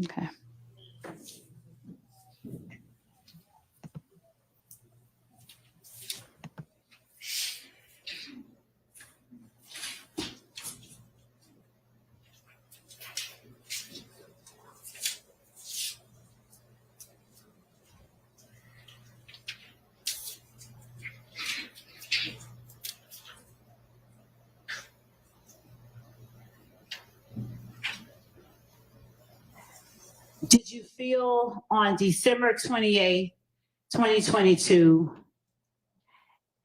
Okay. Did you feel on December 28th, 2022,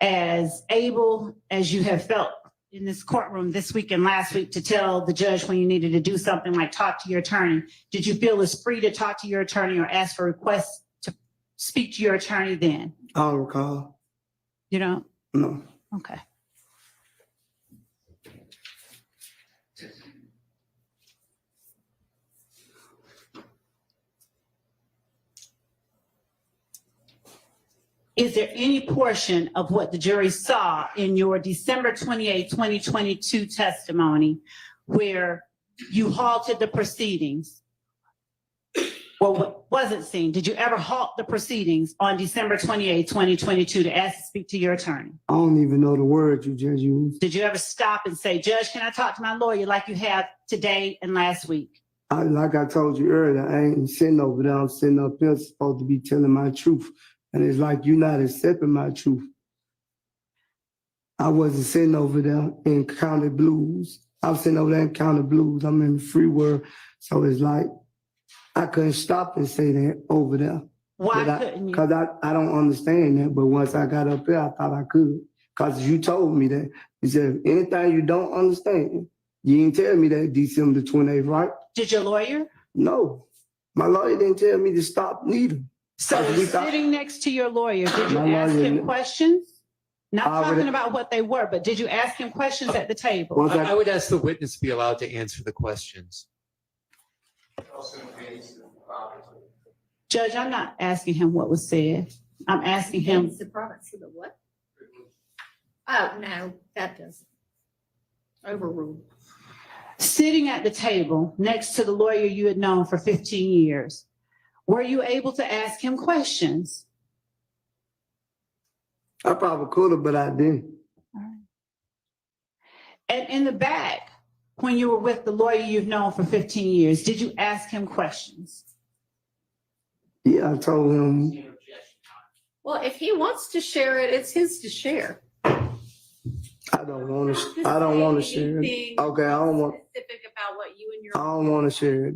as able as you have felt in this courtroom this week and last week to tell the judge when you needed to do something like talk to your attorney? Did you feel as free to talk to your attorney or ask for requests to speak to your attorney then? I don't recall. You don't? No. Okay. Is there any portion of what the jury saw in your December 28, 2022 testimony where you halted the proceedings or what wasn't seen? Did you ever halt the proceedings on December 28, 2022 to ask to speak to your attorney? I don't even know the word you just used. Did you ever stop and say, Judge, can I talk to my lawyer like you have today and last week? Like I told you earlier, I ain't sitting over there. I'm sitting up here supposed to be telling my truth. And it's like you're not accepting my truth. I wasn't sitting over there in County Blues. I was sitting over there in County Blues. I'm in the free world. So it's like I couldn't stop and say that over there. Why couldn't you? Because I don't understand that. But once I got up there, I thought I could. Because you told me that. You said, anything you don't understand, you didn't tell me that December 28th, right? Did your lawyer? No. My lawyer didn't tell me to stop neither. So sitting next to your lawyer, did you ask him questions? Not talking about what they were, but did you ask him questions at the table? I would ask the witness to be allowed to answer the questions. Judge, I'm not asking him what was said. I'm asking him. The province of the what? Oh, no, that doesn't. Overruled. Sitting at the table next to the lawyer you had known for 15 years, were you able to ask him questions? I probably could have, but I didn't. All right. And in the back, when you were with the lawyer you've known for 15 years, did you ask him questions? Yeah, I told him. Well, if he wants to share it, it's his to share. I don't want to. I don't want to share it. Okay, I don't want. Specific about what you and your. I don't want to share it.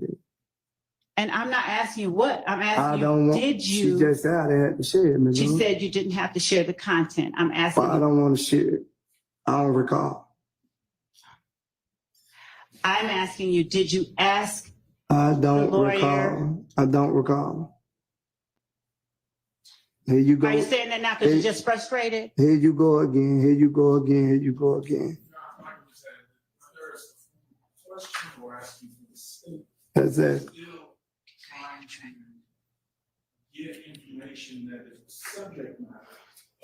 And I'm not asking you what. I'm asking I don't you, want. did you? She just said I had to share it. She said you didn't have to share the content. I'm asking But I you. don't want to share it. I don't recall. I'm asking you, did you ask I don't the lawyer? recall. I don't recall. Here you go. Are you saying that now because you're just frustrated? Here you go again. Here you go again. Here you go again. That's it. Get information that is the subject matter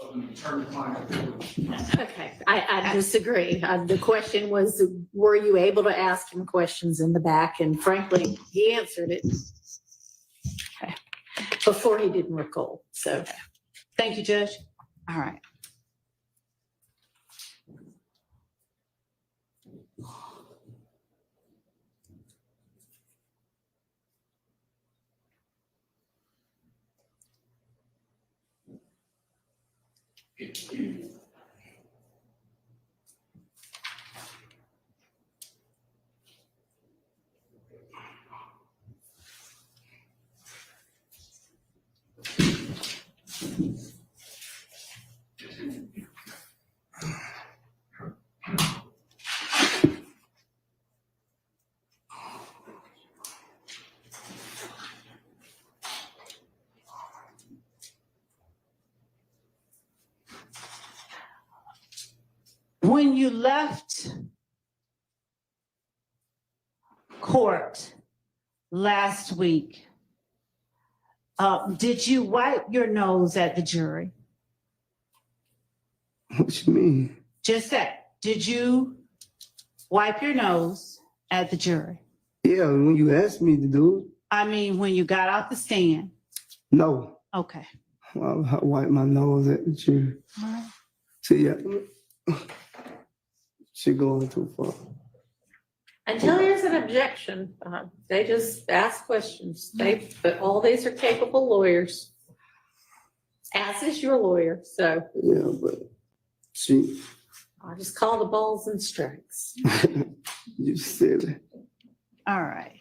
of an attorney-client privilege. Okay, I disagree. The question was, were you able to ask him questions in the back? And frankly, he answered it before he didn't recall. So, Thank you, Judge. All right. When you left court last week, did you wipe your nose at the jury? What you mean? Just that. Did you wipe your nose at the jury? Yeah, when you asked me to do I mean, when you got off the stand. No. Okay. I wipe my nose at the jury. All right. See, yeah. She going too far. Until there's an objection, they just ask questions. But all these are capable lawyers, as is your lawyer. So Yeah, but she, I just call the balls and strikes. you silly. All right.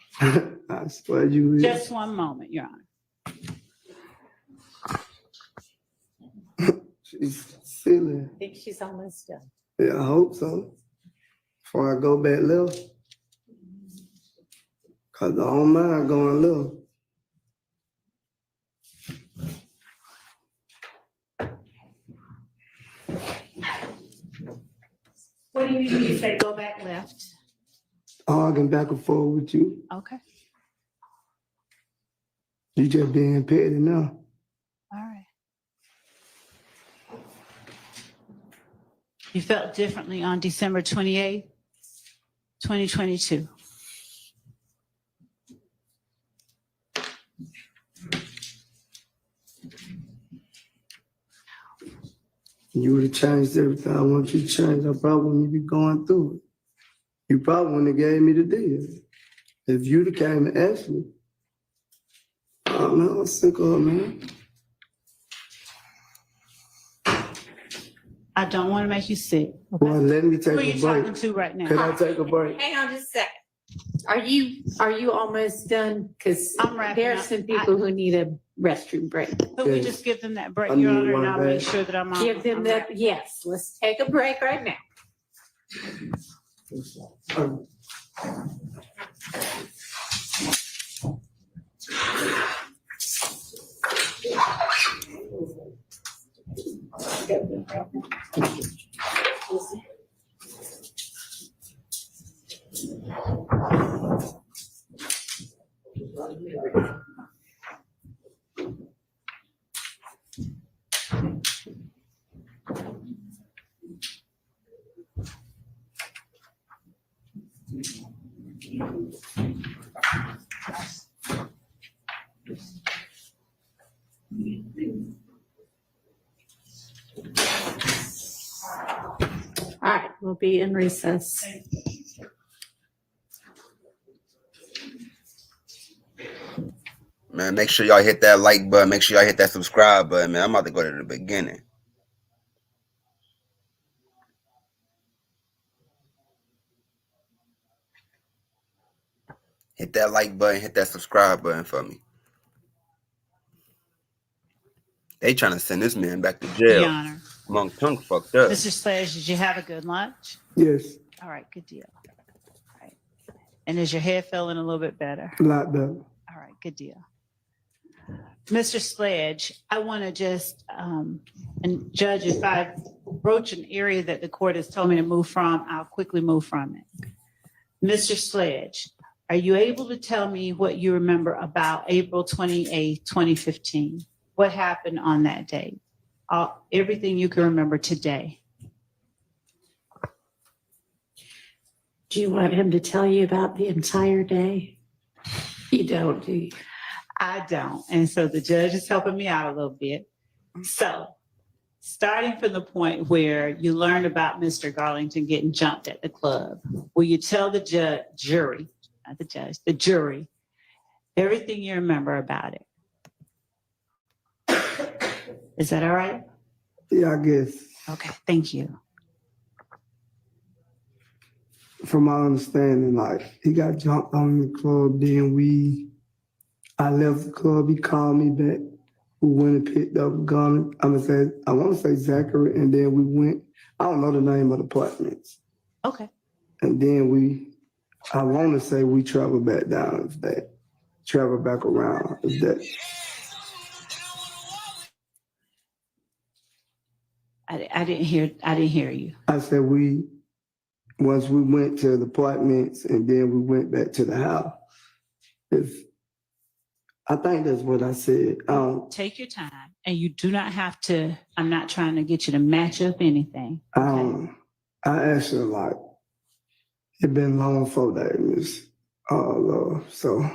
I swear you is. Just one moment, Your Honor. She's silly. I think she's almost done. Yeah, I hope so. Before I go back left. Cause I don't mind going left. What do you mean you say go back left? Arguing back and forth with you. Okay. You just being petty now. All right. You felt differently on December 28th, 2022. You would have changed everything I want you to change. I probably wouldn't be going through it. You probably wouldn't have gave me the deal. If you'd have came and asked me. Oh man, I'm sick of it, man. I don't want to make you sick. Boy, let me take Who are a you talking break. to right Can now? I take a break? Hang on just a second. Are you almost done? Because I'm wrapping there's up. some people who need a restroom break. Could we Yes. just give them that break, I Your need Honor, one and I'll make back. sure that I'm on. Give them I'm that, wrapping. yes, let's take a break right now. All right, we'll be in recess. Man, make sure y'all hit that like button. Make sure y'all hit that subscribe button, man. I'm about to go to the beginning. Hit that like button, hit that subscribe button for me. They trying to send this man back to Your jail. Honor. Monk Tunk fucked up. Mr. Sledge, did you have a good lunch? Yes, All right, good deal. All right. And is your head feeling a little bit better? a lot better. All right, good deal. Mr. Sledge, I want to just, and Judge, if I broach an area that the court has told me to move from, I'll quickly move from it. Mr. Sledge, are you able to tell me what you remember about April 28th, 2015? What happened on that day? Everything you can remember today. Do you want him to tell you about the entire day? You don't, do you? I don't. And so the judge is helping me out a little bit. So starting from the point where you learned about Mr. Garlington getting jumped at the club, will you tell the jury, not the judge, the jury, everything you remember about it? Is that all right? Yeah, I guess. Okay, thank you. From my understanding, like he got jumped on in the club, then I left the club, he called me back. We went and picked up a gun. I want to say Zachary, and then we went, I don't know the name of the apartments. Okay. And then I want to say we traveled back down, if that, traveled back around, if that. I didn't hear you. I said once we went to the apartments and then we went back to the house. I think that's what I said. Take your time, and you do not have to, I'm not trying to get you to match up anything. Okay? I actually like, it been long 4 days, Lord, so.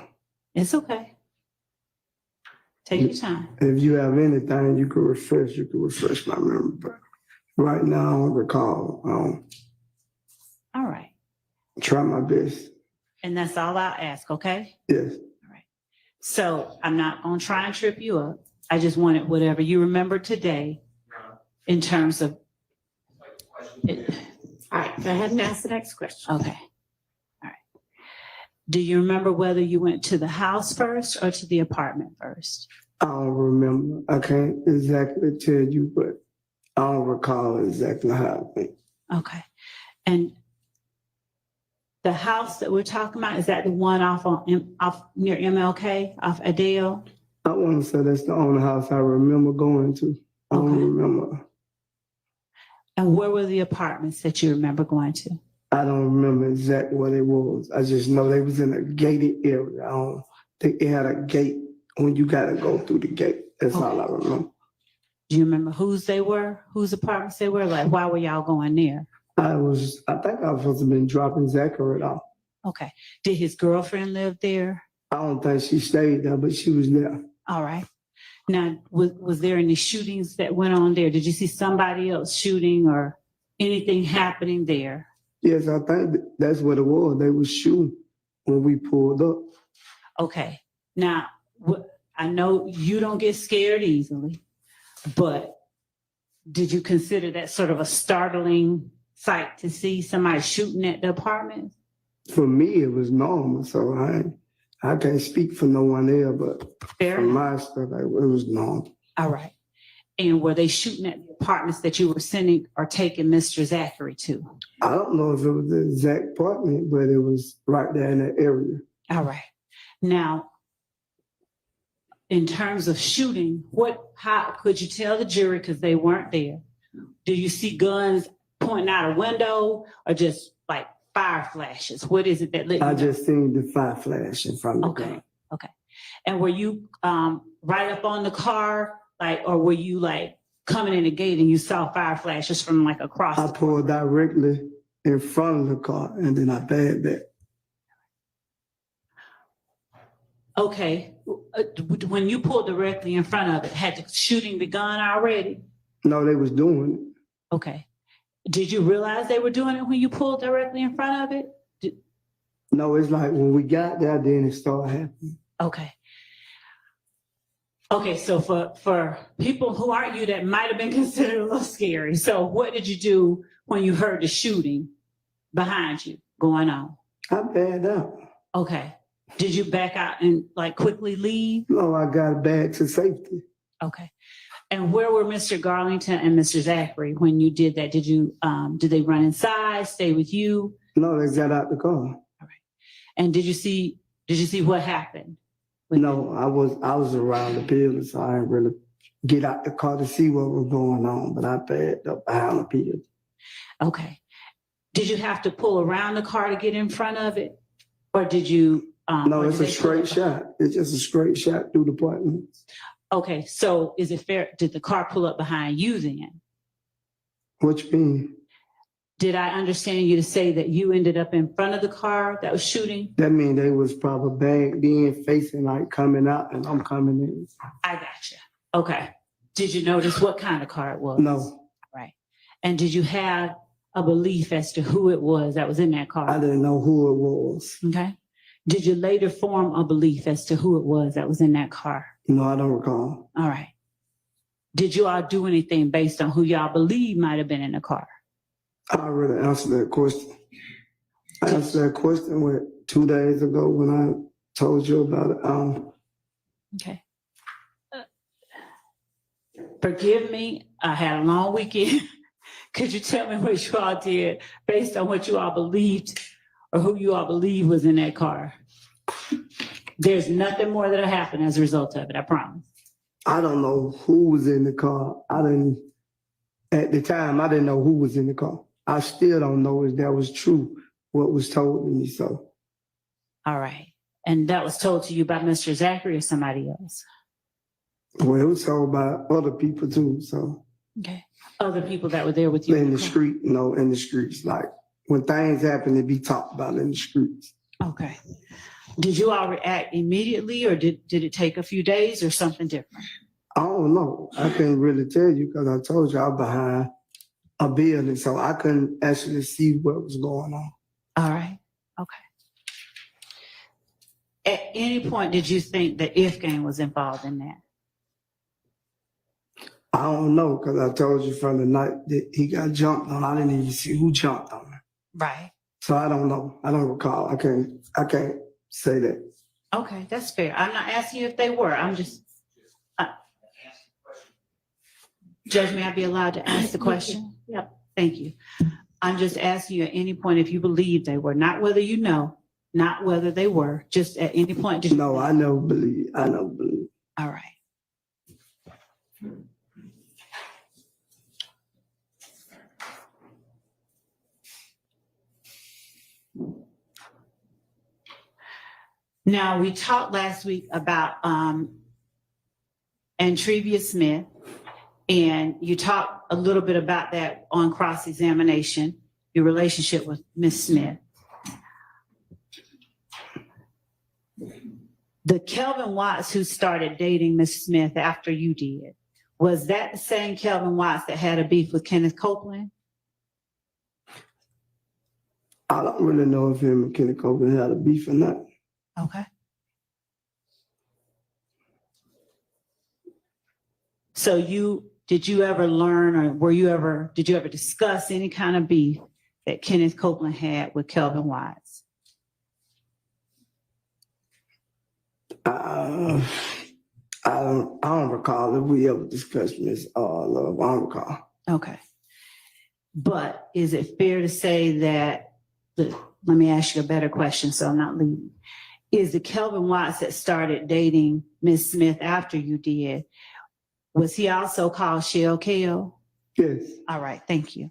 It's okay. Take your time. If you have anything, you can refresh my memory. But right now, I don't recall. All right. Try my best. And that's all I'll ask, okay? Yes. So I'm not gonna try and trip you up. I just wanted whatever you remember today in terms of it. All right, go ahead and ask the next question. Okay. All right. Do you remember whether you went to the house first or to the apartment first? I don't remember. I can't exactly tell you, but I don't recall exactly how I went. Okay. And the house that we're talking about, is that the one off near MLK, off Adele? I want to say that's the only house I remember going to. I don't Okay. remember. And where were the apartments that you remember going to? I don't remember exactly what it was. I just know they was in a gated area. I don't think it had a gate when you got to go through the gate. That's all I remember. Do you remember whose they were, whose apartments they were? Like, why were y'all going there? I think I was supposed to have been dropping Zacchaeus off. Okay. Did his girlfriend live there? I don't think she stayed there, but she was there. All right. Now, was there any shootings that went on there? Did you see somebody else shooting or anything happening there? Yes, I think that's what it was. They was shooting when we pulled up. Okay. Now, I know you don't get scared easily, but did you consider that sort of a startling sight to see somebody shooting at the apartment? For me, it was normal, so I can't speak for no one there, but Fair for enough. my stuff, it was normal. All right. And were they shooting at the apartments that you were sending or taking Mr. Zachary to? I don't know if it was the exact apartment, but it was right there in that area. All right. Now, in terms of shooting, how could you tell the jury, because they weren't there? Do you see guns pointing out a window or just like fire flashes? What is it that lit you I up? just seen the fire flashing from the Okay. gun. Okay. And were you right up on the car, or were you like coming in the gate and you saw fire flashes from like across? I pulled directly in front of the car and then I backed back. Okay. When you pulled directly in front of it, had the shooting begun already? No, they was doing it. Okay. Did you realize they were doing it when you pulled directly in front of it? No, it's like when we got there, then it started happening. Okay. Okay, so for people who aren't you, that might have been considered a little scary. So what did you do when you heard the shooting behind you going on? I backed out. Okay. Did you back out and like quickly leave? No, I got back to safety. Okay. And where were Mr. Garlington and Mr. Zachary when you did that? Did they run inside, stay with you? No, they got out the car. And did you see what happened? No, I was around the building, so I didn't really get out the car to see what was going on, but I backed up behind the building. Okay. Did you have to pull around the car to get in front of it? Or did you? No, or it's did a they pull straight up? shot. It's just a straight shot through the apartment. Okay, so is it fair? Did the car pull up behind you then? What you mean? Did I understand you to say that you ended up in front of the car that was shooting? That mean they was probably back then facing like coming out and I'm coming in. I gotcha. Okay. Did you notice what kind of car it was? No, Right. And did you have a belief as to who it was that was in that car? I didn't know who it was. Okay. Did you later form a belief as to who it was that was in that car? No, I don't recall. All right. Did you all do anything based on who y'all believe might have been in the car? I already answered that question. I answered that question 2 days ago when I told you about it. Okay. Forgive me, I had a long weekend. Could you tell me what you all did based on what you all believed or who you all believe was in that car? There's nothing more that'll happen as a result of it, I promise. I don't know who was in the car. At the time, I didn't know who was in the car. I still don't know if that was true, what was told to me, so. All right. And that was told to you by Mr. Zachary or somebody else? Well, it was told by other people too, so. Okay. Other people that were there with you? In the street, in the streets. Like when things happen, it be talked about in the streets. Okay. Did you all react immediately, or did it take a few days or something different? I don't know. I couldn't really tell you because I told you I'm behind a building, so I couldn't actually see what was going on. All right. Okay. At any point, did you think the 𝐸 gang was involved in that? I don't know because I told you from the night that he got jumped on. I didn't even see who jumped on him. Right. So I don't know. I don't recall. I can't say that. Okay, that's fair. I'm not asking you if they were. I'm just. Judge, may I be allowed to ask the question? Yep. Thank you. I'm just asking you at any point if you believe they were, not whether you know, not whether they were, just at any point. Did you? No, I never believe. I never believe. All right. Now, we talked last week about Ntreavia Smith, and you talked a little bit about that on cross-examination, your relationship with Ms. Smith. The Kelvin Watts who started dating Ms. Smith after you did, was that the same Kelvin Watts that had a beef with Kenneth Copeland? I don't really know if him and Kenneth Copeland had a beef or not. Okay. So did you ever learn, or did you ever discuss any kind of beef that Kenneth Copeland had with Kelvin Watts? I don't recall if we ever discussed Miss Love. I don't recall. Okay. But is it fair to say that, let me ask you a better question so I'm not leaving. Is the Kelvin Watts that started dating Miss Smith after you did, was he also called 𝐤𝐝𝐿? Yes. All right, thank you.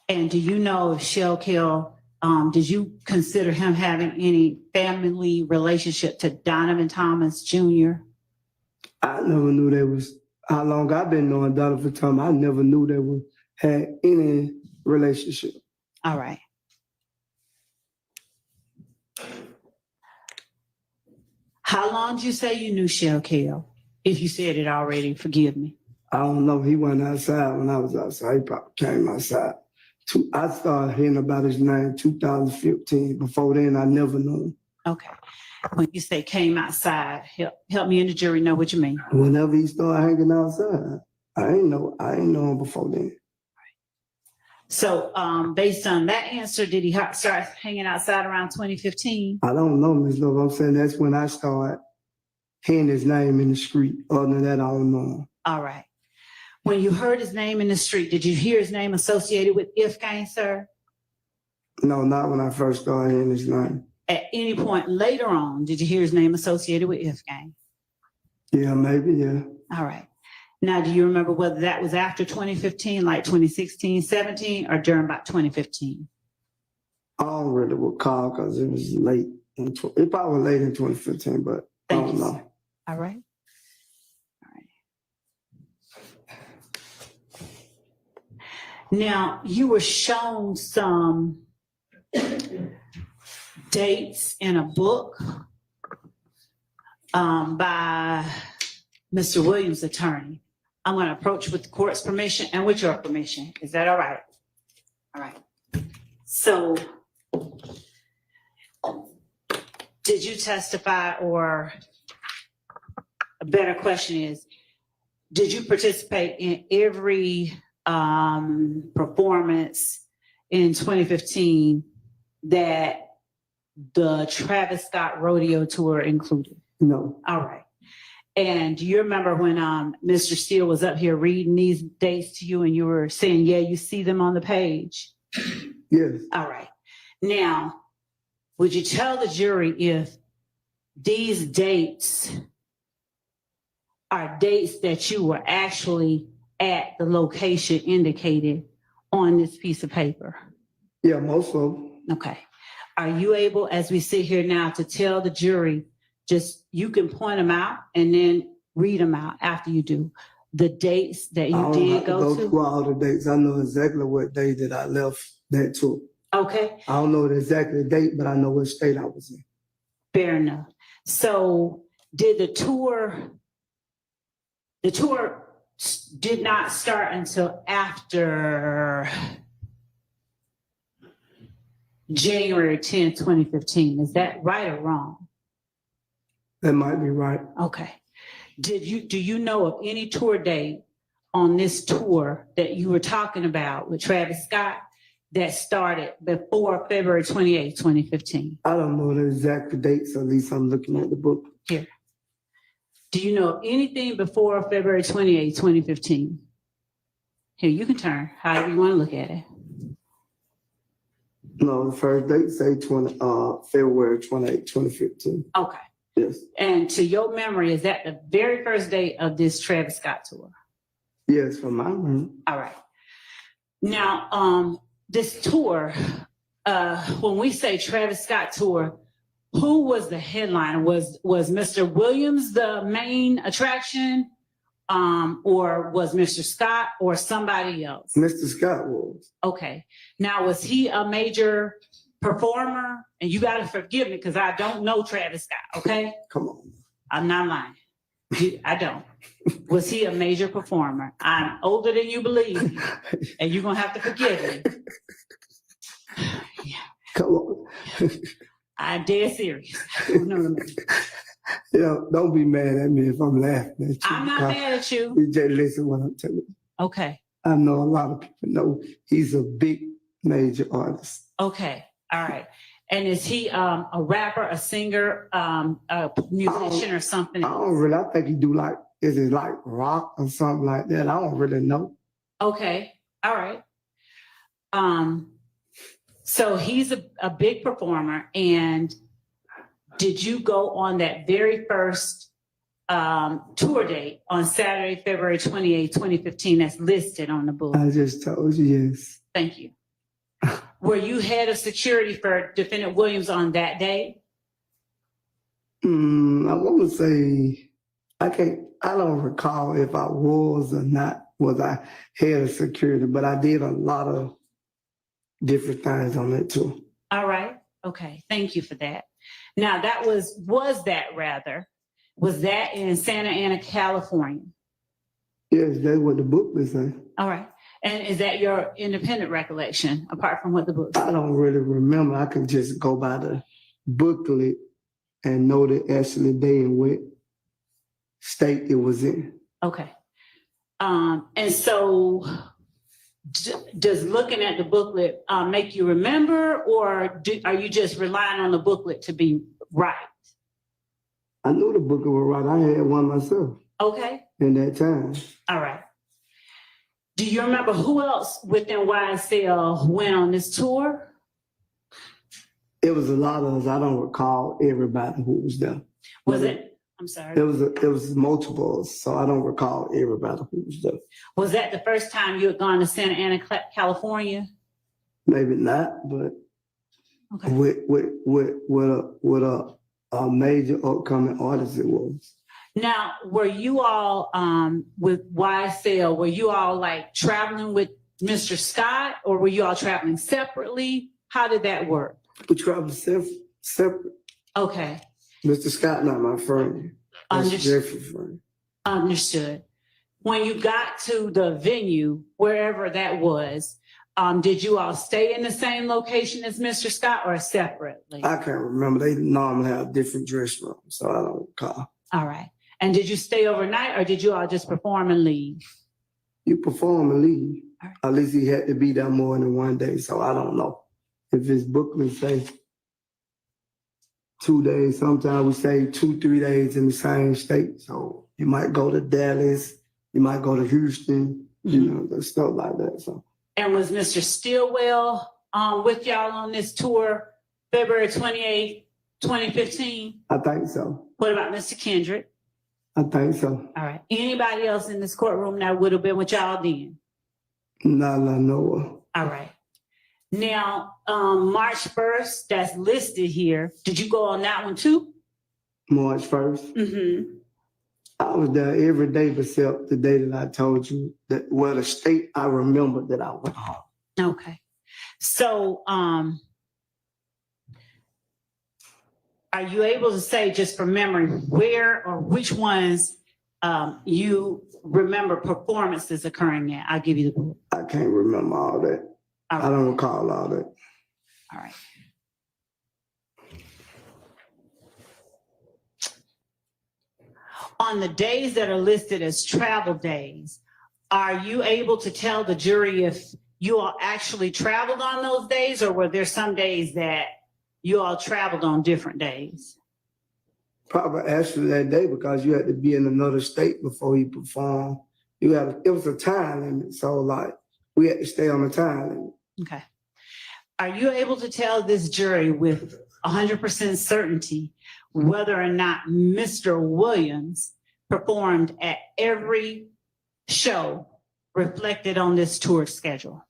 And do you know if 𝐤𝐝𝐿, did you consider him having any family relationship to Donovan Thomas Jr.? I never knew there was, how long I've been knowing Donovan Thomas, I never knew they had any relationship. All right. How long did you say you knew 𝐤𝐝𝐿? If you said it already, forgive me. I don't know. He went outside when I was outside. He probably came outside. I started hearing about his name 2015. Before then, I never knew him. Okay. When you say came outside, help me and the jury know what you mean. Whenever he started hanging outside, I ain't know him before then. So based on that answer, did he start hanging outside around 2015? I don't know, Ms. Love. I'm saying that's when I started hearing his name in the street. Other than that, I don't know him. All right. When you heard his name in the street, did you hear his name associated with 𝐸 gang, sir? No, not when I first started hearing his name. At any point later on, did you hear his name associated with 𝐸 gang? Yeah, maybe, yeah. All right. Now, do you remember whether that was after 2015, like 2016, 17, or during about 2015? I don't really recall because it was late. It probably was late in 2015, but Thank I don't you, know. sir. All right. All right. Now, you were shown some dates in a book by Mr. Williams' attorney. I'm going to approach with the court's permission and with your permission. Is that all right? All right. So, did you testify, or a better question is, did you participate in every performance in 2015 that the Travis Scott rodeo tour included? No. All right. And do you remember when Mr. Steele was up here reading these dates to you and you were saying, yeah, you see them on the page? Yes. All right. Now, would you tell the jury if these dates are dates that you were actually at the location indicated on this piece of paper? Yeah, most of them. Okay. Are you able, as we sit here now, to tell the jury, just you can point them out and then read them out after you do the dates that I you don't did have to go go to? through all the dates. I know exactly what day that I left that tour. Okay, I don't know the exact date, but I know what state I was in. fair enough. So did the tour did not start until after January 10th, 2015. Is that right or wrong? That might be right. Okay. Do you know of any tour date on this tour that you were talking about with Travis Scott that started before February 28th, 2015? I don't know the exact dates, at least I'm looking at the book. Here. Do you know of anything before February 28th, 2015? Here, you can turn, however you want to look at it. No, the first date say February 28, 2015. Okay. Yes. And to your memory, is that the very first date of this Travis Scott tour? Yes, from my room. All right. Now, this tour, when we say Travis Scott tour, who was the headliner? Was Mr. Williams the main attraction, or was Mr. Scott or somebody else? Mr. Scott was. Okay. Now, was he a major performer? And you got to forgive me because I don't know Travis Scott. Okay, Come on. I'm not lying. I don't. Was he a major performer? I'm older than you believe, and you're gonna have to forgive me. Come on. I'm dead serious. No. You know, don't be mad at me if I'm laughing at you. I'm not mad at you. You just listen what I'm telling you. Okay. I know a lot of people know he's a big major artist. Okay. All right. And is he a rapper, a singer, a musician, or something? I think he do is it like rock or something like that? I don't really know. Okay. All right. So he's a big performer. And did you go on that very first tour date on Saturday, February 28, 2015, that's listed on the book? I just told you yes. Thank you. Were you head of security for Defendant Williams on that day? I want to say, I don't recall if I was or not, was I head of security, but I did a lot of different things on that too. All right. Okay. Thank you for that. Now was that in Santa Ana, California? Yes, that's what the book was saying. All right. And is that your independent recollection, apart from what the book says? I don't really remember. I can just go by the booklet and know the actual day and what state it was in. Okay. And so does looking at the booklet make you remember, or are you just relying on the booklet to be right? I knew the booklet was right. I had one myself. Okay. In that time. All right. Do you remember who else within YSL went on this tour? It was a lot of us. I don't recall everybody who was there. Was it? I'm sorry. It was multiples, so I don't recall everybody who was there. Was that the first time you had gone to Santa Ana, California? Maybe not, but Okay. with a major upcoming artist it was. Now, were you all with YSL? Were you all like traveling with Mr. Scott, or were you all traveling separately? How did that work? We traveled separate. Okay. Mr. Scott, not my friend. That's Jeffrey's friend. Understood. When you got to the venue, wherever that was, did you all stay in the same location as Mr. Scott or separately? I can't remember. They normally have different dress rooms, so I don't recall. All right. And did you stay overnight, or did you all just perform and leave? You perform and leave. All right. At least he had to be there more than one day, so I don't know. If his booklet say 2 days, sometimes we say 2-3 days in the same state. So you might go to Dallas, you might go to Houston, you know, stuff like that. So. And was Mr. Stillwell with y'all on this tour, February 28, 2015? I think so. What about Mr. Kendrick? I think so. All right. Anybody else in this courtroom that would have been with y'all then? Not I know All right. Now, March 1st, that's listed here. Did you go on that one too? March 1st. Mm-hmm. I was there every day except the day that I told you that, well, the state I remember that I went home. Okay. So, are you able to say, just from memory, where or which ones you remember performances occurring at? I'll give you the book. I can't remember all that. All I right. don't recall all that. All right. On the days that are listed as travel days, are you able to tell the jury if you all actually traveled on those days, or were there some days that you all traveled on different days? Probably actually that day because you had to be in another state before he performed. It was a time limit, so like we had to stay on the time limit. Okay. Are you able to tell this jury with 100% certainty whether or not Mr. Williams performed at every show reflected on this tour schedule?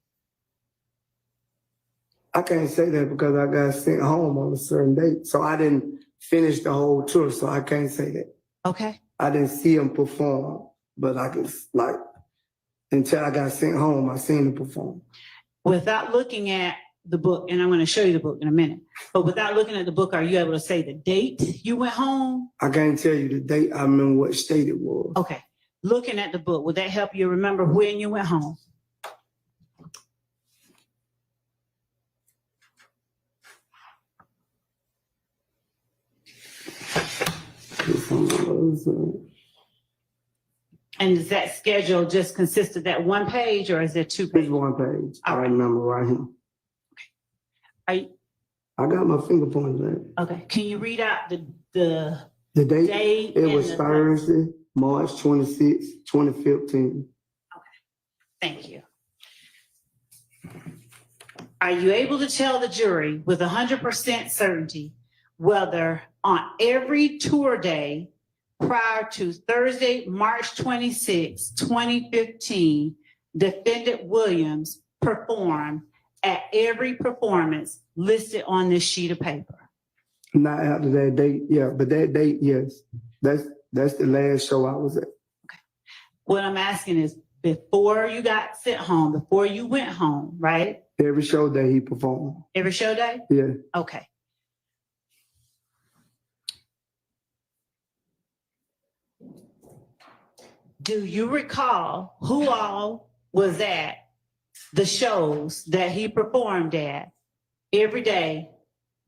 I can't say that because I got sent home on a certain date, so I didn't finish the whole tour, so I can't say that. Okay. I didn't see him perform, but I could like until I got sent home, I seen him perform. Without looking at the book, and I'm going to show you the book in a minute, but without looking at the book, are you able to say the date you went home? I can't tell you the date. I remember what state it was. Okay. Looking at the book, would that help you remember when you went home? And does that schedule just consist of that one page, or is there two It's pages? one page. I All right. remember right here. Are you, I got my finger pointed at it. okay. Can you read out the The date, date? it and was the- Thursday, March 26, 2015. Thank you. Are you able to tell the jury with 100% certainty whether on every tour day prior to Thursday, March 26, 2015, defendant Williams performed at every performance listed on this sheet of paper? Not after that date, yeah, but that date, yes. That's the last show I was at. What I'm asking is, before you got sent home, before you went home, right? Every show that he performed. Every show day? Yeah. Okay. Do you recall who all was at the shows that he performed at every day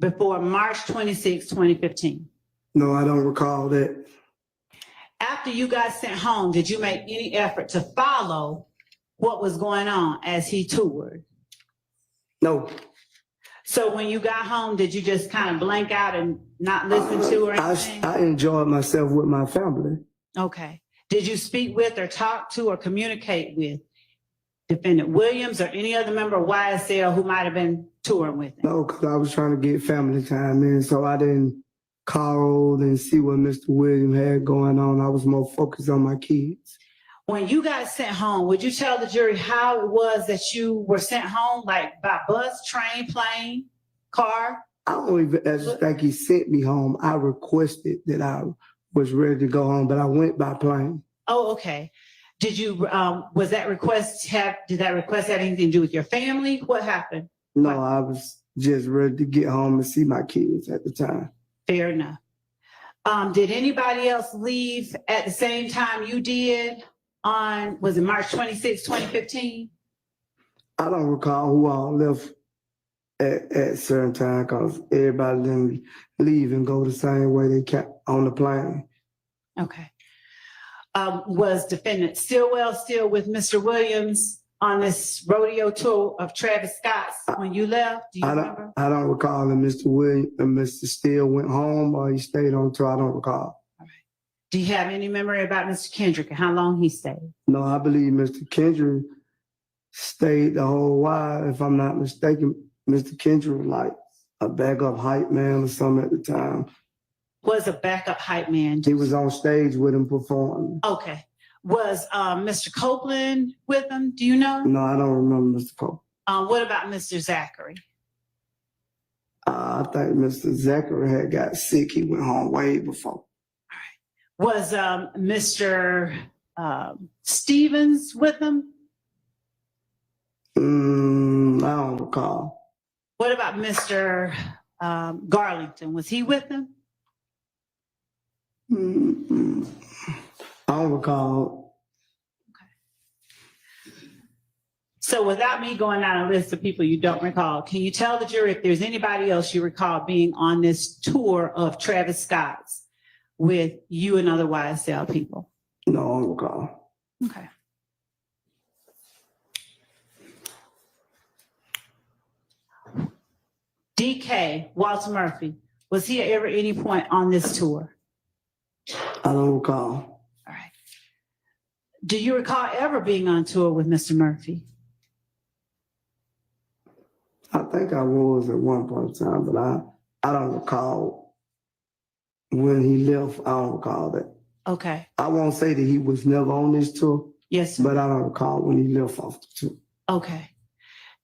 before March 26, 2015? No, I don't recall that. After you got sent home, did you make any effort to follow what was going on as he toured? No. So when you got home, did you just kind of blank out and not listen to or anything? I enjoyed myself with my family. Okay. Did you speak with or talk to or communicate with Defendant Williams or any other member of YSL who might have been touring with him? No, because I was trying to get family time in, so I didn't call and see what Mr. Williams had going on. I was more focused on my kids. When you got sent home, would you tell the jury how it was that you were sent home, like by bus, train, plane, car? I don't even actually think he sent me home. I requested that I was ready to go home, but I went by plane. Oh, okay. Did you, did that request have anything to do with your family? What happened? No, I was just ready to get home and see my kids at the time. Fair enough. Did anybody else leave at the same time you did on, was it March 26, 2015? I don't recall who all left at certain time because everybody didn't leave and go the same way they kept on the plane. Okay. Was Defendant Stillwell still with Mr. Williams on this rodeo tour of Travis Scott's when you left? Do you remember? I don't recall if Mr. Williams and Mr. Steele went home or he stayed on tour. I don't recall. All right. Do you have any memory about Mr. Kendrick and how long he stayed? No, I believe Mr. Kendrick stayed the whole while. If I'm not mistaken, Mr. Kendrick was like a backup hype man or something at the time. Was a backup hype man? He was on stage with him performing. Okay. Was Mr. Copeland with him? Do you know? No, I don't remember Mr. Cole. What about Mr. Zachary? I think Mr. Zachary had got sick. He went home way before. Was Mr. Stevens with him? I don't recall. What about Mr. Garlington? Was he with them? I don't recall. So without me going down a list of people you don't recall, can you tell the jury if there's anybody else you recall being on this tour of Travis Scott's with you and other YSL people? No, I don't recall. Okay. DK, Walter Murphy, was he ever at any point on this tour? I don't recall. All right. Do you recall ever being on tour with Mr. Murphy? I think I was at one point in time, but I don't recall when he left. I don't recall that. Okay. I won't say that he was never on this tour, Yes, sir. but I don't recall when he left off the tour. Okay.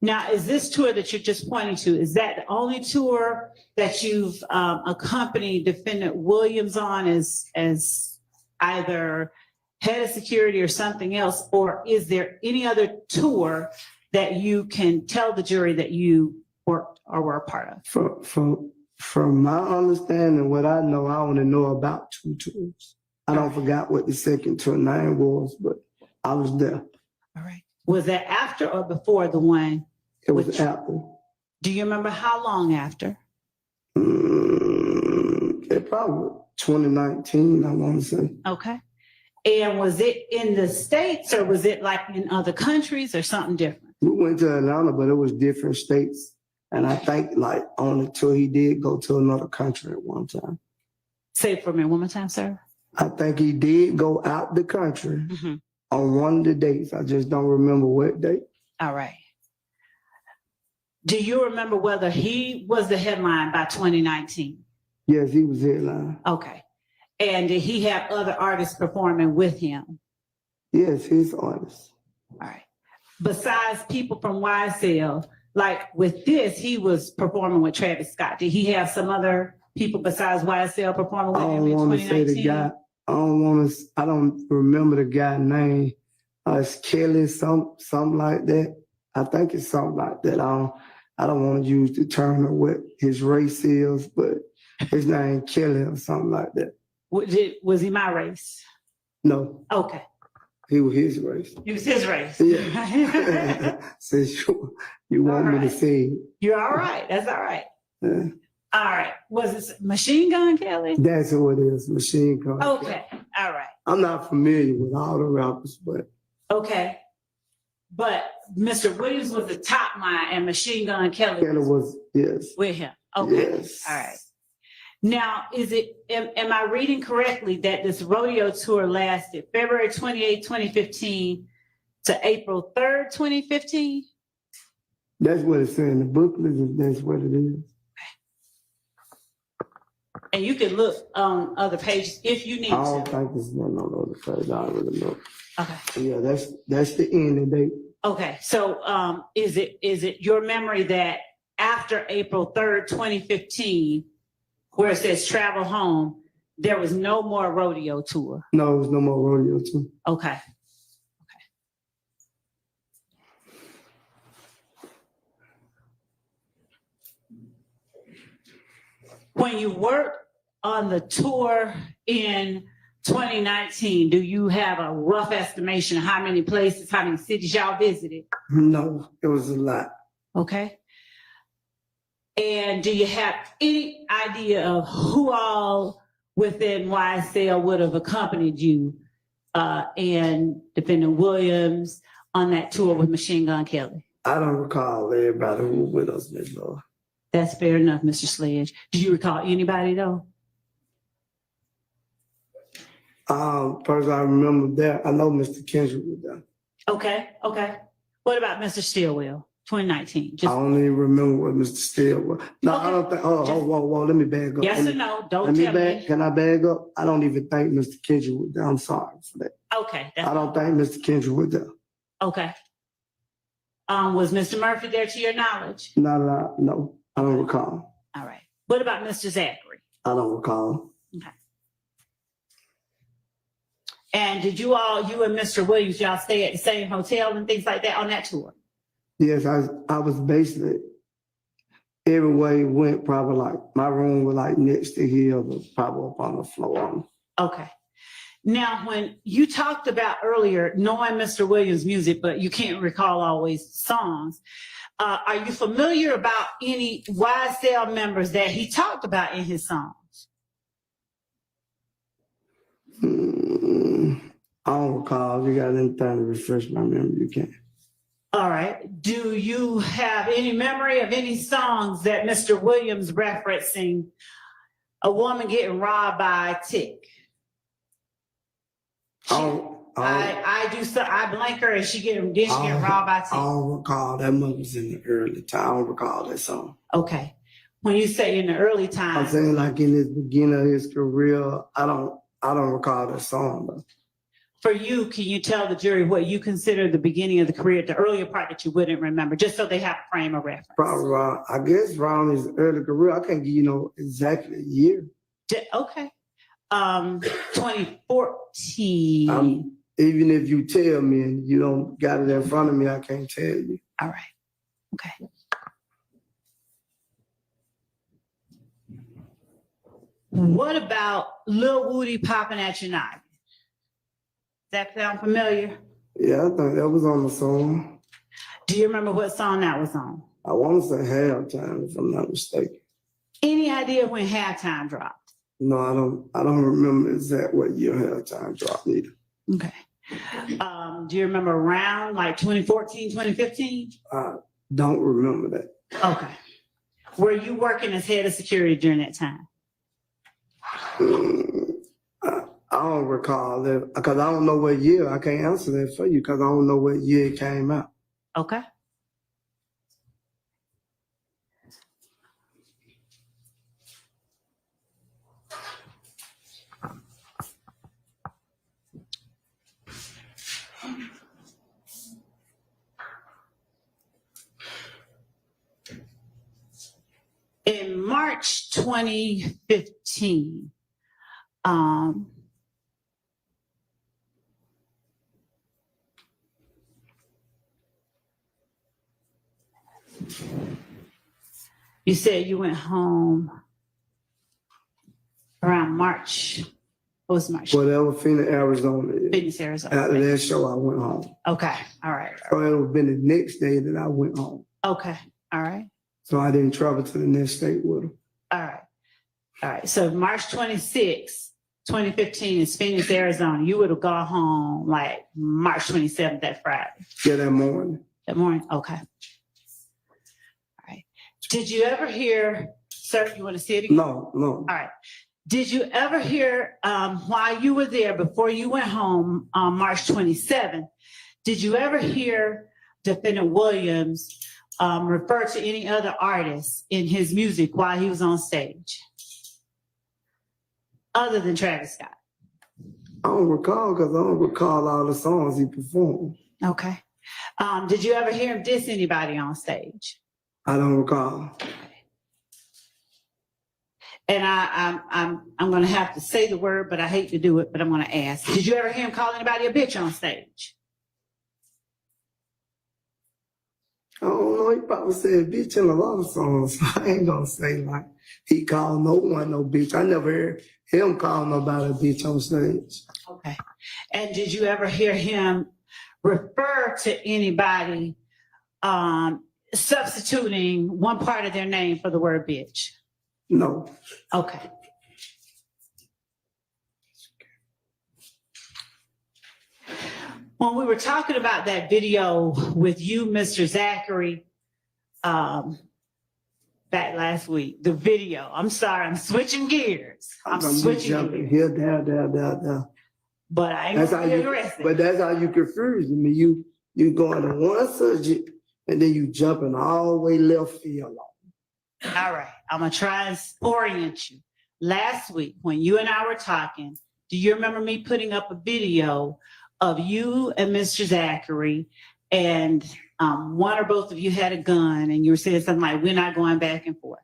Now, is this tour that you're just pointing to, is that the only tour that you've accompanied Defendant Williams on as either head of security or something else? Or is there any other tour that you can tell the jury that you worked or were a part of? From my understanding, what I know, I only know about 2 tours. I don't forgot what the second tour name was, but I was there. All right. Was that after or before the one? It was Which- after. Do you remember how long after? It probably 2019, I want to say. Okay. And was it in the States or was it like in other countries or something different? We went to Atlanta, but it was different states. And I think like on the tour, he did go to another country at one time. Say it for me one more time, sir. I think he did go out the country Mhm. on one of the dates. I just don't remember what date. All right. Do you remember whether he was the headline by 2019? Yes, he was headline. Okay. And did he have other artists performing with him? Yes, his artist. All right. Besides people from YSL, like with this, he was performing with Travis Scott. Did he have some other people besides YSL performing I with him don't in want to say 2019? the guy. I don't remember the guy's name. It's Kelly, something like that. I think it's something like that. I don't want to use the term of what his race is, but his name Kelly or something like that. Was he my race? No, Okay. he was his race. It was his race. Yeah. Since you want me to say it. You're all right. That's all right. Yeah. All right. Was it Machine Gun Kelly? That's who it is, Machine Gun. Okay. All right. I'm not familiar with all the rappers, but Okay. But Mr. Williams was the top man and Machine Gun Kelly Kelly was was, yes. with him. Okay. Yes. All right. Now, am I reading correctly that this rodeo tour lasted February 28, 2015 to April 3rd, 2015? That's what it's saying. The booklet, that's what it is. And you can look on other pages if you need I don't to. think it's no other page. I already know. Okay. Yeah, that's the ending date. Okay. So is it your memory that after April 3rd, 2015, where it says travel home, there was no more rodeo tour? No, there's no more rodeo too. Okay. When you worked on the tour in 2019, do you have a rough estimation of how many places, how many cities y'all visited? No, it was a lot. Okay. And do you have any idea of who all within YSL would have accompanied you and Defendant Williams on that tour with Machine Gun Kelly? I don't recall everybody who was with us, Miss Lord. That's fair enough, Mr. Sledge. Do you recall anybody though? First I remember that. I know Mr. Kendrick was there. Okay, okay. What about Mr. Stillwell, 2019? I Just don't even remember what Mr. Steele was. No, I don't think. Whoa, let me bag up. yes or no? Don't Let me tell bag. me. Can I bag up? I don't even think Mr. Kendrick was there. I'm sorry for that. Okay, I don't think Mr. Kendrick was there. okay. Was Mr. Murphy there to your knowledge? Not a lot. No, I don't recall. All right. What about Mr. Zachary? I don't recall. And did you and Mr. Williams, y'all stay at the same hotel and things like that on that tour? Yes, I was basically everywhere it went, probably like my room was like next to his, or probably up on the floor. Okay. Now, when you talked about earlier knowing Mr. Williams' music, but you can't recall always songs, are you familiar about any YSL members that he talked about in his songs? I don't recall. If you got anything to refresh my memory, you can. All right. Do you have any memory of any songs that Mr. Williams referencing a woman getting robbed by a tick? I do so. I blank her and she get robbed by a tick. I don't recall. That was in the early time. I don't recall that song. Okay. When you say in the early I'm times, saying like in his beginning of his career, I don't recall that song though. for you, can you tell the jury what you consider the beginning of the career, the earlier part that you wouldn't remember, just so they have a frame of reference? Probably around, I guess around his early career. I can't give you no exactly a year. Okay. 2014. Even if you tell me and you don't got it in front of me, I can't tell you. All right. Okay. What about Lil Woody popping at your noggin? That sound familiar? Yeah, I think that was on the song. Do you remember what song that was on? I want to say Halftime, if I'm not mistaken. Any idea when Halftime dropped? No, I don't remember exactly what year Halftime dropped either. Okay. Do you remember around like 2014, 2015? I don't remember that. Okay. Were you working as head of security during that time? I don't recall that because I don't know what year. I can't answer that for you because I don't know what year it came out. Okay. In March 2015, you said you went home around March. What was March? Whatever Phoenix, Arizona is. Phoenix, Arizona. After that show, I went home. Okay. All right. So it would have been the next day that I went home. Okay. All right. So I didn't travel to the next state with him. All right. All right. So March 26, 2015 is Phoenix, Arizona. You would have gone home like March 27th, that Friday. Yeah, that morning. That morning? Okay. All right. Did you ever hear, sir, you want to see it again? No. All right. Did you ever hear, while you were there, before you went home on March 27th, did you ever hear Defendant Williams refer to any other artists in his music while he was on stage, other than Travis Scott? I don't recall because I don't recall all the songs he performed. Okay. Did you ever hear him diss anybody on stage? I don't recall. And I'm going to have to say the word, but I hate to do it, but I'm going to ask. Did you ever hear him call anybody a bitch on stage? I don't know. He probably said bitch in a lot of songs. I ain't gonna say like he called no one no bitch. I never heard him call nobody a bitch on stage. Okay. And did you ever hear him refer to anybody substituting one part of their name for the word bitch? No. Okay. When we were talking about that video with you, Mr. Zachary, back last week, the video, I'm sorry, I'm switching gears. I'm switching gears. Here, there. But I ain't gonna be aggressive. But that's how you confuse me. You going to one subject and then you jumping all the way left field. All right, I'm gonna try and orient you. Last week, when you and I were talking, do you remember me putting up a video of you and Mr. Zachary, and one or both of you had a gun, and you were saying something like, we're not going back and forth.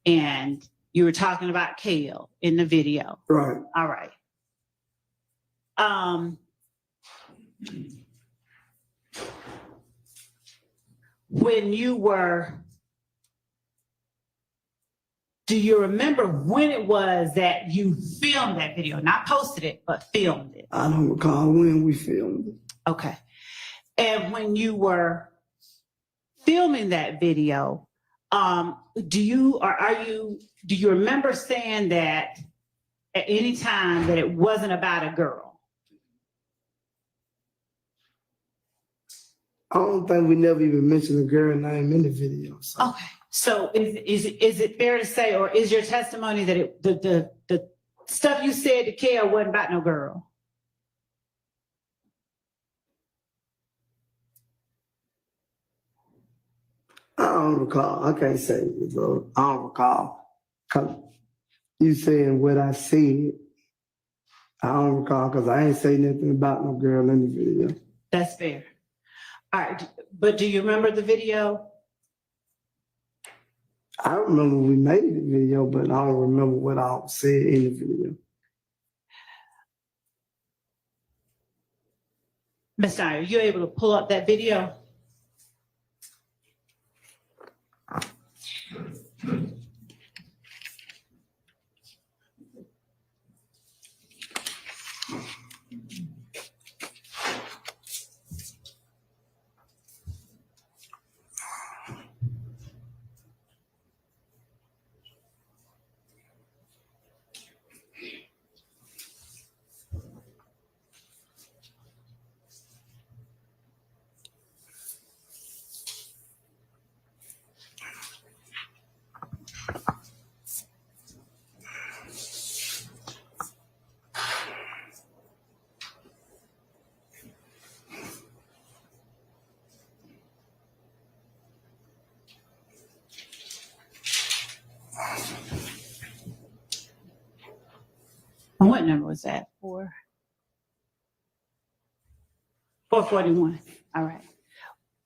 And you were talking about Kale in the video. Right. All right. when you were, do you remember when it was that you filmed that video? Not posted it, but filmed it. I don't recall when we filmed it. Okay. And when you were filming that video, do you remember saying that at any time that it wasn't about a girl? I don't think we never even mentioned a girl name in the video. So. Okay. So is it fair to say, or is your testimony that the stuff you said to Kel wasn't about no girl? I don't recall. I can't say it, bro. I don't recall. 'Cause you saying what I said, I don't recall because I ain't say nothing about no girl in the video. That's fair. All right. But do you remember the video? I remember we made the video, but I don't remember what I said in the video. Ms. Dyer, you able to pull up that video? And what number was that? 441. All right.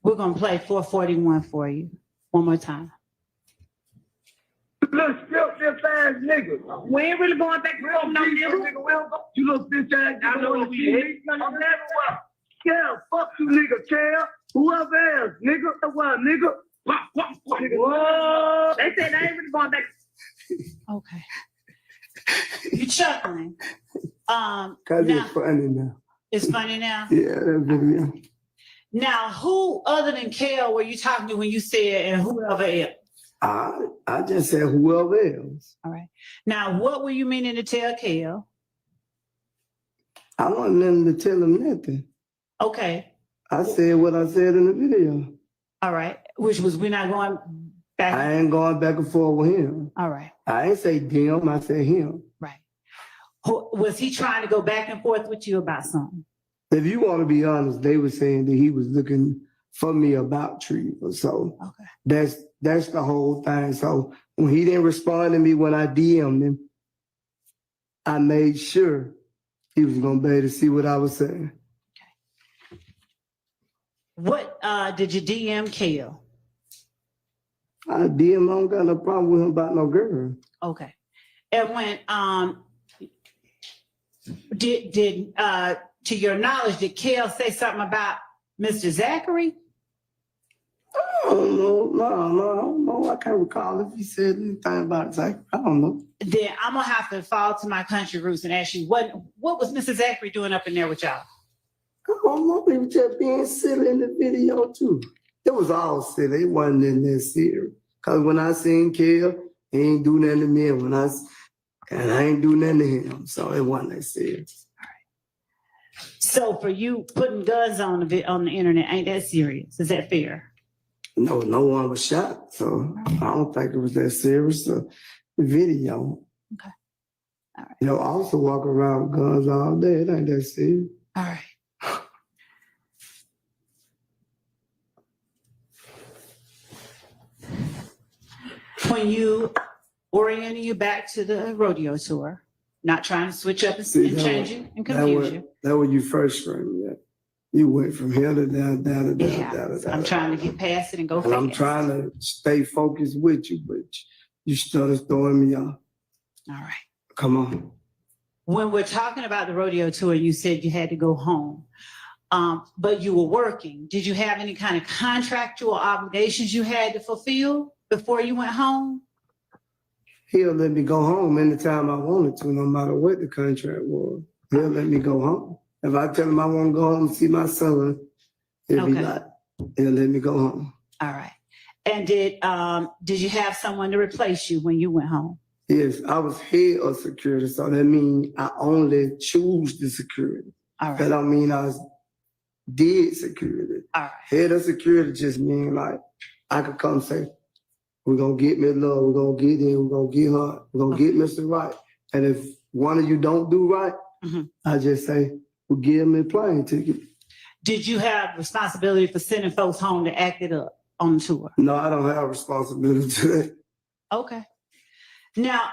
We're going to play 441 for you one more time. Little scripture ass nigga. We ain't really going back to no nigga. You little bitch ass nigga. I know what you hate. Yeah, fuck you nigga, Kel. Whoever else, nigga. What, nigga? Whoa. They said they ain't really going back. Okay. You chuckling. Cause Now, it's funny now. it's funny now. Yeah, that video. Now, who other than Kel were you talking to when you said and whoever else? I just said whoever else. All right. Now, what were you meaning to tell Kel? I wasn't letting to tell him nothing. Okay. I said what I said in the video. All right. Which was we're not going back. I ain't going back and forth with him. All right. I ain't say them, I said him. Right. Was he trying to go back and forth with you about something? If you want to be honest, they were saying that he was looking for me about treatment. So Okay. that's the whole thing. So when he didn't respond to me when I DM'd him, I made sure he was gonna be able to see what I was saying. What did you DM Kel? I DM, I don't got no problem with him about no girl. Okay. And when did to your knowledge, did Kel say something about Mr. Zachary? I don't know. No, I can't recall if he said anything about Zach. I don't know. Then I'm gonna have to fall to my country roots and ask you what was Mr. Zachary doing up in there with y'all? I don't know. He was just being silly in the video too. It was all silly. It wasn't in that serious. Cause when I seen Kel, he ain't do nothing to me. And I ain't do nothing to him. So it wasn't that serious. So for you, putting guns on the internet ain't that serious? Is that fair? No one was shot. So I don't think it was that serious. The video. Okay. All right. You know, I also walk around with guns all day. It ain't that serious. All right. When you orienting you back to the rodeo tour, not trying to switch up and change you and confuse you. That when you first screamed that. You went from here to down to It happens. I'm trying to get past it and go And fast. I'm trying to stay focused with you, but you started throwing me off. All right. Come on. When we're talking about the rodeo tour, you said you had to go home. but you were working. Did you have any kind of contractual obligations you had to fulfill before you went home? He'll let me go home anytime I wanted to, no matter what the contract was. He'll let me go home. If I tell him I want to go home and see my son, he'll be Okay. like, he'll let me go home. All right. And did you have someone to replace you when you went home? Yes, I was head of security, so that means I only choose the security. All That right. don't mean I did security. All right. Head of security just mean like I could come say, we're gonna get Miss Love, we're gonna get him, we're gonna get her, we're gonna get Mr. Right. And if one of you don't do right, Mhm. I just say, we'll give him a plane ticket. Did you have responsibility for sending folks home to act it up on the tour? No, I don't have responsibility to that. Okay. Now,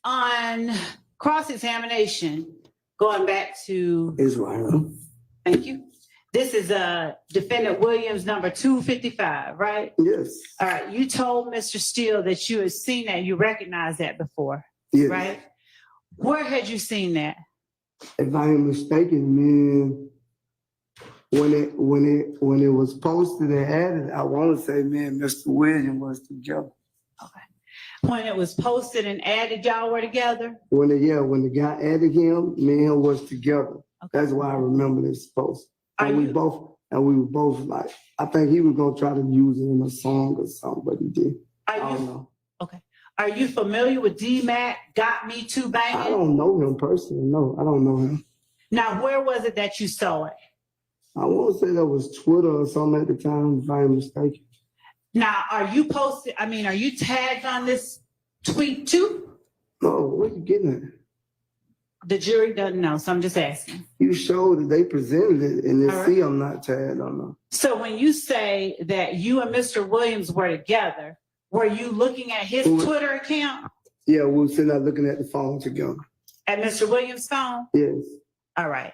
on cross-examination, going back to, It's right. thank you. This is defendant Williams number 255, right? Yes. All right. You told Mr. Steele that you had seen that, you recognized that before, Yes. right? Where had you seen that? If I am mistaken, man, when it was posted and added, I want to say, man, Mr. Williams was together. Okay. When it was posted and added, y'all were together? When the guy added him, me and him was together. Okay. That's why I remember this post. Are And we you- were both like, I think he was gonna try to use it in a song or something, but he did. I Are don't you, know. okay. Are you familiar with D-Mac, Got Me Too I Banging? don't know him personally. No, I don't know him. Now, where was it that you saw it? I want to say that was Twitter or something at the time, if I'm mistaken. Now, are you tagged on this tweet too? No, what you getting at? The jury doesn't know, so I'm just asking. You showed that they presented it, and All they right. see I'm not tagged on them. So when you say that you and Mr. Williams were together, were you looking at his Who- Twitter account, Yeah, we were sitting there looking at the phone together. at Mr. Williams' phone? Yes. All right.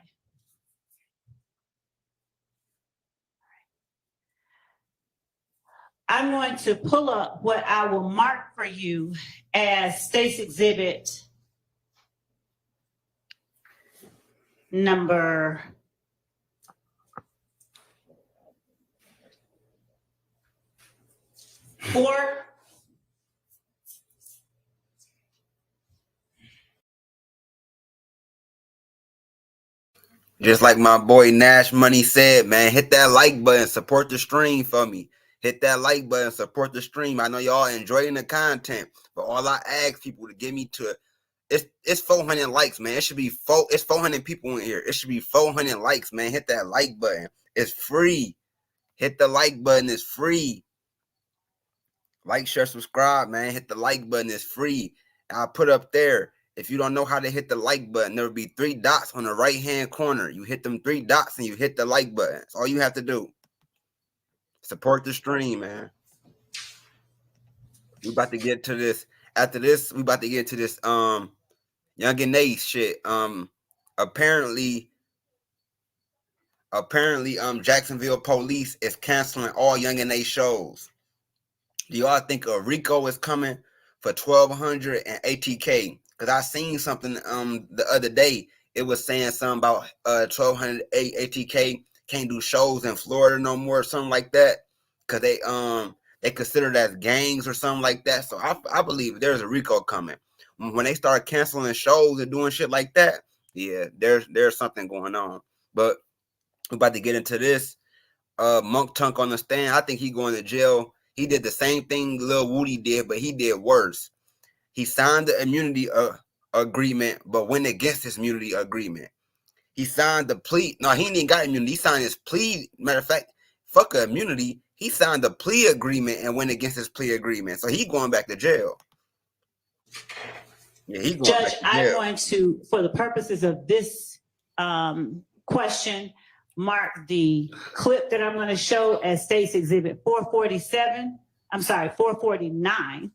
I'm going to pull up what I will mark for you as State's Exhibit number 4. Just like my boy Nash Money said, man, hit that like button, support the stream for me. Hit that like button, support the stream. I know y'all enjoying the content, but all I ask people to give me to it's 400 likes, man. It should be it's 400 people in here. It should be 400 likes, man. Hit that like button. It's free. Hit the like button. It's free. Like, share, subscribe, man. Hit the like button. It's free. I'll put up there. If you don't know how to hit the like button, there will be 3 dots on the right-hand corner. You hit them 3 dots and you hit the like button. That's all you have to do. Support the stream, man. We about to get to this. After this, we about to get to this Young Ace shit. Apparently Jacksonville police is canceling all Young Ace shows. Do y'all think a Rico is coming for 1,200 and ATK? Because I seen something the other day. It was saying something about 1,200 ATK can't do shows in Florida no more, or something like that. Because they consider that gangs or something like that. So I believe there's a Rico coming. When they start canceling shows and doing shit like that, yeah, there's something going on. But we're about to get into this. Monk Tunk on the stand. I think he going to jail. He did the same thing Lil Woody did, but he did worse. He signed the immunity agreement, but went against his immunity agreement. He signed the plea. No, he ain't even got immunity. He signed his plea. Matter of fact, fuck immunity. He signed the plea agreement and went against his plea agreement. So he going back to jail. Yeah, he going Judge, back to I'm jail. going to, for the purposes of this question, mark the clip that I'm going to show as State's Exhibit 447. I'm sorry, 449.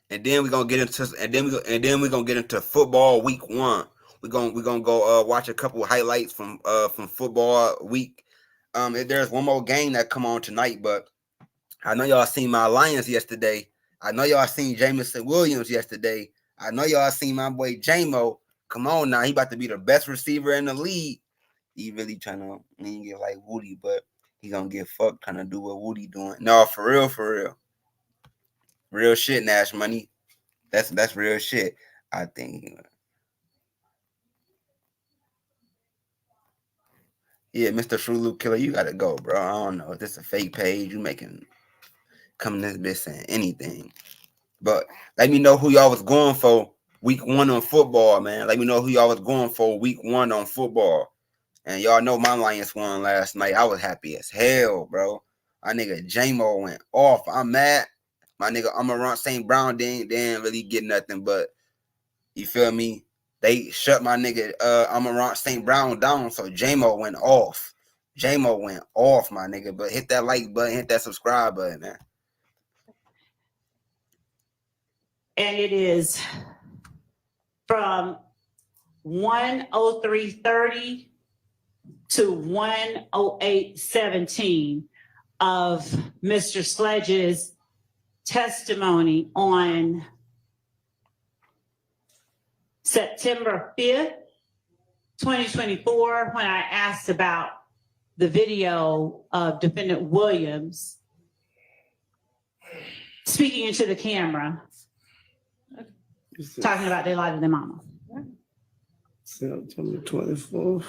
And then we're gonna get into football week 1. We're gonna go watch a couple of highlights from football week. There's one more game that come on tonight, but I know y'all seen my Lions yesterday. I know y'all seen Jameson Williams yesterday. I know y'all seen my boy J-Mo. Come on now, he about to be the best receiver in the league. He really trying to get like Woody, but he gonna get fucked trying to do what Woody doing. No, for real, real shit. Nash Money, that's real shit. I think. Yeah, Mr. Fruit Loop Killer, you gotta go, bro. I don't know if this is a fake page. You making coming this bitch saying anything. But let me know who y'all was going for week 1 on football, man. Let me know who y'all was going for week 1 on football. And y'all know my Lions won last night. I was happy as hell, bro. My nigga J-Mo went off. I'm mad. My nigga 𝐷𝗛𝐻 Brown didn't really get nothing, but you feel me? They shut my nigga 𝗷𝗛𝐻 Brown down, so J-Mo went off. J-Mo went off, my nigga. But hit that like button, hit that subscribe button, man. And it is from 1:03:30 to 1:08:17 of Mr. Sledge's testimony on September 5th, 2024, when I asked about the video of Defendant Williams speaking into the camera, talking about their life of their mama. September 24th.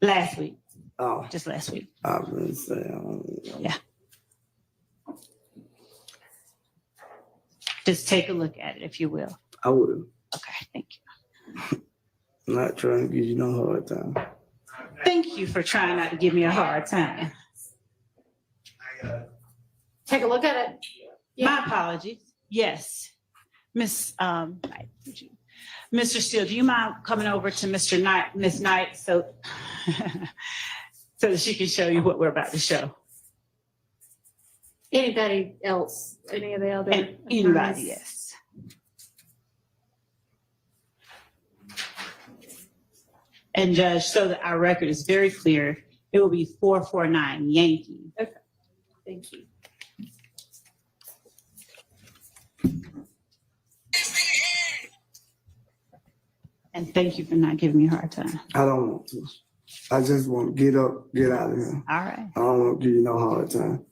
Last week, Oh, just last week. I was gonna say, I don't know. Yeah. Just take a look at it, if you will. I will. Okay, thank you. I'm not trying to give you no hard time. Thank you for trying not to give me a hard time. Take a look at it. My apologies. Yes. Knight, Mr. Steele, do you mind coming over to Mr. Knight, Miss Knight, so that she can show you what we're about to show? Anybody else? Any of the other? And anybody, yes. And Judge, so that our record is very clear, it will be 449 Yankee. Okay. Thank you. And thank you for not giving me a hard time. I don't want to. I just want to get up, get out of here. All right. I don't want to give you no hard time.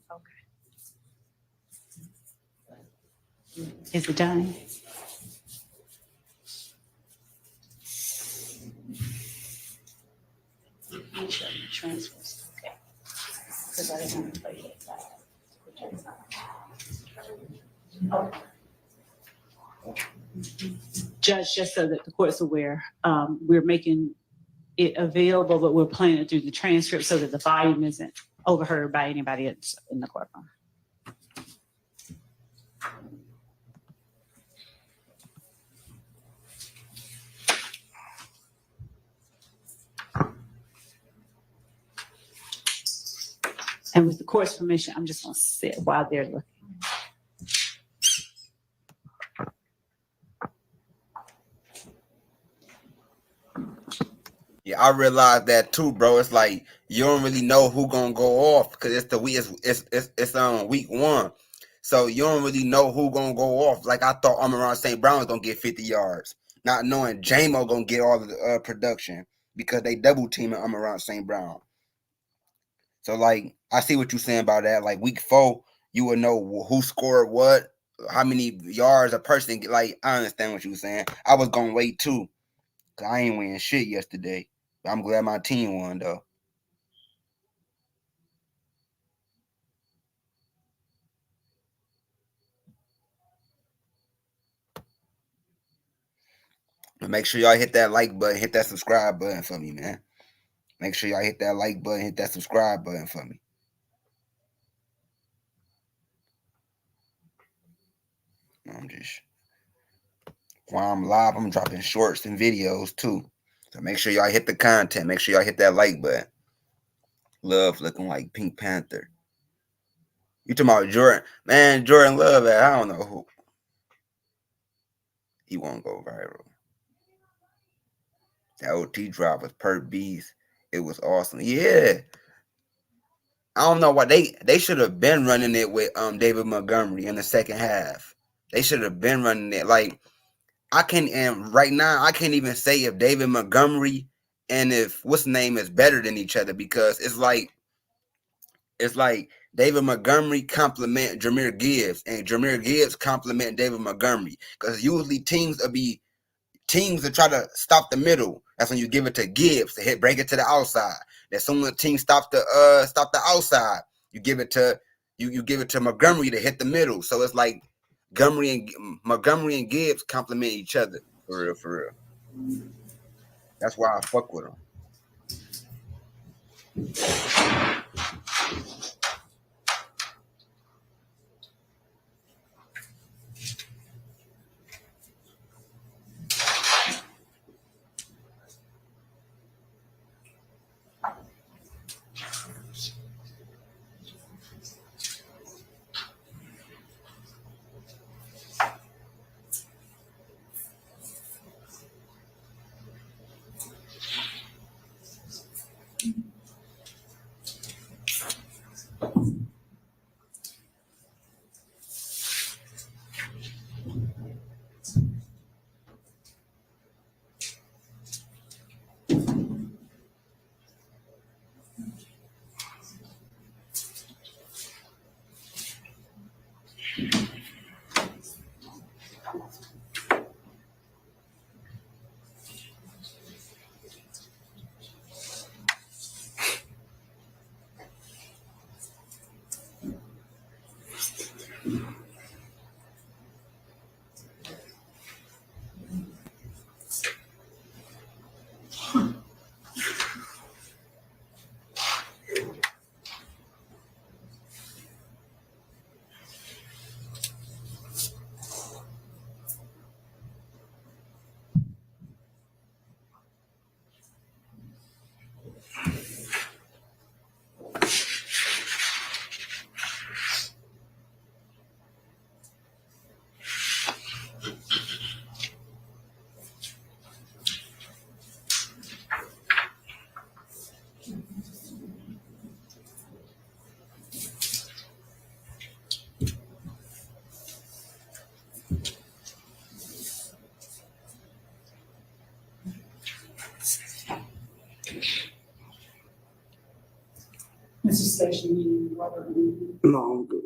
Is it done? I'll show you transfers. Okay. Because I didn't want to play it back. Okay. Judge, just so that the court's aware, we're making it available, but we're playing it through the transcript so that the volume isn't overheard by anybody else in the courtroom. And with the court's permission, I'm just going to sit while they're looking. Yeah, I realized that too, bro. It's like you don't really know who gonna go off because it's week 1, so you don't really know who gonna go off. Like I thought 𝗷𝗛𝐻 Brown was gonna get 50 yards, not knowing J-Mo gonna get all of the production because they double teaming 𝗷𝗛𝐻 Brown. So like I see what you're saying about that. Like week 4, you would know who scored what, how many yards a person get. Like I understand what you were saying. I was gonna wait too, cause I ain't winning shit yesterday. But I'm glad my team won though. But make sure y'all hit that like button, hit that subscribe button for me, man. Make sure y'all hit that like button, hit that subscribe button for me. While I'm live, I'm dropping shorts and videos too. So make sure y'all hit the content. Make sure y'all hit that like button. Love looking like Pink Panther. You talking about Jordan? Man, Jordan Love, I don't know who. He won't go viral. That OT drop with Perk Bees. It was awesome. Yeah. I don't know why they should have been running it with David Montgomery in the second half. They should have been running it. Like right now I can't even say if David Montgomery if what's the name is better than each other, because it's like David Montgomery compliment Jameer Gibbs, and Jameer Gibbs compliment David Montgomery, because usually teams that try to stop the middle. That's when you give it to Gibbs to break it to the outside. As soon as the team stop the outside, you give it to Montgomery to hit the middle. So it's like Montgomery and Gibbs compliment each other for real. That's why I fuck with them. Mr. Station, you need water? No, I'm good.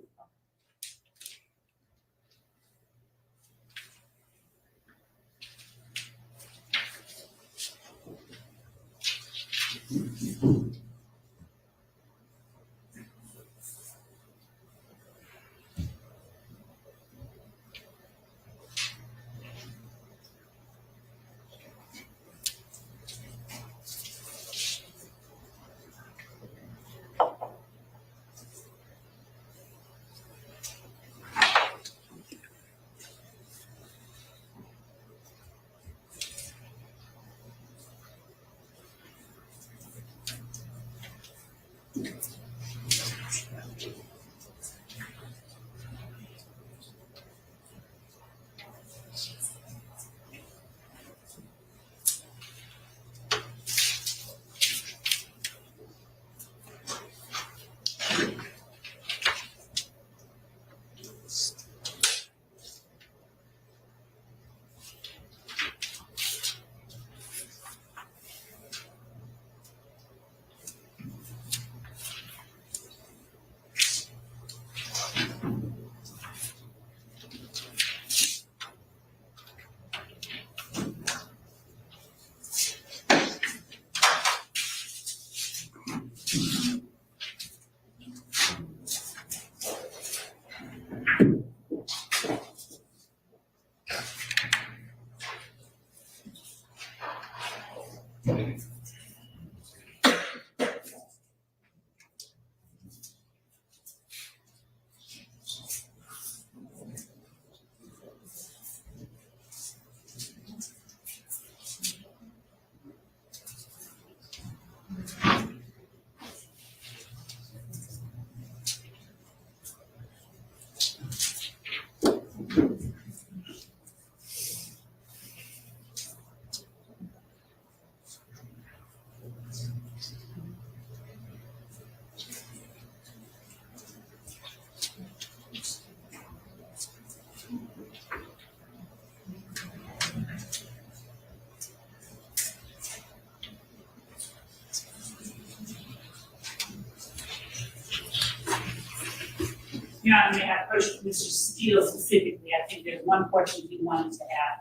You know, I may have approached Mr. Steele specifically. I think there's one portion he wanted to have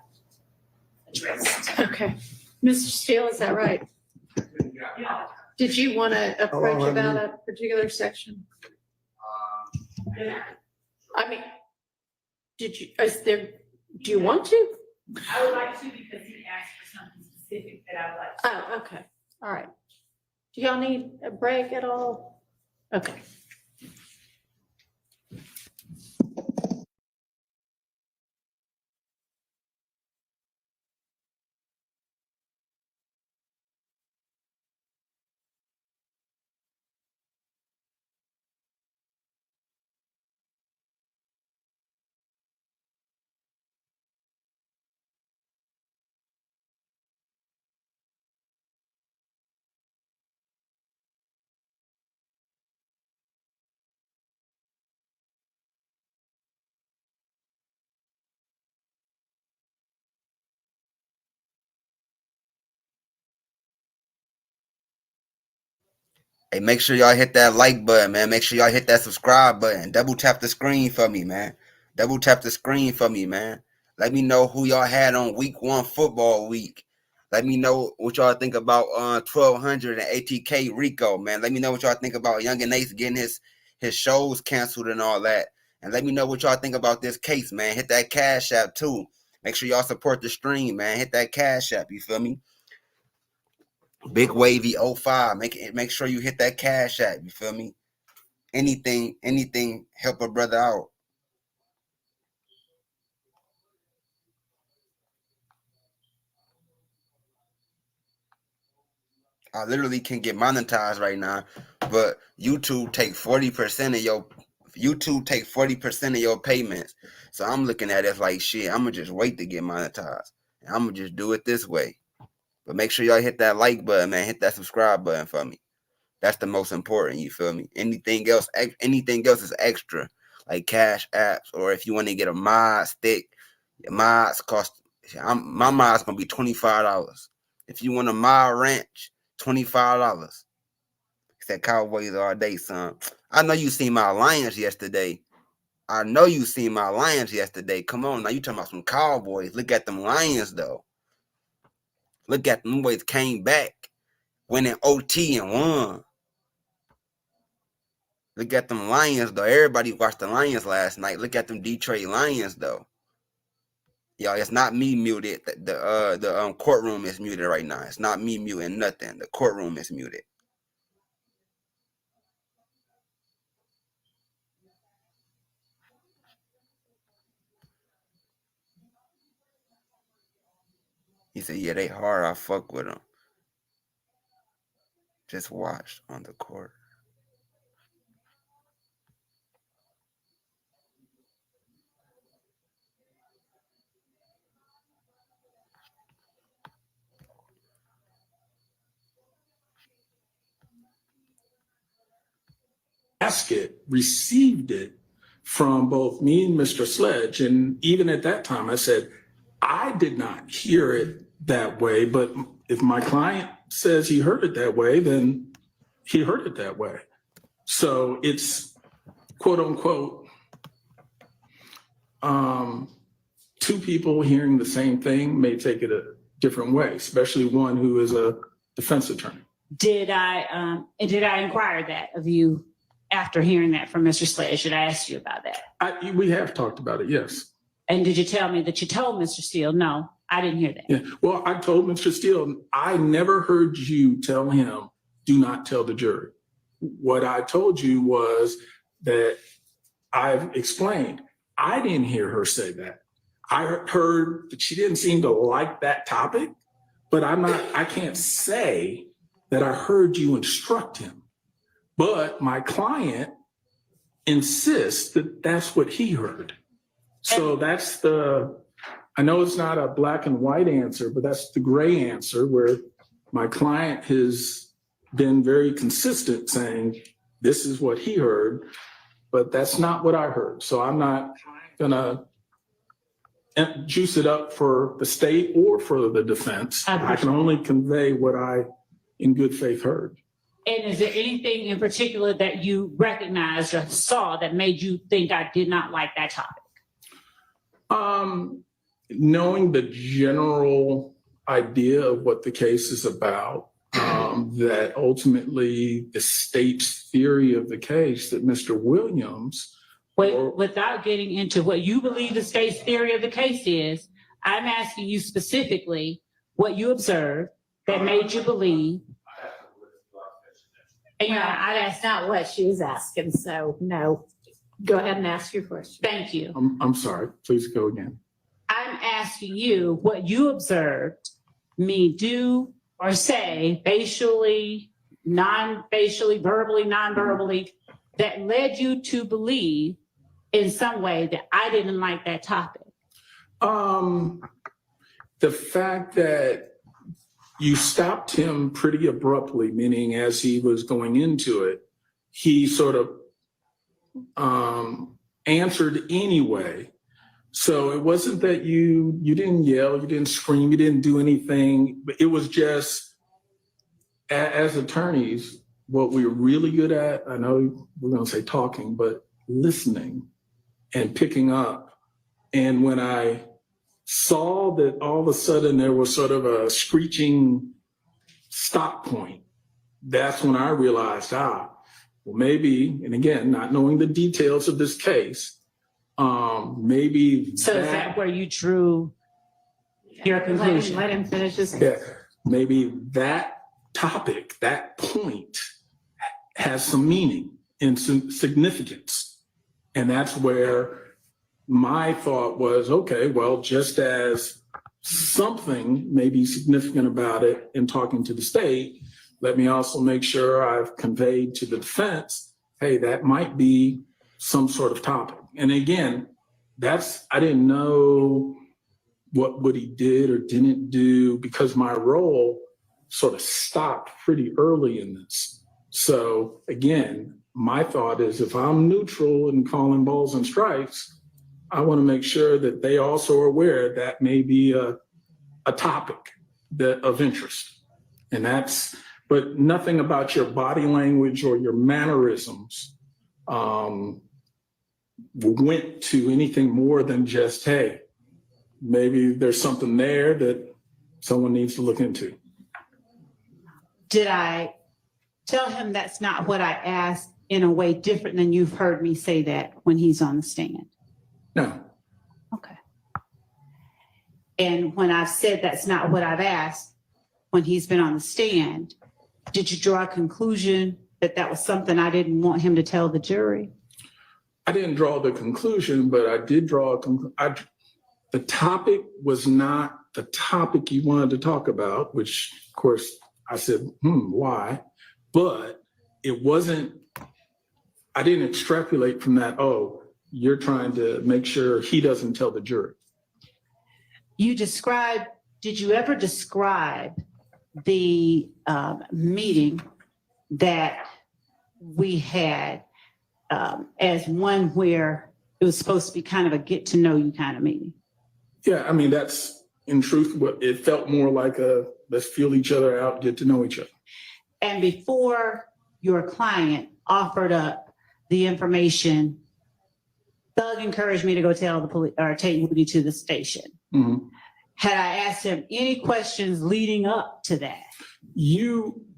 addressed. Okay. Mr. Steele, is that right? Yeah. Did you want to approach I about do. a particular section? I mean, do you want to? I would like to because he asked for something specific that I would like to. Oh, okay. All right. Do y'all need a break at all? Okay. Hey, make sure y'all hit that like button, man. Make sure y'all hit that subscribe button. Double tap the screen for me, man. Double tap the screen for me, man. Let me know who y'all had on week 1 football week. Let me know what y'all think about 1200 and ATK Rico, man. Let me know what y'all think about 𝑦𝑏 getting his shows canceled and all that. And let me know what y'all think about this case, man. Hit that Cash App too. Make sure y'all support the stream, man. Hit that Cash App, you feel me? Big Wavy 05. Make sure you hit that Cash App, you feel me? Anything help a brother out. I literally can get monetized right now, but YouTube take 40% of your payments. So I'm looking at it like shit. I'm gonna just wait to get monetized. I'm gonna just do it this way. But make sure y'all hit that like button, man. Hit that subscribe button for me. That's the most important. You feel me? Anything else is extra, like Cash Apps, or if you want to get a mod stick, your mods cost. My mod's gonna be $25. If you want a mod ranch, $25. Said Cowboys all day, son. I know you seen my Lions yesterday. Come on, now you talking about some Cowboys. Look at them Lions though. Look at them boys came back, winning OT and won. Look at them Lions though. Everybody watched the Lions last night. Look at them Detroit Lions though. Y'all, it's not me muted. The courtroom is muted right now. It's not me muting nothing. The courtroom is muted. He said, yeah, they hard. I fuck with them. Just watch on the court. Basket received it from both me and Mr. Sledge. And even at that time, I said, I did not hear it that way. But if my client says he heard it that way, then he heard it that way. So it's quote unquote, two people hearing the same thing may take it a different way, especially one who is a defense attorney. Did I inquire that of you after hearing that from Mr. Sledge? Should I ask you about that? We have talked about it, yes. And did you tell me that you told Mr. Steele? No, I didn't hear that. Yeah. Well, I told Mr. Steele, I never heard you tell him, do not tell the jury. What I told you was that I've explained, I didn't hear her say that. I heard that she didn't seem to like that topic, but I can't say that I heard you instruct him. But my client insists that that's what he heard. So that's I know it's not a black and white answer, but that's the gray answer where my client has been very consistent saying, this is what he heard, but that's not what I heard. So I'm not gonna juice it up for the state or for the defense. I can only convey what I, in good faith, heard. And is there anything in particular that you recognized or saw that made you think I did not like that topic? Knowing the general idea of what the case is about, that ultimately the state's theory of the case that Mr. Williams. Without getting into what you believe the state's theory of the case is, I'm asking you specifically what you observed that made you believe. And That's not what she was asking, so no. Go ahead and ask your question. thank you. I'm sorry, please go again. I'm asking you what you observed me do or say facially, non-facially, verbally, non-verbally, that led you to believe in some way that I didn't like that topic. The fact that you stopped him pretty abruptly, meaning as he was going into it, he sort of answered anyway. So it wasn't that you didn't yell, you didn't scream, you didn't do anything, but it was just, as attorneys, what we're really good at, I know we're gonna say talking, but listening and picking up. And when I saw that all of a sudden there was sort of a screeching stop point, that's when I realized, well, maybe, and again, not knowing the details of this case, maybe. So is that where you drew your conclusion? Let him finish his. Yeah, maybe that topic, that point has some meaning and some significance. And that's where my thought was, okay, well, just as something may be significant about it in talking to the state, let me also make sure I've conveyed to the defense, hey, that might be some sort of topic. And again, I didn't know what he did or didn't do because my role sort of stopped pretty early in this. So again, my thought is if I'm neutral and calling balls and strikes, I want to make sure that they also are aware that may be a topic of interest. And but nothing about your body language or your mannerisms went to anything more than just, hey, maybe there's something there that someone needs to look into. Did I tell him that's not what I asked in a way different than you've heard me say that when he's on the stand? No. Okay. And when I've said that's not what I've asked when he's been on the stand, did you draw a conclusion that that was something I didn't want him to tell the jury? I didn't draw the conclusion, but I did draw a conclusion. The topic was not the topic you wanted to talk about, which of course I said, why? But it wasn't, I didn't extrapolate from that, oh, you're trying to make sure he doesn't tell the jury. Did you ever describe the meeting that we had as one where it was supposed to be kind of a get to know you kind of meeting? Yeah, I mean, that's in truth what it felt more like let's feel each other out, get to know each other. And before your client offered up the information, Thug encouraged me to go tell the police or take Woody to the station. Mm-hmm. Had I asked him any questions leading up to that?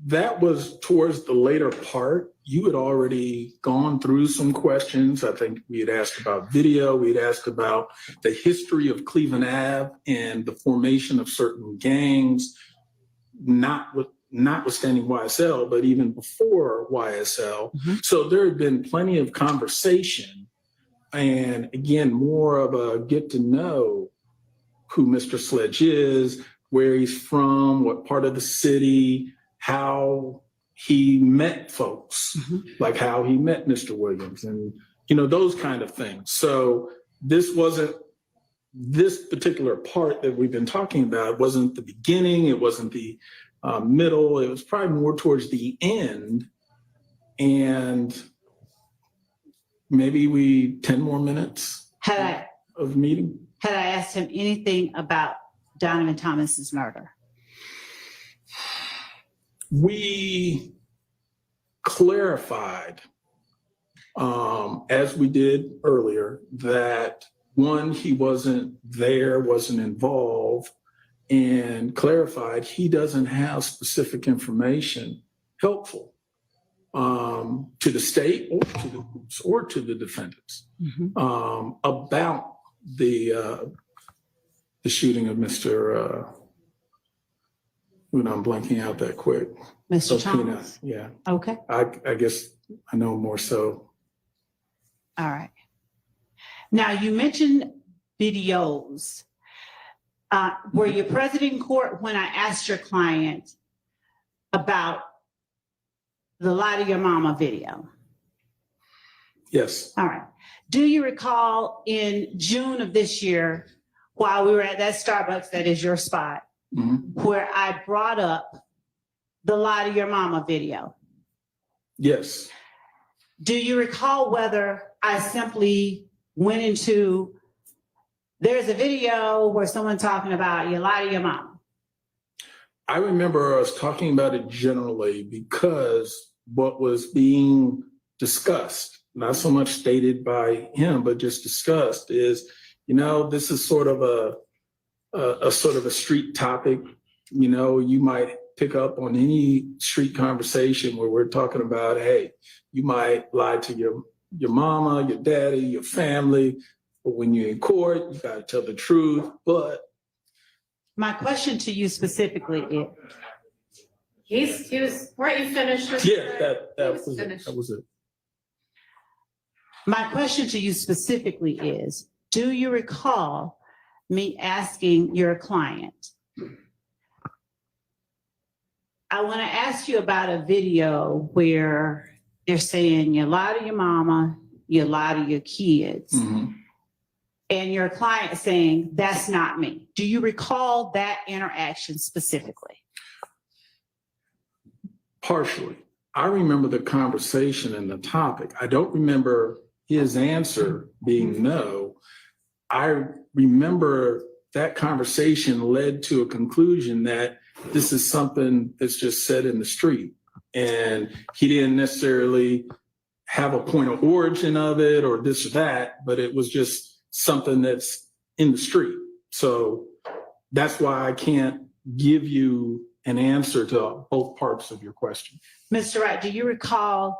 That was towards the later part. You had already gone through some questions. I think we had asked about video. We had asked about the history of Cleveland Ave and the formation of certain gangs, notwithstanding YSL, but even before YSL. Mm-hmm. So there had been plenty of conversation. And again, more of a get to know who Mr. Sledge is, where he's from, what part of the city, how he met folks, like how he met Mr. Williams and, those kind of things. So this particular part that we've been talking about wasn't the beginning. It wasn't the middle. It was probably more towards the end. And maybe 10 more minutes of meeting. Had I asked him anything about Donovan Thomas's murder? We clarified, as we did earlier, that one, he wasn't there, wasn't involved, and clarified he doesn't have specific information helpful to the state or to the defendants about the shooting of Mr. I'm blanking out that quick. Mr. Peanut, Thomas? yeah. Okay, I guess I know more so. all right. Now, you mentioned videos. Were you present in court when I asked your client about the Lie to Your Mama video? Yes. All right. Do you recall in June of this year, while we were at that Starbucks, that is your spot, where I brought up the Lie to Your Mama video? Yes. Do you recall whether I simply went into, there's a video where someone talking about you lie to your mama? I remember us talking about it generally because what was being discussed, not so much stated by him, but just discussed is, this is sort of a street topic. You might pick up on any street conversation where we're talking about, hey, you might lie to your mama, your daddy, your family, but when you're in court, you got to tell the truth. But My question to you specifically is, He was, weren't you finished? yeah, that was was it. finished. That was it. my question to you specifically is, do you recall me asking your client? I want to ask you about a video where they're saying you lie to your mama, you lie to your kids, and your client saying, that's not me. Do you recall that interaction specifically? Partially. I remember the conversation and the topic. I don't remember his answer being no. I remember that conversation led to a conclusion that this is something that's just said in the street. And he didn't necessarily have a point of origin of it or this or that, but it was just something that's in the street. So that's why I can't give you an answer to both parts of your question. Mr. Wright, do you recall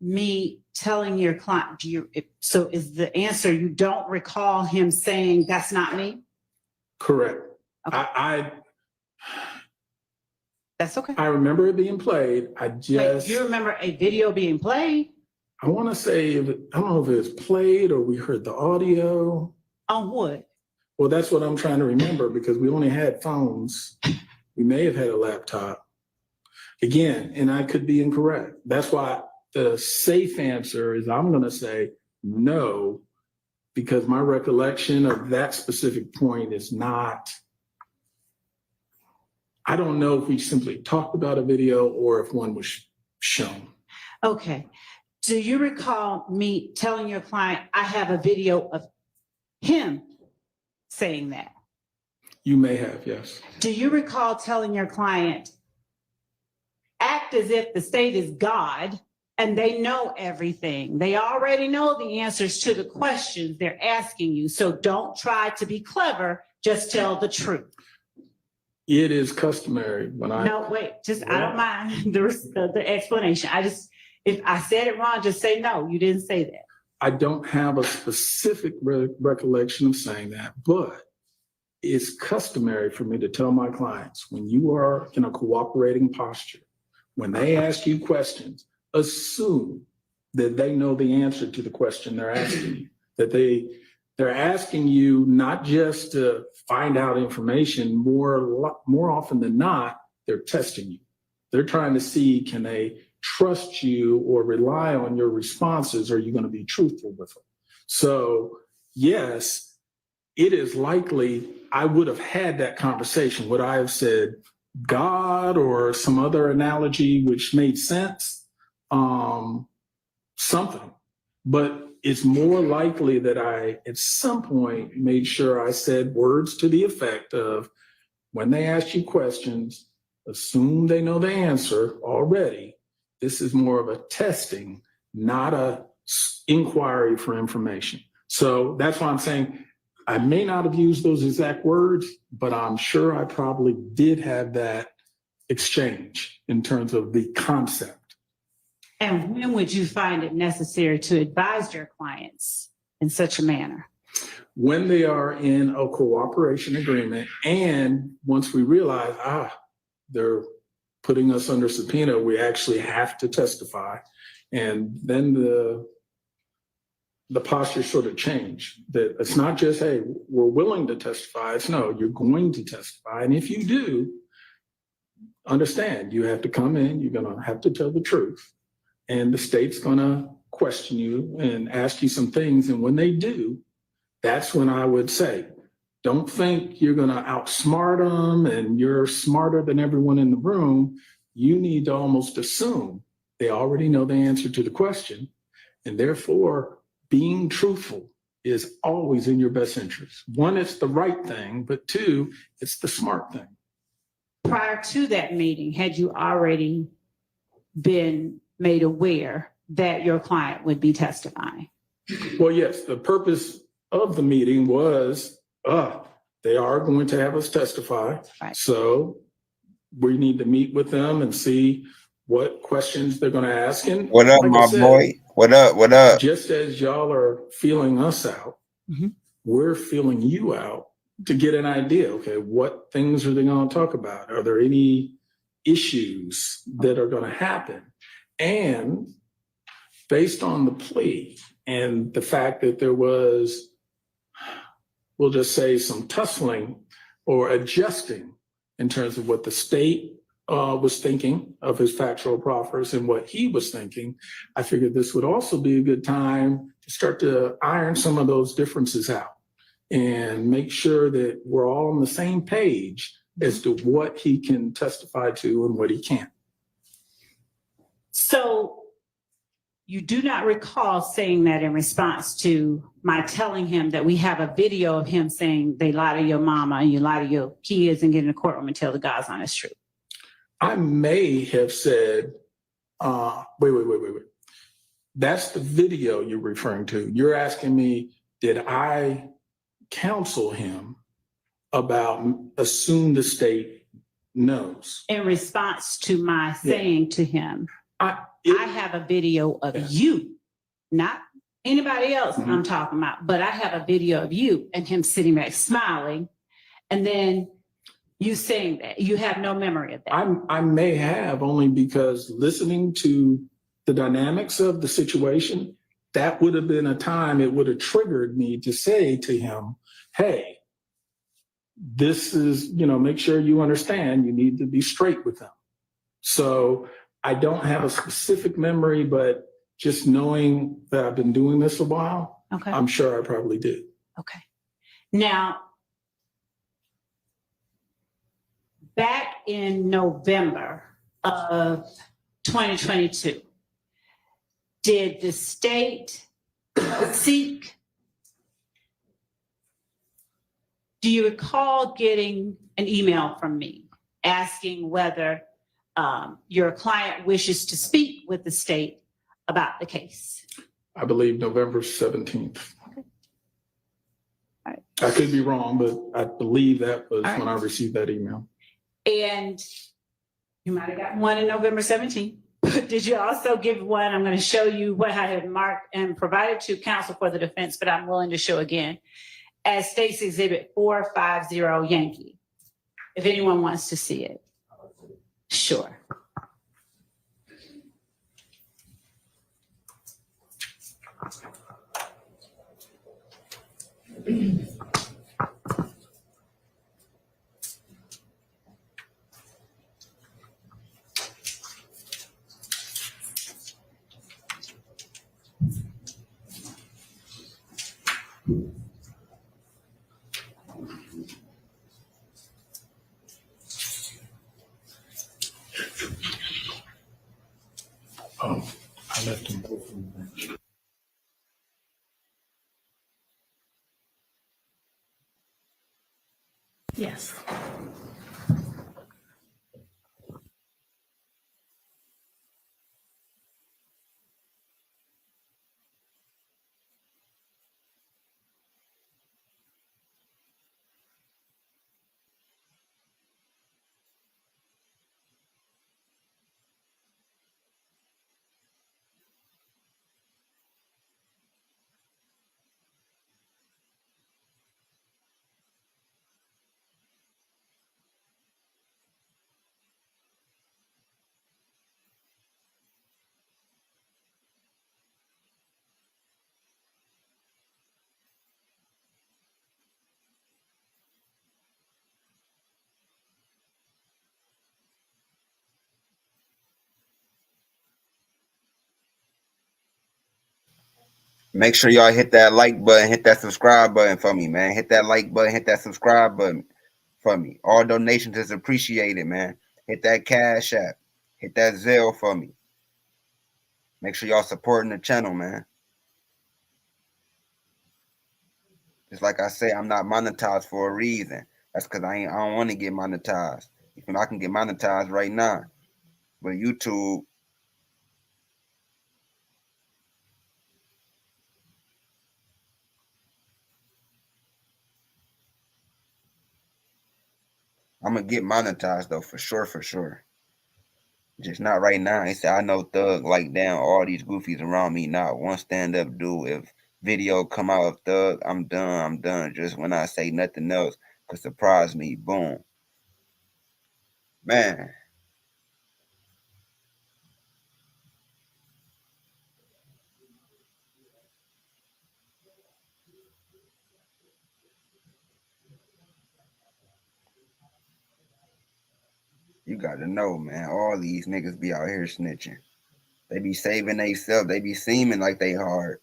me telling your client, so is the answer you don't recall him saying, that's not me? Correct. Okay. That's okay. I remember it being played. Wait, you remember a video being played? I want to say, I don't know if it was played or we heard the audio. On what? Well, that's what I'm trying to remember because we only had phones. We may have had a laptop. Again, and I could be incorrect. That's why the safe answer is I'm going to say no, because my recollection of that specific point is not, I don't know if we simply talked about a video or if one was shown. Okay. Do you recall me telling your client, I have a video of him saying that? You may have, yes. Do you recall telling your client, act as if the state is God and they know everything? They already know the answers to the questions they're asking you. So don't try to be clever, just tell the truth. It is customary when I... No, wait, I don't mind the explanation. If I said it wrong, just say no, you didn't say that. I don't have a specific recollection of saying that, but it's customary for me to tell my clients when you are in a cooperating posture, when they ask you questions, assume that they know the answer to the question they're asking you, that they're asking you not just to find out information, more often than not, they're testing you. They're trying to see, can they trust you or rely on your responses? Are you going to be truthful with them? So yes, it is likely I would have had that conversation. Would I have said God or some other analogy which made sense? Something. But it's more likely that I, at some point, made sure I said words to the effect of, when they ask you questions, assume they know the answer already, This is more of a testing, not a inquiry for information. So that's why I'm saying I may not have used those exact words, but I'm sure I probably did have that exchange in terms of the concept. And when would you find it necessary to advise your clients in such a manner? When they are in a cooperation agreement, and once we realize, they're putting us under subpoena, we actually have to testify. And then the posture sort of changed. That it's not just, hey, we're willing to testify. It's no, you're going to testify. And if you do, understand, you have to come in, you're going to have to tell the truth. And the state's going to question you and ask you some things. And when they do, that's when I would say, don't think you're going to outsmart them and you're smarter than everyone in the room. You need to almost assume they already know the answer to the question. And therefore, being truthful is always in your best interest. One, it's the right thing, but two, it's the smart thing. Prior to that meeting, had you already been made aware that your client would be testifying? Well, yes, the purpose of the meeting was, they are going to have us testify. Right. So we need to meet with them and see what questions they're going to ask. And What up, like my I said, boy? What up? What up? just as y'all are feeling us out, we're feeling you out to get an idea. Okay, what things are they going to talk about? Are there any issues that are going to happen? And based on the plea and the fact that there was, we'll just say, some tussling or adjusting in terms of what the state was thinking of his factual proffers and what he was thinking, I figured this would also be a good time to start to iron some of those differences out and make sure that we're all on the same page as to what he can testify to and what he can't. So you do not recall saying that in response to my telling him that we have a video of him saying they lie to your mama and you lie to your kids and get in the courtroom and tell the God's honest truth. I may have said, wait. That's the video you're referring to. You're asking me, did I counsel him about assume the state knows? In response to my saying to him, I have a video of you, not anybody else I'm talking about, but I have a video of you and him sitting back smiling. And then you saying that you have no memory of that. I may have, only because listening to the dynamics of the situation, that would have been a time it would have triggered me to say to him, hey, this is, make sure you understand, you need to be straight with them. So I don't have a specific memory, but just knowing that I've been doing this a while, Okay. I'm sure I probably did. Okay. Now, back in November of 2022, did the state seek, do you recall getting an email from me asking whether your client wishes to speak with the state about the case? I believe November 17th. Okay. All right. I could be wrong, but I believe that was All when right. I received that email. And you might have gotten one in November 17th. But did you also give one? I'm going to show you what I had marked and provided to counsel for the defense, but I'm willing to show again as State's Exhibit 450 Yankee, if anyone wants to see it. Sure. Oh, I left them both on the bench. Yes. Make sure y'all hit that like button, hit that subscribe button for me, man. Hit that like button, hit that subscribe button for me. All donations is appreciated, man. Hit that Cash App, hit that Zelle for me. Make sure y'all supporting the channel, man. Just like I say, I'm not monetized for a reason. That's because I don't want to get monetized. Even I can get monetized right now, but YouTube. I'm gonna get monetized though, for sure, for sure. Just not right now. He said, I know Thug like down all these goofies around me. Not one stand up dude. If video come out of Thug, I'm done. I'm done. Just when I say nothing else could surprise me, boom. Man. You gotta know, man. All these niggas be out here snitching. They be saving theyself. They be seeming like they hard.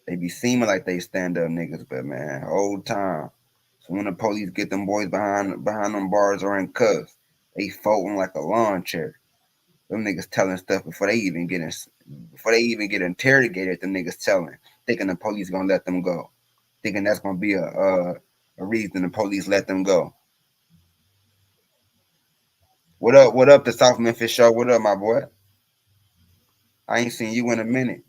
They be seeming like they stand up niggas, but man, whole time. So when the police get them boys behind them bars or in cuffs, they folding like a lawn chair. Them niggas telling stuff before they even get interrogated. Them niggas telling, thinking the police gonna let them go, thinking that's gonna be a reason the police let them go. What up? What up? The South Memphis show. What up, my boy? I ain't seen you in a minute.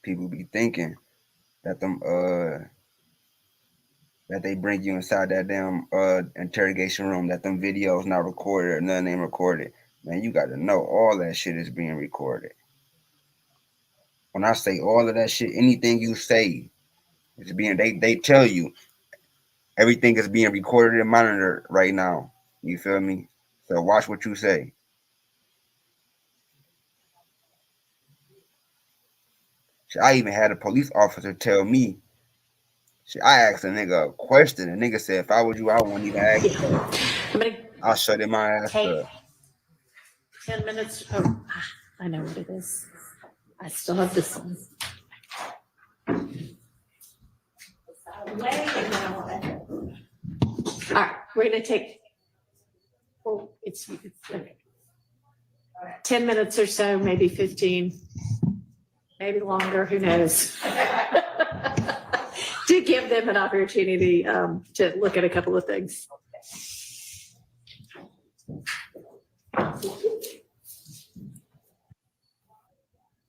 People be thinking that that they bring you inside that damn interrogation room, that them videos not recorded or none ain't recorded. Man, you gotta know all that shit is being recorded. When I say all of that shit, anything you say is being, they tell you everything is being recorded and monitored right now. You feel me? So watch what you say. I even had a police officer tell me, I asked a nigga a question. The nigga said, if I was you, I wouldn't even ask you. I'll shut him my ass up. 10 minutes. Oh, I know what it is. I still have this one. All right, we're gonna take, well, it's 10 minutes or so, maybe 15, maybe longer, who knows? To give them an opportunity to look at a couple of things.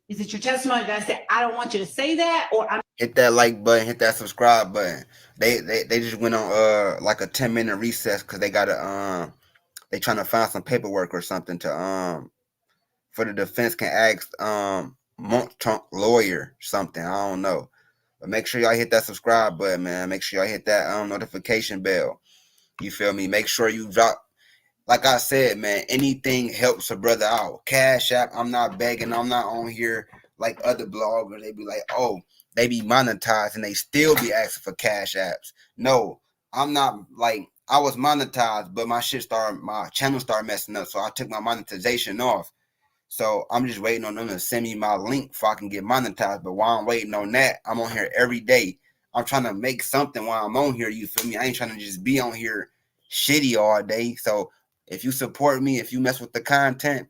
Is it your testimony that I said, I don't want you to say that, or I'm Hit that like button, hit that subscribe button. They just went on like a 10-minute recess because they gotta they trying to find some paperwork or something to for the defense can ask Monk lawyer something. I don't know. But make sure y'all hit that subscribe button, man. Make sure y'all hit that notification bell. You feel me? Make sure you drop. Like I said, man, anything helps a brother out. Cash App, I'm not begging. I'm not on here like other bloggers. They be like, oh, they be monetized and they still be asking for Cash Apps. No, I'm not like, I was monetized, but my channel started messing up. So I took my monetization off. So I'm just waiting on them to send me my link so I can get monetized. But while I'm waiting on that, I'm on here every day. I'm trying to make something while I'm on here. You feel me? I ain't trying to just be on here shitty all day. So if you support me, if you mess with the content,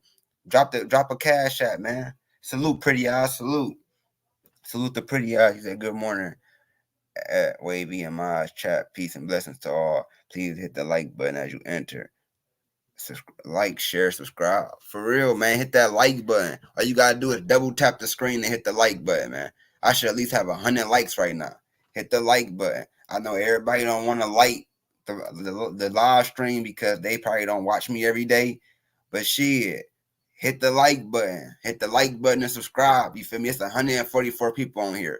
drop a Cash App, man. Salute, pretty eyes. Salute the pretty eyes. He said, good morning. Wavy and my chat. Peace and blessings to all. Please hit the like button as you enter. Like, share, subscribe. For real, man. Hit that like button. All you gotta do is double tap the screen and hit the like button, man. I should at least have 100 likes right now. Hit the like button. I know everybody don't want to like the live stream because they probably don't watch me every day. But shit, hit the like button. Hit the like button and subscribe. You feel me? It's 144 people on here.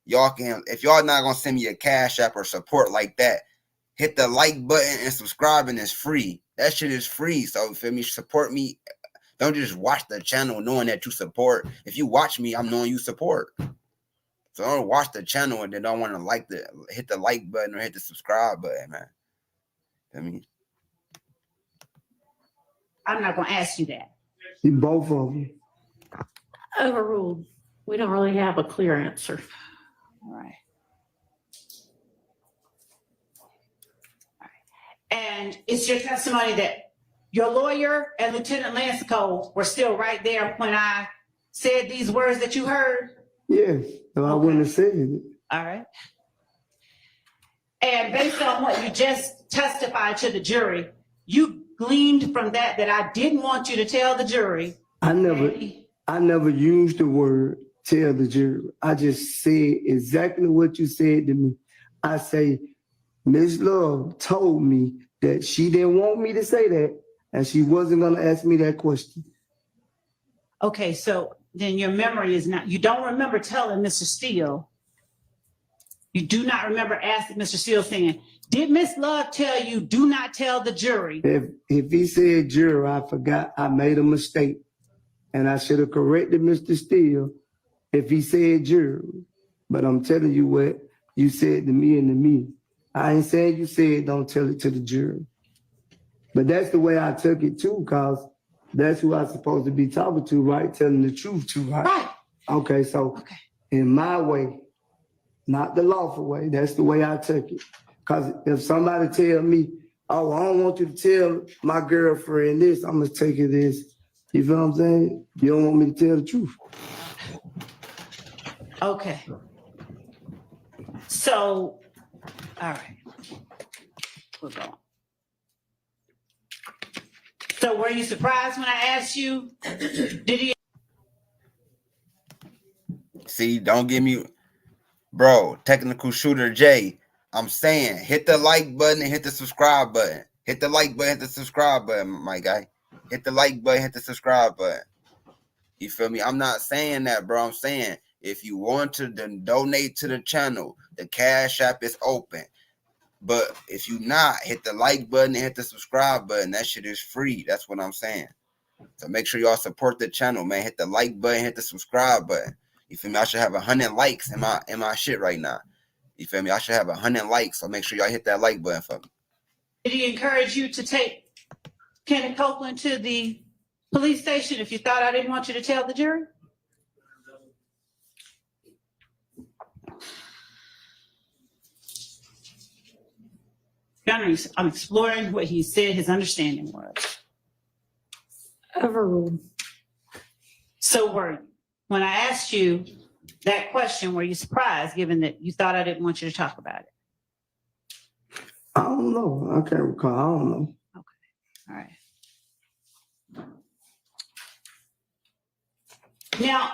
Y'all can, if y'all not gonna send me a Cash App or support like that, hit the like button and subscribing is free. That shit is free. So you feel me? Support me. Don't just watch the channel knowing that you support. If you watch me, I'm knowing you support. So don't watch the channel and they don't want to hit the like button or hit the subscribe button, man. I mean, I'm not gonna ask you that. Both of them. Overruled. We don't really have a clear answer. All right. And it's your testimony that your lawyer and Lieutenant Lansco were still right there when I said these words that you heard? Yes, so I wouldn't have said it. All right. And based on what you just testified to the jury, you gleaned from that I didn't want you to tell the jury. I never used the word tell the jury. I just said exactly what you said to me. I say, Miss Love told me that she didn't want me to say that, and she wasn't gonna ask me that question. Okay, so then your memory is not, you don't remember telling Mr. Steele. You do not remember asking Mr. Steele saying, did Miss Love tell you do not tell the jury? If he said jury, I forgot I made a mistake. And I should have corrected Mr. Steele if he said jury. But I'm telling you what you said to me and to me. I ain't saying you said don't tell it to the jury. But that's the way I took it too, because that's who I'm supposed to be talking to, right? Telling the truth to, right? Right. Okay, so in my way, not the lawful way, that's the way I took it. Because if somebody tell me, oh, I don't want you to tell my girlfriend this, I'm going to take it as, you feel what I'm saying? You don't want me to tell the truth. Okay. So, all right. We're going. So were you surprised when I asked you, did he? see, don't give me, bro, technical shooter J. I'm saying, hit the like button and hit the subscribe button. Hit the like button, hit the subscribe button, my guy. Hit the like button, hit the subscribe button. You feel me? I'm not saying that, bro. I'm saying if you want to donate to the channel, the Cash App is open. But if you not, hit the like button and hit the subscribe button. That shit is free. That's what I'm saying. So make sure y'all support the channel, man. Hit the like button, hit the subscribe button. You feel me? I should have 100 likes in my shit right now. You feel me? I should have 100 likes. So make sure y'all hit that like button for me. Did he encourage you to take Kenneth Copeland to the police station if you thought I didn't want you to tell the jury? I'm exploring what he said his understanding was. Overruled. So were you? When I asked you that question, were you surprised given that you thought I didn't want you to talk about it? I don't know. I can't recall. I don't know. All right. Now,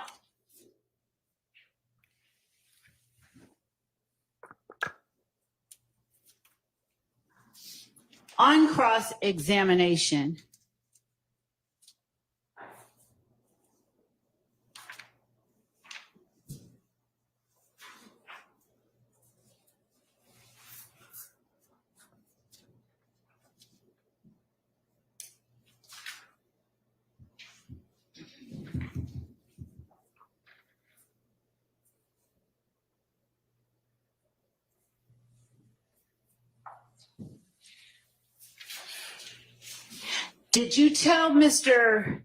on cross-examination, did you tell Mr.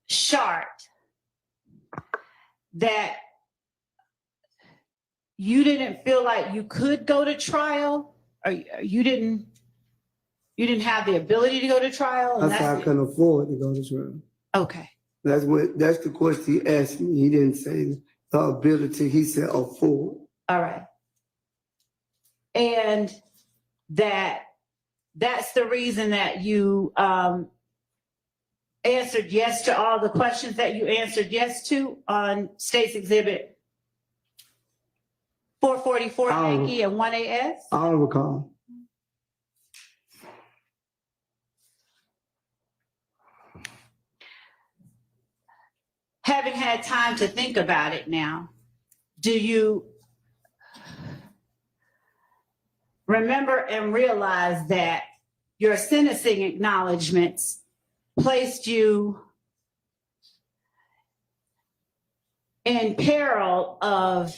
Sharp that you didn't feel like you could go to trial, or you didn't have the ability to go to trial? I said I couldn't afford to go to trial. Okay. That's the question he asked me. He didn't say the ability. He said afford. All right. And that's the reason that you answered yes to all the questions that you answered yes to on State's Exhibit 444 Yankee and 1AS? I don't recall. Having had time to think about it now, do you remember and realize that your sentencing acknowledgments placed you in peril of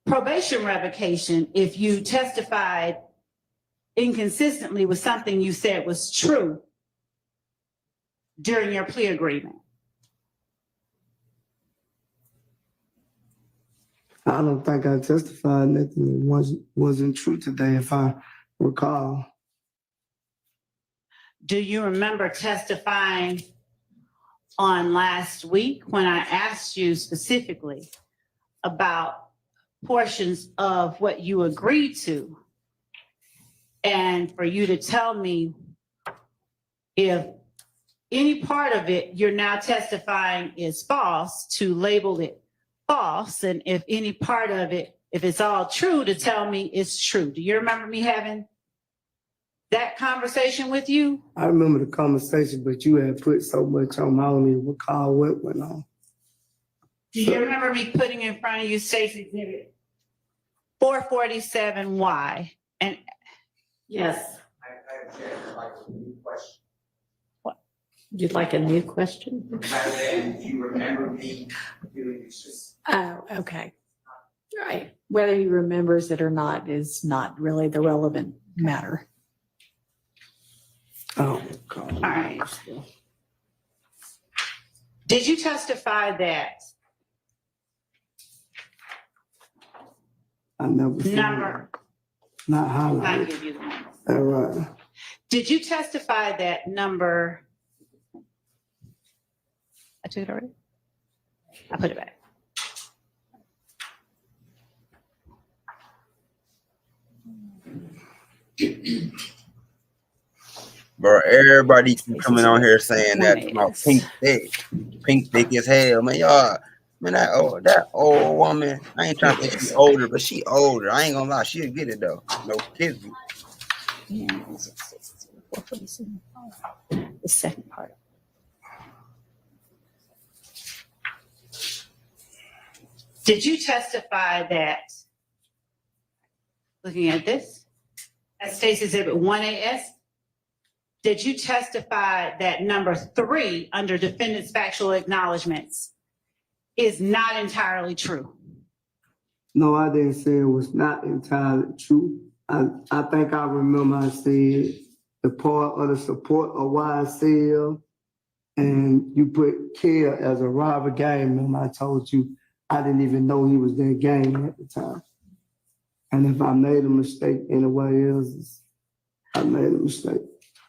probation revocation if you testified inconsistently with something you said was true during your plea agreement? I don't think I testified nothing that wasn't true today, if I recall. Do you remember testifying on last week when I asked you specifically about portions of what you agreed to? And for you to tell me if any part of it you're now testifying is false, to label it false, and if any part of it, if it's all true, to tell me it's true. Do you remember me having that conversation with you? I remember the conversation, but you had put so much on, I don't even recall what went on. Do you remember me putting in front of you State's Exhibit 447Y? And Yes. You'd like a new question? You remember me doing this? Oh, okay. Right. Whether he remembers it or not is not really the relevant matter. Oh, God. all right. Did you testify that I never said number? that. Not I'll highlighted. give you the number. All right. Did you testify that number? I took it already. I put it back. Bro, everybody keep coming on here saying that about pink thick as hell, man. Y'all, man, that old woman. I ain't trying to think she's older, but she older. I ain't gonna lie, she'll get it though. No kidding. The second part. Did you testify that, looking at this, at State's Exhibit 1AS, did you testify that number 3 under defendant's factual acknowledgments is not entirely true? No, I didn't say it was not entirely true. I think I remember I said the part of the support of YSL, and you put Care as a robber gang member. I told you I didn't even know he was that gang at the time. And if I made a mistake anywhere else, I made a mistake.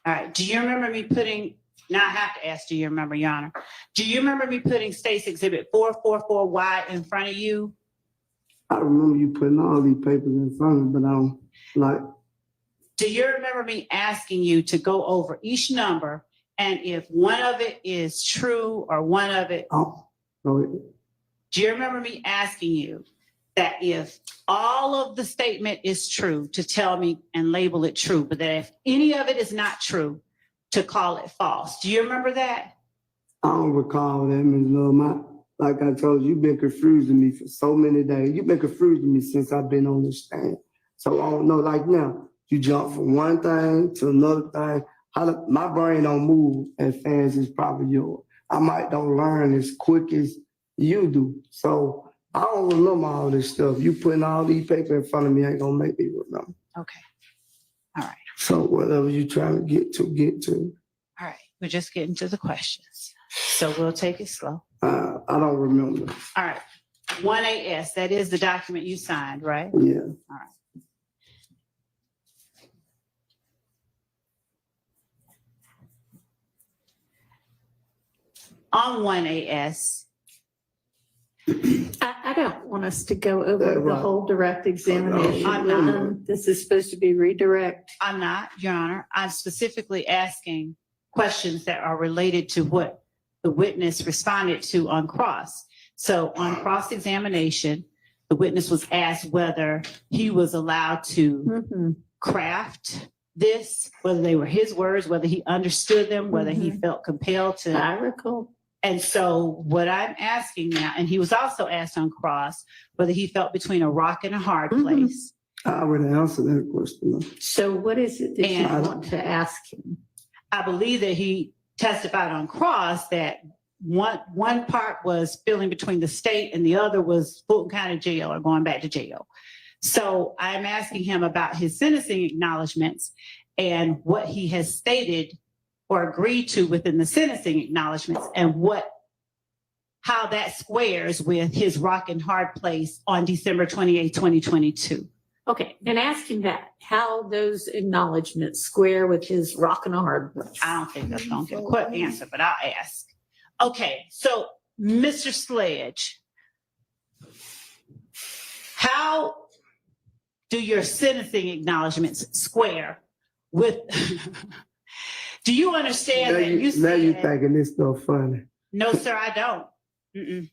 All right, do you remember me putting, now I have to ask, do you remember, Your Honor? Do you remember me putting State's Exhibit 444Y in front of you? I remember you putting all these papers in front of me, but I don't like. Do you remember me asking you to go over each number, and if one of it is true or one of it, Oh, go ahead. do you remember me asking you that if all of the statement is true, to tell me and label it true, but that if any of it is not true, to call it false? Do you remember that? I don't recall that, Ms. Love. Like I told you, you've been confusing me for so many days. You've been confusing me since I've been on this stand. So I don't know, like now, you jump from one thing to another thing. My brain don't move as fast as probably yours. I might don't learn as quick as you do. So I don't remember all this stuff. You putting all these papers in front of me ain't gonna make me remember. Okay. All right. So whatever you trying to get to. All right. We're just getting to the questions. So we'll take it slow. I don't remember. All right. 1AS, that is the document you signed, right? Yeah. All right. On 1AS, I don't want us to go over the Right. whole direct examination. I'm not. This is supposed to be redirect. I'm not, Your Honor. I'm specifically asking questions that are related to what the witness responded to on cross. So on cross-examination, the witness was asked whether he was allowed to craft this, whether they were his words, whether he understood them, whether he felt compelled to. I recall. And so what I'm asking now, and he was also asked on cross whether he felt between a rock and a hard place. I already answered that question. So what is it that you And- want to ask him? I believe that he testified on cross that one part was filling between the state and the other was Fulton County Jail or going back to jail. So I'm asking him about his sentencing acknowledgments and what he has stated or agreed to within the sentencing acknowledgments and how that squares with his rock and hard place on December 28, 2022. Okay, and ask him that, how those acknowledgements square with his rock and a hard place. I don't think that's gonna get a quick answer, but I'll ask. Okay, so Mr. Sledge, how do your sentencing acknowledgements square with, do you understand that you Now you said, thinking this stuff funny. no, sir, I don't. Mm-mm.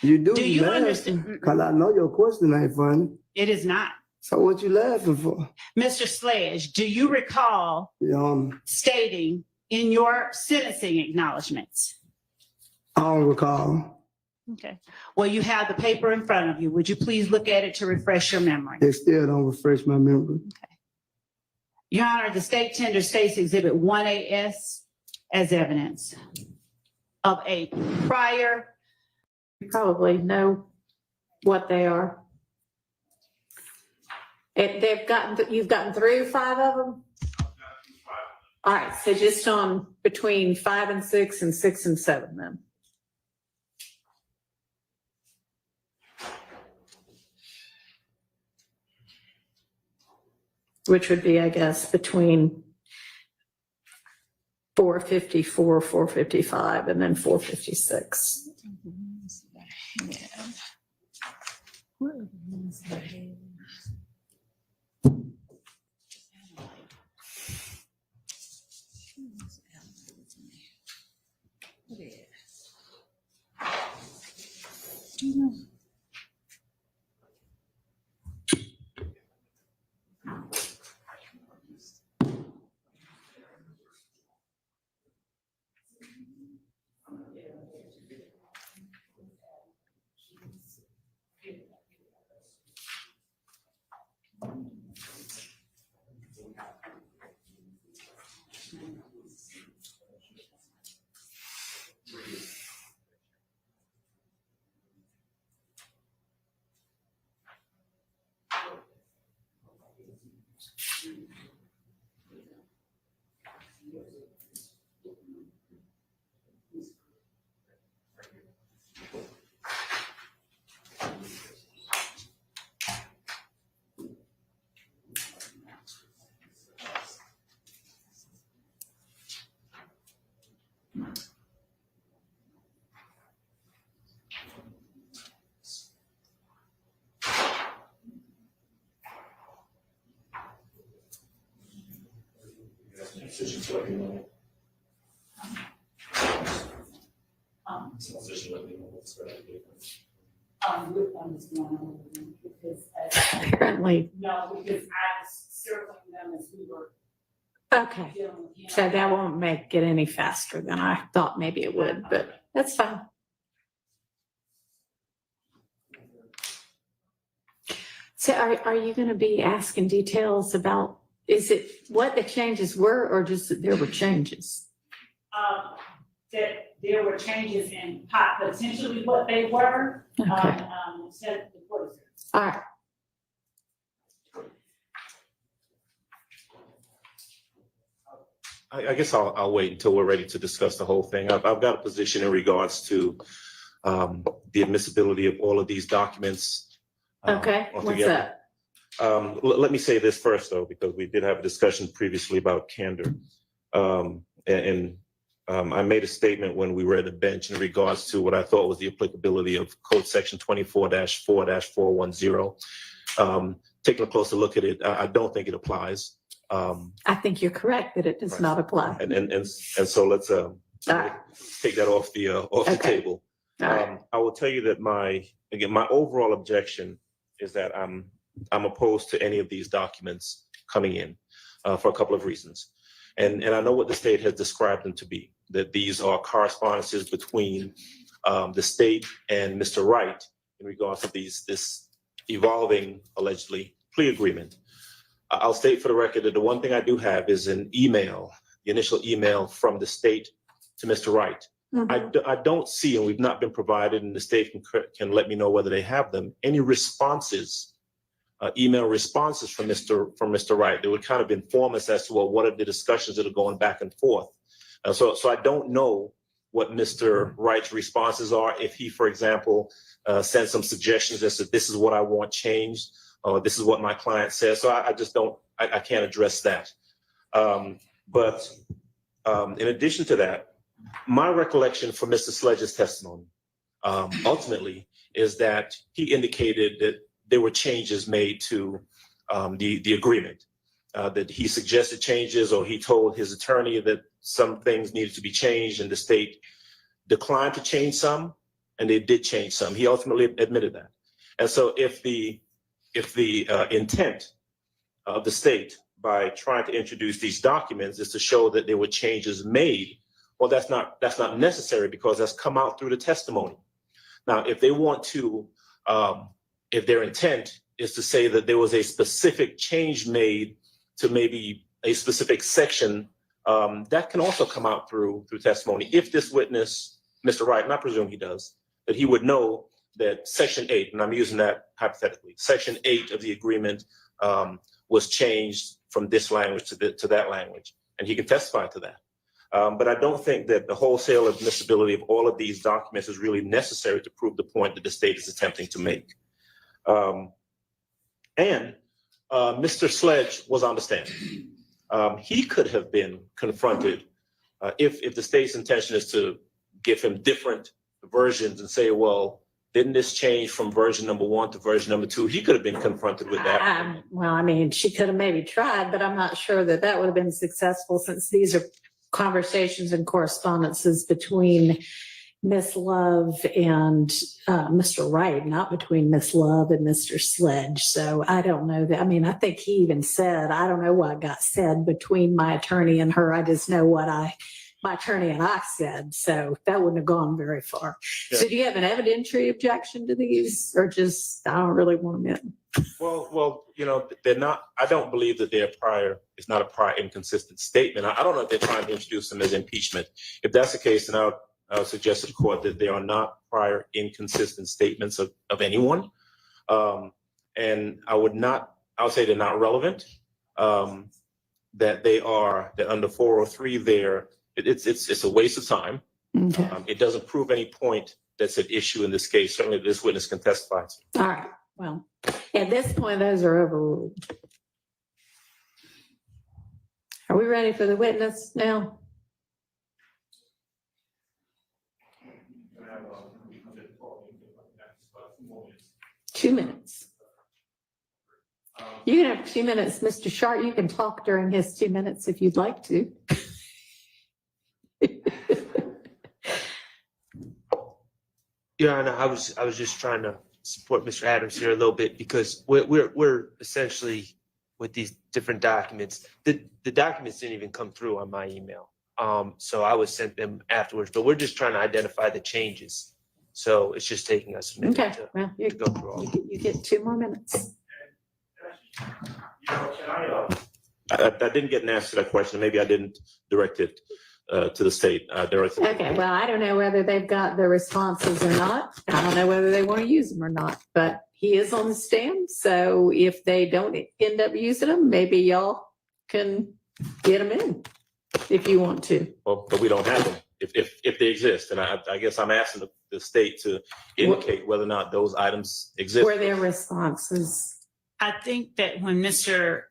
You do. Do you understand? Because I know your question ain't funny. It is not. So what you laughing for? Mr. Sledge, do you recall stating in your sentencing acknowledgements? I don't recall. Okay. Well, you have the paper in front of you. Would you please look at it to refresh your memory? They still don't refresh my memory. Your Honor, the state tender states Exhibit 1AS as evidence of a prior. You probably know what they are. You've gotten through 5 of them? All right, so just on between 5 and 6 and 6 and 7 then. Which would be, I guess, between 454, 455, and then 456. Apparently. No, because I was circling them as we were Okay, dealing with him. so that won't make it any faster than I thought maybe it would, but that's fine. So are you going to be asking details about, is it what the changes were or just that there were changes? That there were changes in potentially what they were. Okay. Said the court. All right. I guess I'll wait until we're ready to discuss the whole thing. I've got a position in regards to the admissibility of all of these documents. Okay, what's altogether. that? Let me say this first, though, because we did have a discussion previously about candor. I made a statement when we were at the bench in regards to what I thought was the applicability of Code Section 24-4-410. Taking a closer look at it, I don't think it applies. I think you're correct that it does not apply. And so let's right. take that off the table. All right. I will tell you that my overall objection is that I'm opposed to any of these documents coming in for a couple of reasons. And I know what the state has described them to be, that these are correspondences between the state and Mr. Wright in regards to this evolving, allegedly, plea agreement. I'll state for the record that the one thing I do have is an email, the initial email from the state to Mr. Wright, I don't see, and we've not been provided, and the state can let me know whether they have them, any responses, email responses from Mr. Wright that would kind of inform us as to, well, what are the discussions that are going back and forth. So I don't know what Mr. Wright's responses are. If he, for example, sends some suggestions as to this is what I want changed, or this is what my client says. So I just don't, I can't address that. But in addition to that, my recollection from Mr. Sledge's testimony ultimately is that he indicated that there were changes made to the agreement, that he suggested changes, or he told his attorney that some things needed to be changed, and the state declined to change some, and they did change some. He ultimately admitted that. And so if the intent of the state by trying to introduce these documents is to show that there were changes made, well, that's not necessary, because that's come out through the testimony. Now, if they want to, if their intent is to say that there was a specific change made to maybe a specific section, that can also come out through testimony. If this witness, Mr. Wright, and I presume he does, that he would know that Section 8, and I'm using that hypothetically, Section 8 of the agreement was changed from this language to that language, and he can testify to that. But I don't think that the wholesale admissibility of all of these documents is really necessary to prove the point that the state is attempting to make. Mr. Sledge was on the stand. He could have been confronted if the state's intention is to give him different versions and say, well, didn't this change from version number 1 to version number 2? He could have been confronted with that. Well, I mean, she could have maybe tried, but I'm not sure that that would have been successful, since these are conversations and correspondences between Miss Love and Mr. Wright, not between Miss Love and Mr. Sledge. So I don't know that. I mean, I think he even said, I don't know what got said between my attorney and her. I just know what my attorney and I said. So that wouldn't have gone very far. Yeah. So do you have an evidentiary objection to these, or just, I don't really want them in? Well, you know, they're not, I don't believe that they're prior, it's not a prior inconsistent statement. I don't know if they're trying to introduce them as impeachment. If that's the case, then I would suggest to the court that they are not prior inconsistent statements of anyone. And I would say they're not relevant, that under 403 there, it's a waste of time. Okay. It doesn't prove any point that's at issue in this case. Certainly this witness can testify to. All right. Well, at this point, those are overruled. Are we ready for the witness now? Two minutes. You can have 2 minutes, Mr. Sharp. You can talk during his 2 minutes if you'd like to. Yeah, and I was just trying to support Mr. Adams here a little bit, because we're essentially with these different documents. The documents didn't even come through on my email, so I was sent them afterwards. But we're just trying to identify the changes, so it's just taking us a minute Okay. to Well, go through all. you get 2 more minutes. I didn't get an answer to that question. Maybe I didn't direct it to the state directly. Okay, well, I don't know whether they've got the responses or not. I don't know whether they want to use them or not, but he is on the stand. So if they don't end up using them, maybe y'all can get them in if you want to. Well, but we don't have them if they exist. And I guess I'm asking the state to indicate whether or not those items exist. Were their responses? I think that when Mr.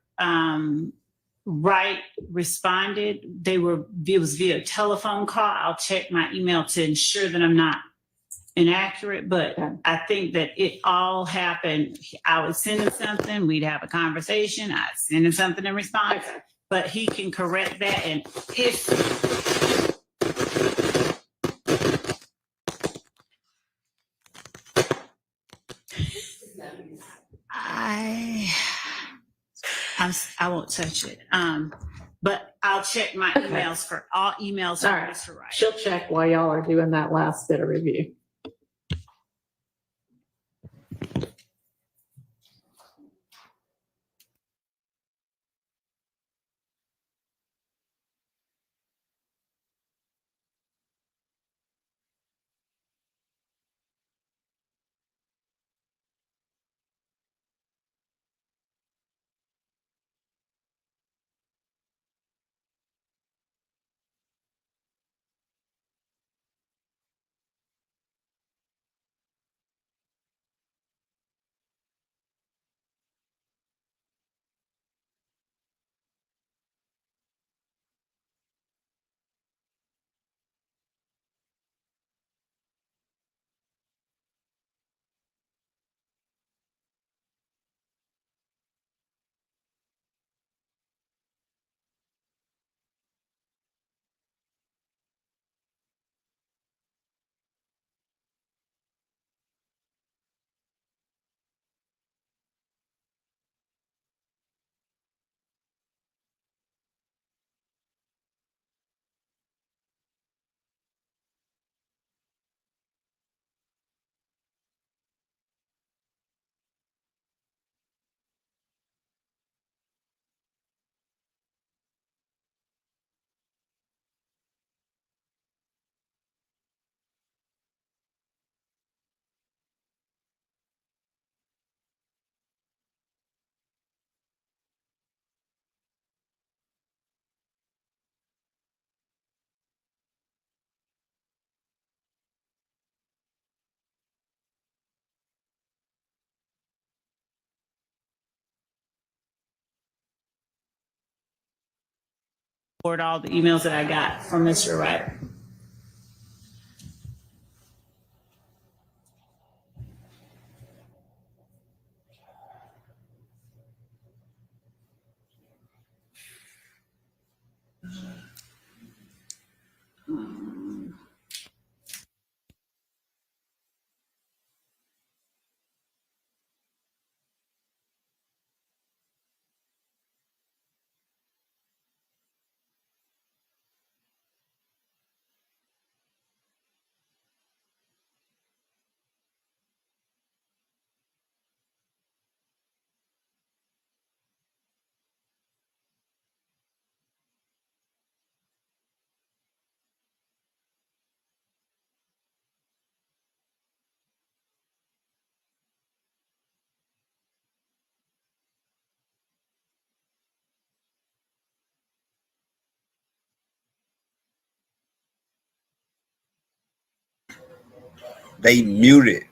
Wright responded, it was via telephone call. I'll check my email to ensure that I'm not inaccurate, but I think that it all happened. I would send him something, we'd have a conversation, I'd send him something in response, but he can correct that. And if I won't touch it. But I'll check my emails for all emails from All right. Mr. Wright. She'll check while y'all are doing that last bit of review. forward all the emails that I got from Mr. Ryder. They muted.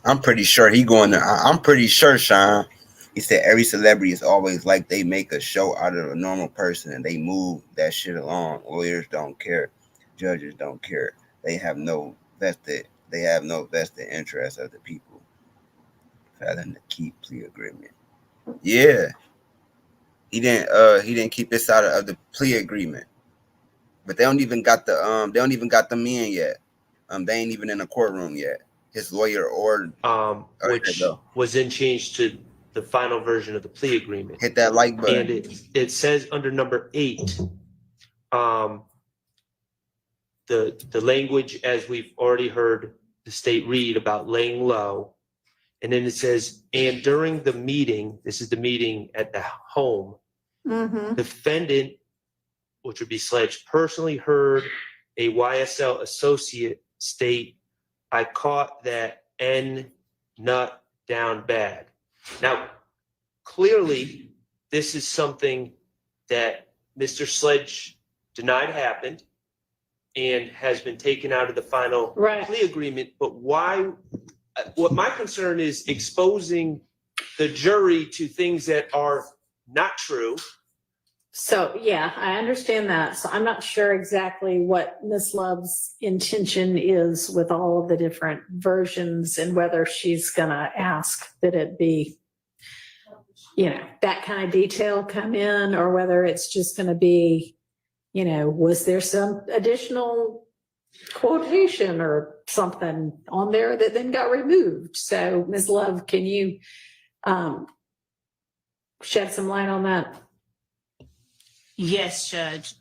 I'm pretty sure he going to. I'm pretty sure, Sean. He said every celebrity is always like they make a show out of a normal person and they move that shit along. Lawyers don't care, judges don't care. They have no vested interest of the people. Failing to keep plea agreement. Yeah, he didn't keep this out of the plea agreement. But they don't even got the men yet. They ain't even in the courtroom yet. His lawyer which was then changed to the final version of the plea agreement. Hit that like button. And it says under number 8, the language, as we've already heard the state read about laying low. And then it says, and during the meeting, this is the meeting at the home, defendant, which would be Sledge, personally heard a YSL associate state, I caught that N nut down bad. Now, clearly, this is something that Mr. Sledge denied happened and has been taken out of the final plea agreement. But why? What my concern is exposing the jury to things that are not true. So, yeah, I understand that. So I'm not sure exactly what Ms. Love's intention is with all of the different versions and whether she's going to ask that it be, that kind of detail come in, or whether it's just going to be, was there some additional quotation or something on there that then got removed? So, Ms. Love, can you shed some light on that? Yes, Judge.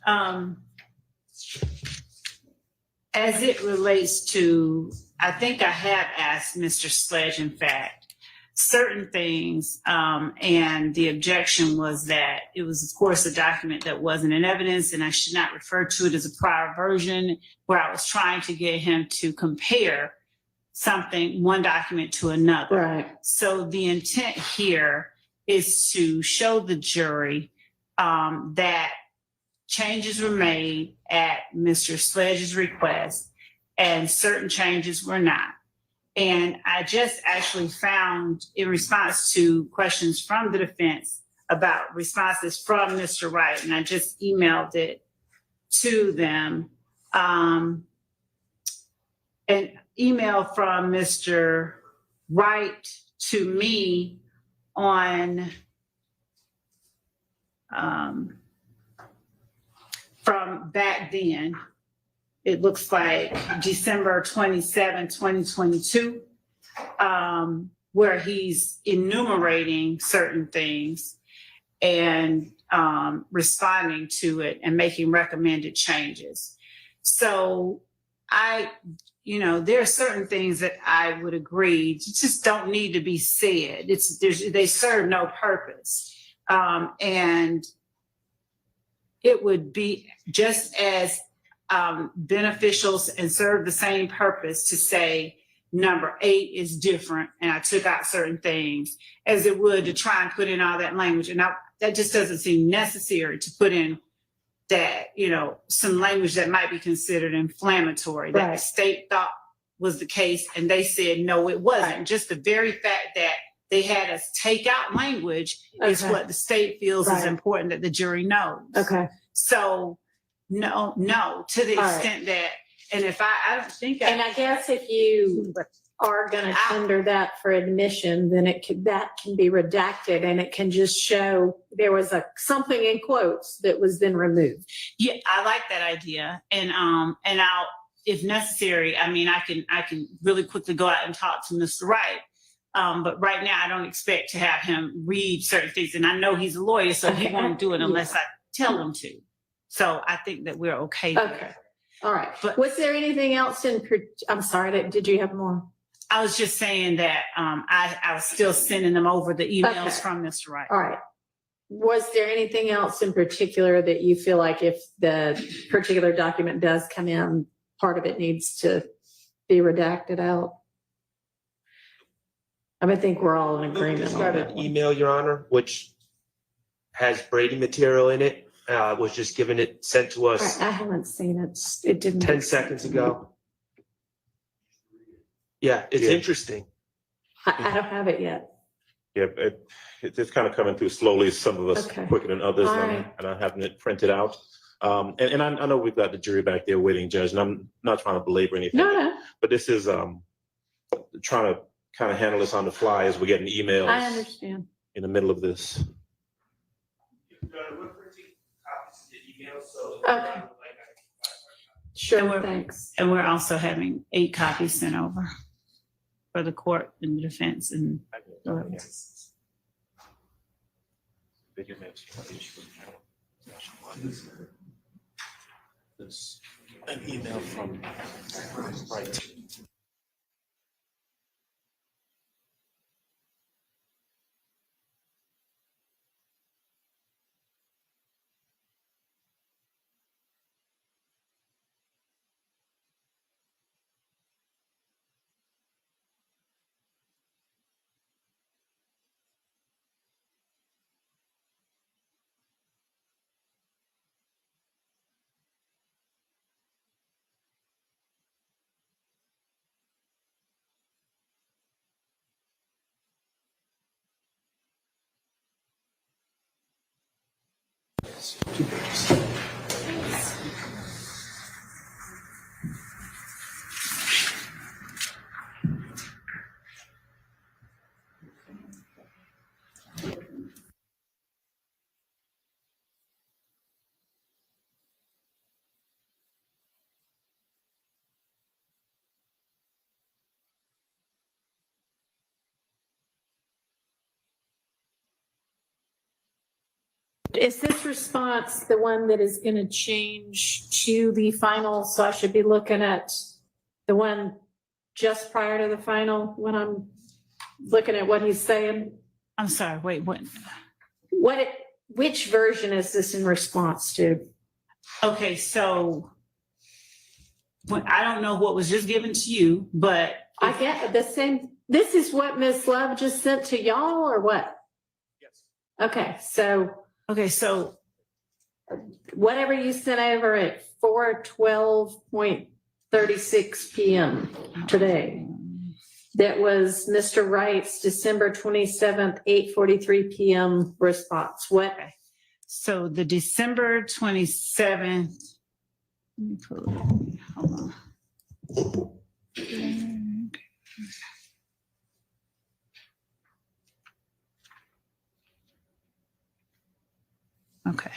As it relates to, I think I have asked Mr. Sledge, in fact, certain things, and the objection was that it was, of course, a document that wasn't in evidence, and I should not refer to it as a prior version, where I was trying to get him to compare one document to another. Right. So the intent here is to show the jury that changes were made at Mr. Sledge's request and certain changes were not. And I just actually found, in response to questions from the defense about responses from Mr. Wright, and I just emailed it to them, an email from Mr. Wright to me on from back then. It looks like December 27, 2022, where he's enumerating certain things and responding to it and making recommended changes. So there are certain things that I would agree just don't need to be said. They serve no purpose. And it would be just as beneficial and serve the same purpose to say number 8 is different and I took out certain things as it would to try and put in all that language. And that just doesn't seem necessary to put in that, some language that might be considered inflammatory, that the state thought was the case and they said, no, it wasn't. Right. Just the very fact that they had us take out language is what the state feels is important that the jury knows. Okay. So no, to the extent that, and if I don't think And I guess if you are going to tender that for admission, then that can be redacted and it can just show there was something in quotes that was then removed. Yeah, I like that idea. And I'll, if necessary, I can really quickly go out and talk to Mr. Wright. But right now I don't expect to have him read certain things. And I know he's a lawyer, so he won't do it unless I tell him to. So I think that we're okay there. Okay. All right. But was there anything else I'm sorry, did you have more? I was just saying that I was still sending them over the emails from Mr. Wright. All right. Was there anything else in particular that you feel like if the particular document does come in, part of it needs to be redacted out? I think we're all in agreement Just on got that an one. email, Your Honor, which has Brady material in it. Was just sent to us I haven't seen it. It didn't. 10 seconds ago. Yeah, it's interesting. I don't have it yet. Yeah, it's kind of coming through slowly, some of us Okay. quicker than others, All and right. I'm having it printed out. And I know we've got the jury back there waiting, Judge, and I'm not trying to belabor anything. No. But this is trying to kind of handle this on the fly as we're getting emails I understand. in the middle of this. Okay. Sure, And we're- thanks. And we're also having 8 copies sent over for the court and the defense and This an email from Wright. Is this response the one that is going to change to the final? So I should be looking at the one just prior to the final when I'm looking at what he's saying? I'm sorry, wait, what? Which version is this in response to? Okay, so I don't know what was just given to you, but I get the same, this is what Ms. Love just sent to y'all or what? Yes. Okay, so Okay, so whatever you sent over at 4:12:36 PM today, that was Mr. Wright's December 27th, 8:43 PM response. What? so the December 27th. Let me pull it up. Hold on. Okay.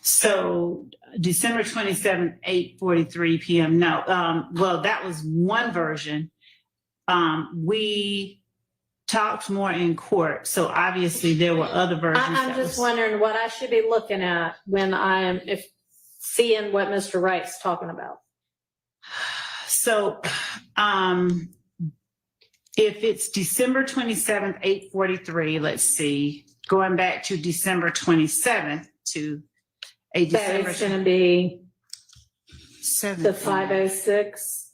So December 27th, 8:43 PM. No, well, that was one version. We talked more in court, so obviously there were other versions. I'm that just was- wondering what I should be looking at when if seeing what Mr. Wright's talking about. So, if it's December 27th, 8:43, let's see, going back to December 27th to a So December it's gonna be 7th. the 506,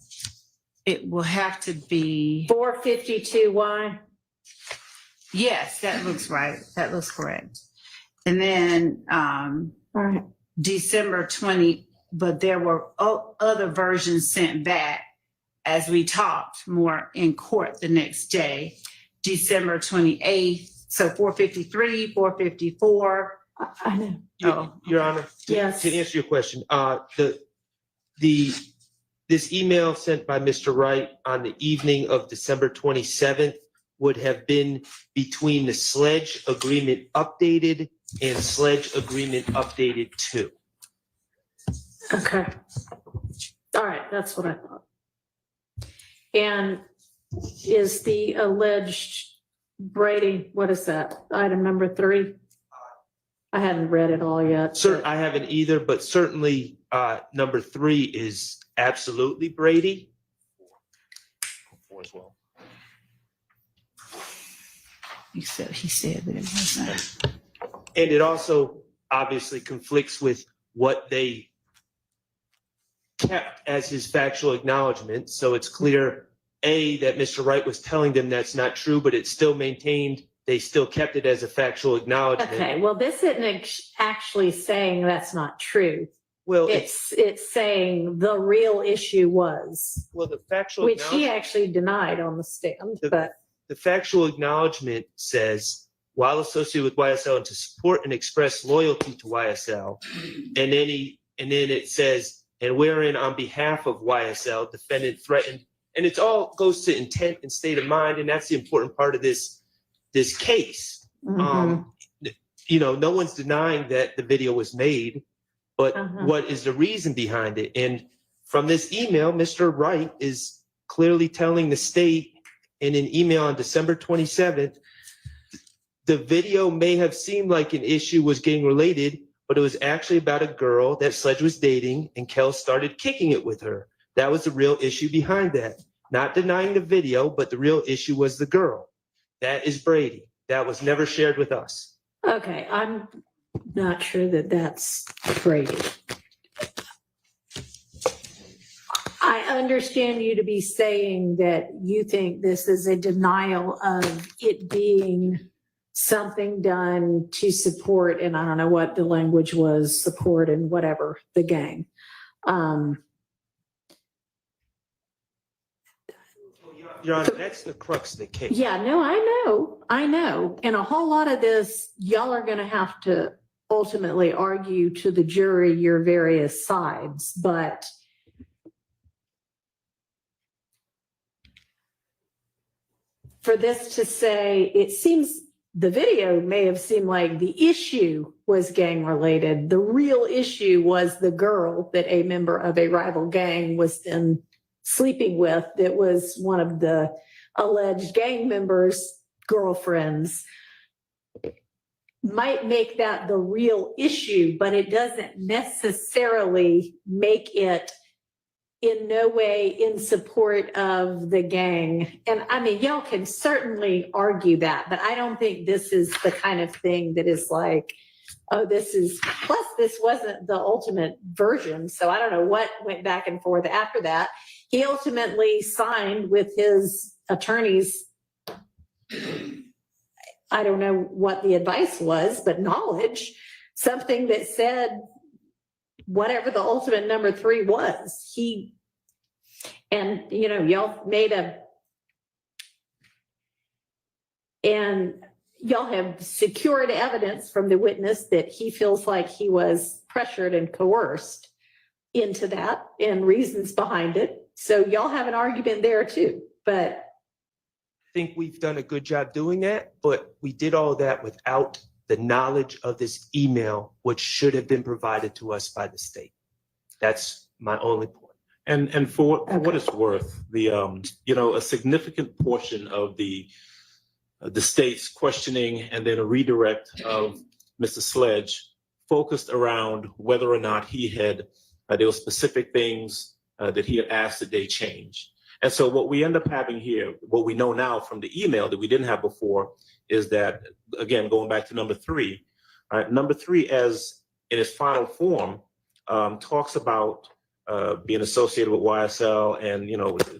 It will have to be, 452Y. yes, that looks right. That looks correct. And then, All right. December 20, but there were other versions sent back as we talked more in court the next day, December 28th. So 453, 454. I know. Your Honor, Yes. to answer your question, this email sent by Mr. Wright on the evening of December 27th would have been between the sledge agreement updated and sledge agreement updated 2. Okay. All right, that's what I thought. And is the alleged Brady, what is that? Item number 3? I hadn't read it all yet. Sir, I haven't either, but certainly number 3 is absolutely Brady. 4 as well. He said that it wasn't. And it also obviously conflicts with what they kept as his factual acknowledgement. So it's clear, A, that Mr. Wright was telling them that's not true, but it's still maintained. They still kept it as a factual acknowledgement. Okay, well, this isn't actually saying that's not true. Well, It's saying the real issue was, well, the factual which he acknowledgement, actually denied on the stand, The- but the factual acknowledgement says, while associated with YSL and to support and express loyalty to YSL, and then it says, and wherein on behalf of YSL, defendant threatened, and it all goes to intent and state of mind, and that's the important part of this case. mhm. No one's denying that the video was made, but Uh-huh. what is the reason behind it? And from this email, Mr. Wright is clearly telling the state in an email on December 27th, the video may have seemed like an issue was gang related, but it was actually about a girl that Sledge was dating and Kel started kicking it with her. That was the real issue behind that. Not denying the video, but the real issue was the girl. That is Brady. That was never shared with us. Okay, I'm not sure that that's Brady. I understand you to be saying that you think this is a denial of it being something done to support, and I don't know what the language was, support and whatever, the gang. Your Honor, that's the crux of the case. Yeah, no, I know. And a whole lot of this, y'all are gonna have to ultimately argue to the jury your various sides, but for this to say, it seems the video may have seemed like the issue was gang related. The real issue was the girl that a member of a rival gang was then sleeping with, that was one of the alleged gang members' girlfriends. Might make that the real issue, but it doesn't necessarily make it in no way in support of the gang. And I mean, y'all can certainly argue that, but I don't think this is the kind of thing that is like, oh, plus this wasn't the ultimate version. So I don't know what went back and forth after that. he ultimately signed with his attorneys. I don't know what the advice was, but knowledge, something that said whatever the ultimate number 3 was. And y'all made and y'all have secured evidence from the witness that he feels like he was pressured and coerced into that and reasons behind it. So y'all have an argument there too, but I think we've done a good job doing that, but we did all that without the knowledge of this email, which should have been provided to us by the state. That's my only point. And for what it's worth, a significant portion of the state's questioning and then a redirect of Mr. Sledge focused around whether or not there were specific things that he had asked that they change. And so what we end up having here, what we know now from the email that we didn't have before, is that, again, going back to number 3, number 3, as in its final form, talks about being associated with YSL and,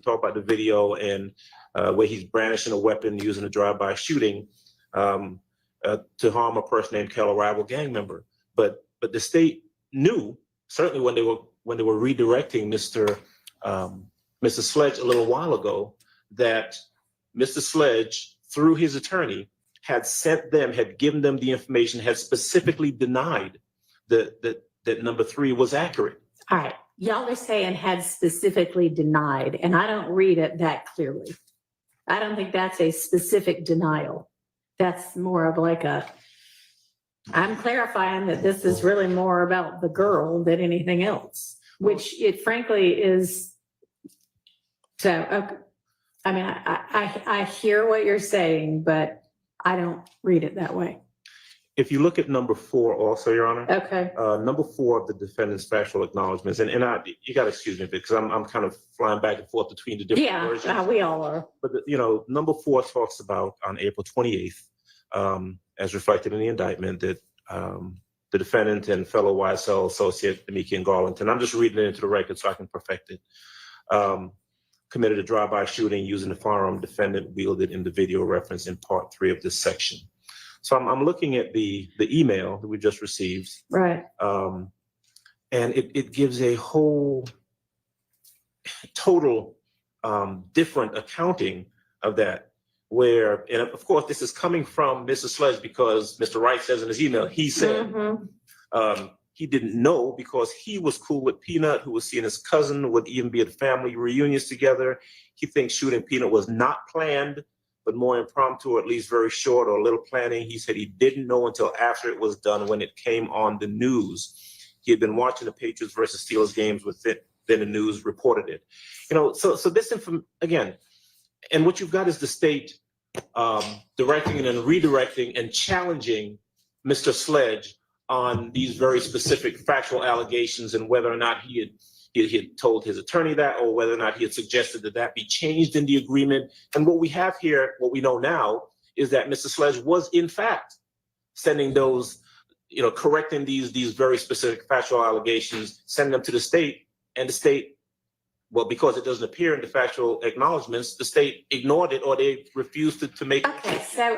talk about the video and where he's brandishing a weapon using a drive-by shooting to harm a person named Kell, a rival gang member. But the state knew, certainly when they were redirecting Mr. Sledge a little while ago, that Mr. Sledge, through his attorney, had given them the information, had specifically denied that number 3 was accurate. all right, y'all are saying had specifically denied, and I don't read it that clearly. I don't think that's a specific denial. That's more of like I'm clarifying that this is really more about the girl than anything else, which it frankly is. So, okay. I mean, I hear what you're saying, but I don't read it that way. If you look at number 4 also, Your Honor. Okay. Number 4 of the defendant's factual acknowledgments, and you got to excuse me because I'm kind of flying back and forth between the different versions. Yeah, we all are. But number 4 talks about on April 28th, as reflected in the indictment, that the defendant and fellow YSL associate Amici Garlington, I'm just reading it into the record so I can perfect it, committed a drive-by shooting using the firearm defendant wielded in the video reference in part 3 of this section. So I'm looking at the email that we just received. Right. And it gives a whole total different accounting of that, where, and of course, this is coming from Mr. Sledge because Mr. Wright says in his email, he said he didn't know because he was cool with Peanut, who was seeing his cousin, would even be at family reunions together. He thinks shooting Peanut was not planned, but more impromptu, or at least very short or a little planning. He said he didn't know until after it was done when it came on the news. He had been watching the Patriots versus Steelers games with it, then the news reported it. So this again, and what you've got is the state directing and then redirecting and challenging Mr. Sledge on these very specific factual allegations and whether or not he had told his attorney that, or whether or not he had suggested that be changed in the agreement. And what we have here, what we know now, is that Mr. Sledge was in fact sending those, correcting these very specific factual allegations, sending them to the state, and the state, well, because it doesn't appear in the factual acknowledgments, the state ignored it or they refused to make it. Okay, so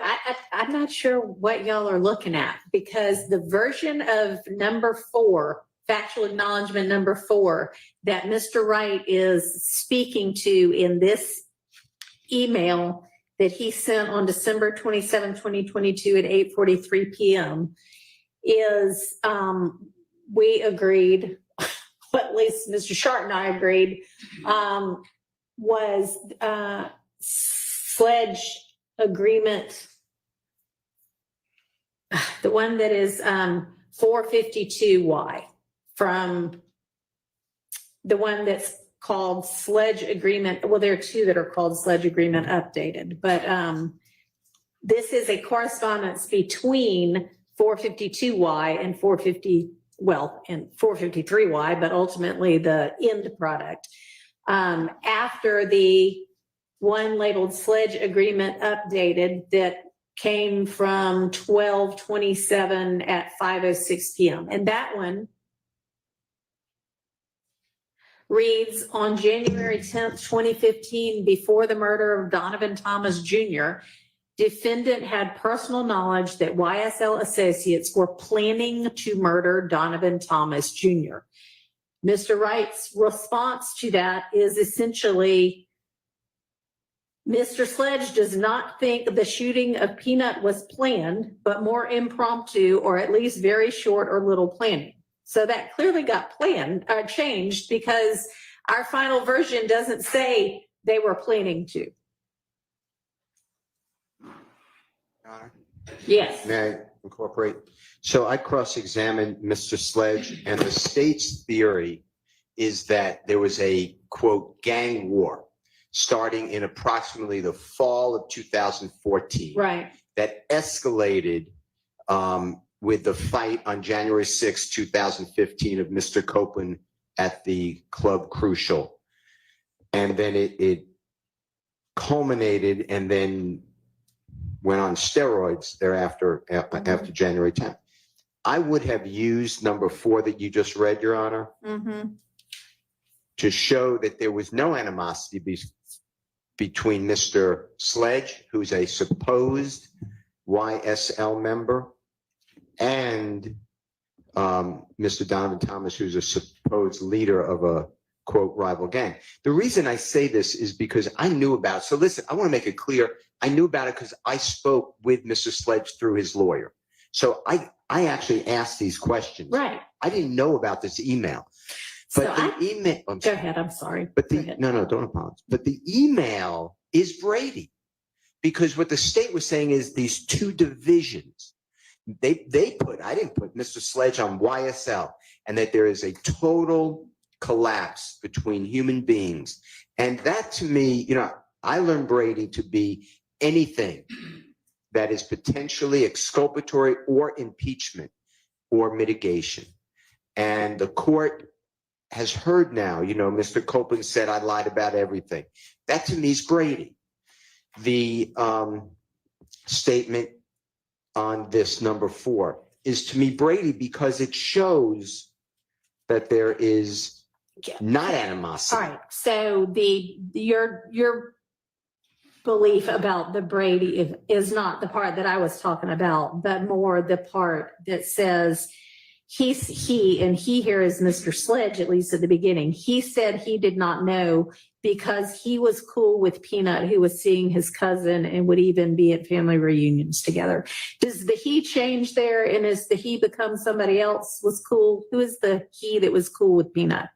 I'm not sure what y'all are looking at, because the version of number 4, factual acknowledgement number 4, that Mr. Wright is speaking to in this email that he sent on December 27, 2022 at 8:43 p.m. is, we agreed, well, at least Mr. Shart and I agreed, was Sledge agreement, the one that is 452Y, from the one that's called Sledge Agreement. Well, there are 2 that are called Sledge Agreement Updated, but this is a correspondence between 452Y and 453Y, but ultimately the end product. After the one labeled Sledge Agreement Updated that came from 12/27 at 5:06 p.m. And that one, reads, on January 10th, 2015, before the murder of Donovan Thomas Jr., defendant had personal knowledge that YSL associates were planning to murder Donovan Thomas Jr. Mr. Wright's response to that is essentially, Mr. Sledge does not think the shooting of Peanut was planned, but more impromptu, or at least very short or little planning. So that clearly got changed, because our final version doesn't say they were planning to. Yes. May I incorporate? So I cross-examined Mr. Sledge, and the state's theory is that there was a, quote, gang war starting in approximately the fall of 2014. Right. That escalated with the fight on January 6, 2015 of Mr. Copeland at the Club Crucial. And then it culminated and then went on steroids thereafter, after January 10th. I would have used number 4 that you just read, Your Honor, to show that there was no animosity between Mr. Sledge, who's a supposed YSL member, and Mr. Donovan Thomas, who's a supposed leader of a, quote, rival gang. The reason I say this is because I knew about it. So listen, I want to make it clear. I knew about it because I spoke with Mr. Sledge through his lawyer. So I actually asked these questions. Right. I didn't know about this email. But So the email, I'm Go sorry. ahead, I'm sorry. But Go the, ahead. no, don't apologize. But the email is Brady, because what the state was saying is these two divisions, they put, I didn't put Mr. Sledge on YSL, and that there is a total collapse between human beings. And that, to me, you know, I learned Brady to be anything that is potentially exculpatory or impeachment or mitigation. And the court has heard now, you know, Mr. Copeland said, I lied about everything. That to me is Brady. The statement on this number 4 is to me Brady, because it shows that there is not animosity. All right. So your belief about the Brady is not the part that I was talking about, but more the part that says he here is Mr. Sledge, at least at the beginning. He said he did not know because he was cool with Peanut, who was seeing his cousin and would even be at family reunions together. Does the he change there? And is the he become somebody else was cool? Who is the he that was cool with Peanut?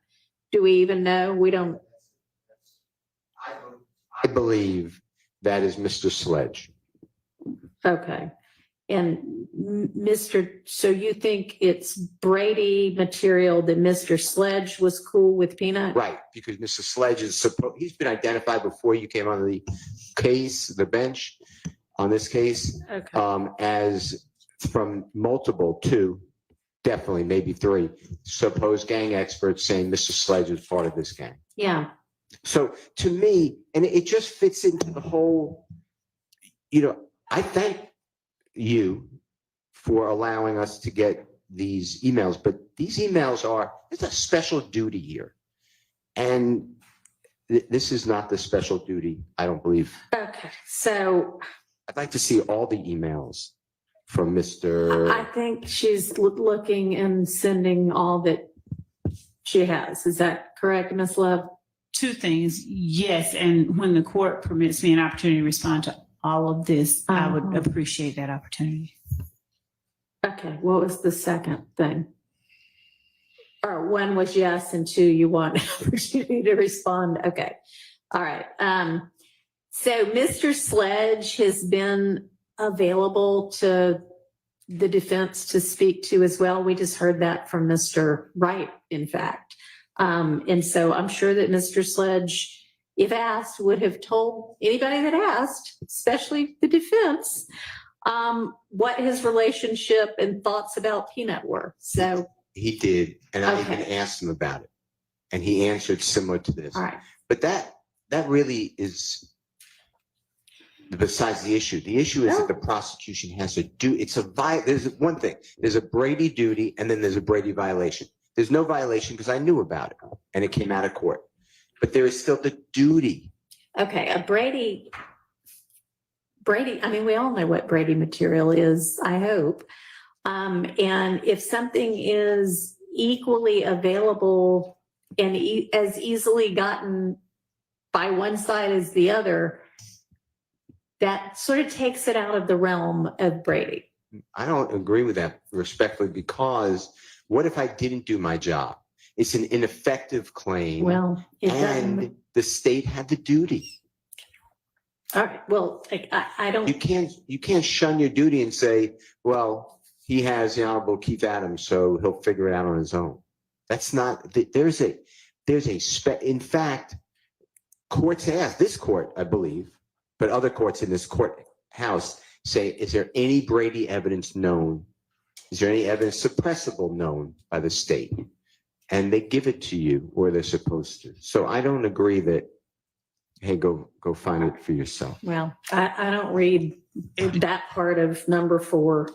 Do we even know? We don't. I believe that is Mr. Sledge. Okay. And so you think it's Brady material that Mr. Sledge was cool with Peanut? Right, because Mr. Sledge is he's been identified before you came on the case, the bench on this case, Okay. as from multiple, 2, definitely maybe 3, supposed gang experts saying Mr. Sledge is part of this gang. Yeah. So to me, and it just fits into the whole, you know, I thank you for allowing us to get these emails, but these emails it's a special duty here. And this is not the special duty, I don't believe. Okay. So I'd like to see all the emails from Mr. I think she's looking and sending all that she has. Is that correct, Ms. Love? 2 things. Yes. And when the court permits me an opportunity to respond to all of this, I would appreciate that opportunity. Okay. What was the second thing? Or 1 was yes, and 2, you want an opportunity to respond. Okay. All right. So Mr. Sledge has been available to the defense to speak to as well. We just heard that from Mr. Wright, in fact. And so I'm sure that Mr. Sledge, if asked, would have told anybody that asked, especially the defense, what his relationship and thoughts about Peanut were. So He did, and I Okay. even asked him about it, and he answered similar to this. all right. But that really is besides the issue. The issue is that the prosecution has to do, there's one thing, there's a Brady duty and then there's a Brady violation. There's no violation because I knew about it and it came out of court. But there is still the duty. Okay, a Brady, I mean, we all know what Brady material is, I hope. And if something is equally available and as easily gotten by one side as the other, that sort of takes it out of the realm of Brady. I don't agree with that respectfully, because what if I didn't do my job? It's an ineffective claim. Well, it doesn't. And the state had the duty. All right, well, I don't. You can't shun your duty and say, well, he has the Honorable Keith Adams, so he'll figure it out on his own. That's not, in fact, courts ask, this court, I believe, but other courts in this courthouse say, is there any Brady evidence known? Is there any evidence suppressible known by the state? And they give it to you, or they're supposed to. So I don't agree that, hey, go find it for yourself. Well, I don't read that part of number 4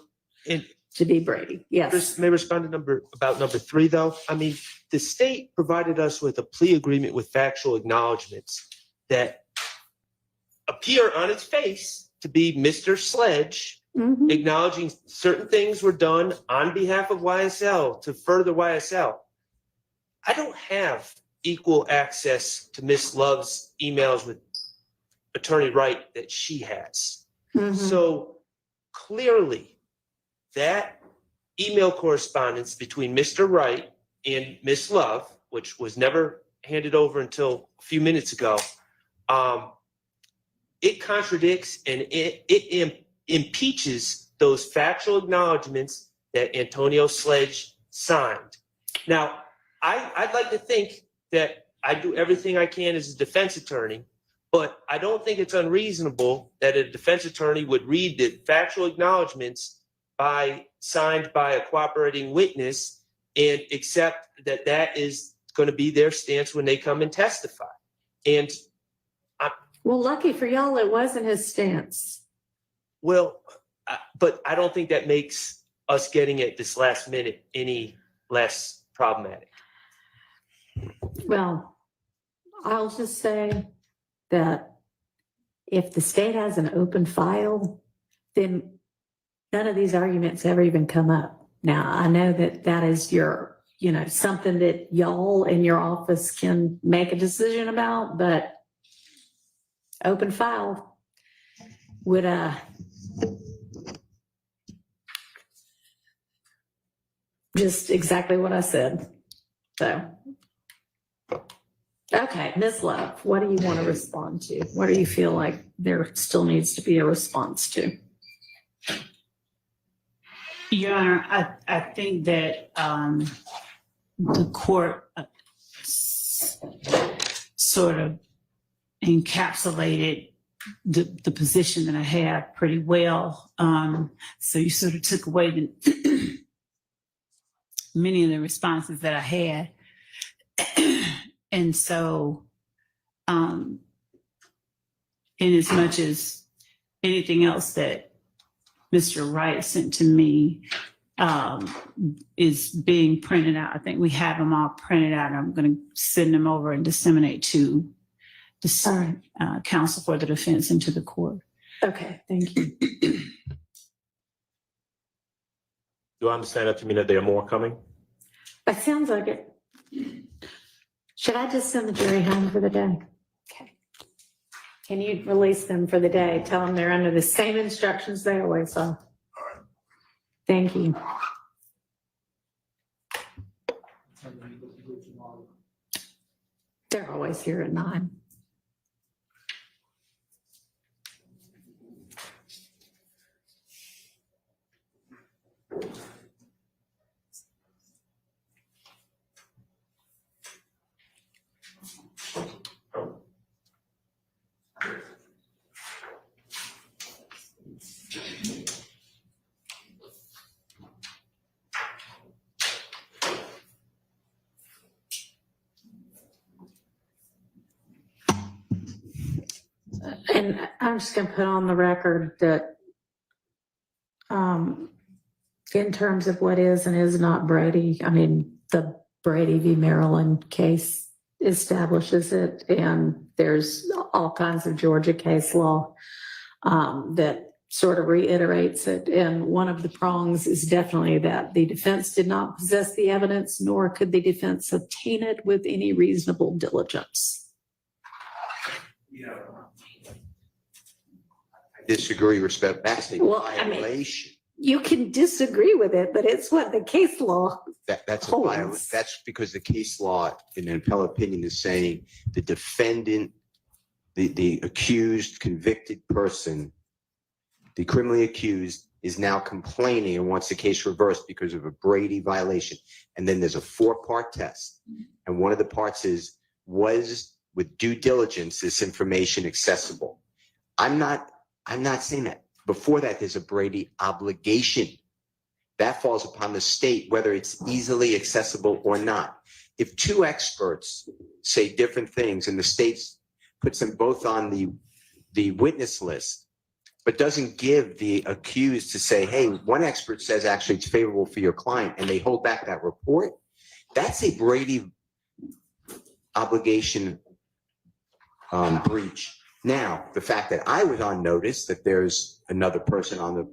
to be Brady. Yes. May I respond to about number 3, though? I mean, the state provided us with a plea agreement with factual acknowledgments that appear on its face to be Mr. Sledge Mhm. acknowledging certain things were done on behalf of YSL to further YSL. I don't have equal access to Miss Love's emails with Attorney Wright that she has. Mhm. So clearly, that email correspondence between Mr. Wright and Miss Love, which was never handed over until a few minutes ago, it contradicts and it impeaches those factual acknowledgments that Antonio Sledge signed. Now, I'd like to think that I do everything I can as a defense attorney, but I don't think it's unreasonable that a defense attorney would read the factual acknowledgments signed by a cooperating witness and accept that that is going to be their stance when they come and testify. And Well, lucky for y'all, it wasn't his stance. well, but I don't think that makes us getting it this last minute any less problematic. Well, I'll just say that if the state has an open file, then none of these arguments ever even come up. Now, I know that that is something that y'all in your office can make a decision about, but open file would, just exactly what I said. So, okay, Ms. Love, what do you want to respond to? What do you feel like there still needs to be a response to? Your Honor, I think that the court sort of encapsulated the position that I have pretty well. So you sort of took away many of the responses that I had. And so, in as much as anything else that Mr. Wright sent to me is being printed out, I think we have them all printed out. I'm going to send them over and disseminate to the counsel for the defense and to the court. Okay, thank you. Do I understand that to mean that there are more coming? It sounds like it. Should I just send the jury home for the day? Okay. Can you release them for the day? Tell them they're under the same instructions they always are. Thank you. They're always here at 9. And I'm just going to put on the record that in terms of what is and is not Brady, I mean, the Brady v. Maryland case establishes it, and there's all kinds of Georgia case law that sort of reiterates it. And one of the prongs is definitely that the defense did not possess the evidence, nor could the defense obtain it with any reasonable diligence. I disagree, respect. That's a Well, I mean, violation. You can disagree with it, but it's what the case law. That's a holds. violation. That's because the case law in an appellate opinion is saying the defendant, the accused, convicted person, the criminally accused is now complaining and wants the case reversed because of a Brady violation. And then there's a 4-part test. And one of the parts is, was with due diligence this information accessible? I'm not saying that. Before that, there's a Brady obligation. That falls upon the state, whether it's easily accessible or not. If 2 experts say different things and the state puts them both on the witness list, but doesn't give the accused to say, hey, one expert says actually it's favorable for your client, and they hold back that report, that's a Brady obligation breach. Now, the fact that I was on notice that there's another person on the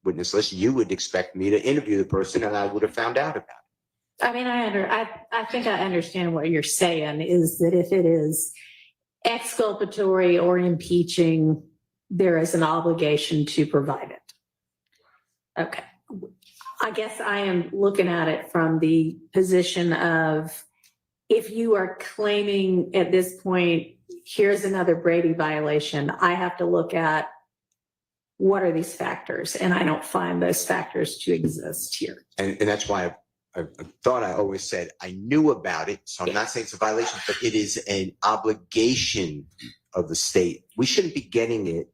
witness list, you would expect me to interview the person and I would have found out about it. I mean, I think I understand what you're saying is that if it is exculpatory or impeaching, there is an obligation to provide it. Okay. I guess I am looking at it from the position of, if you are claiming at this point, here's another Brady violation, I have to look at what are these factors, and I don't find those factors to exist here. And that's why I thought I always said I knew about it. So I'm not saying it's a violation, but it is an obligation of the state. We shouldn't be getting it.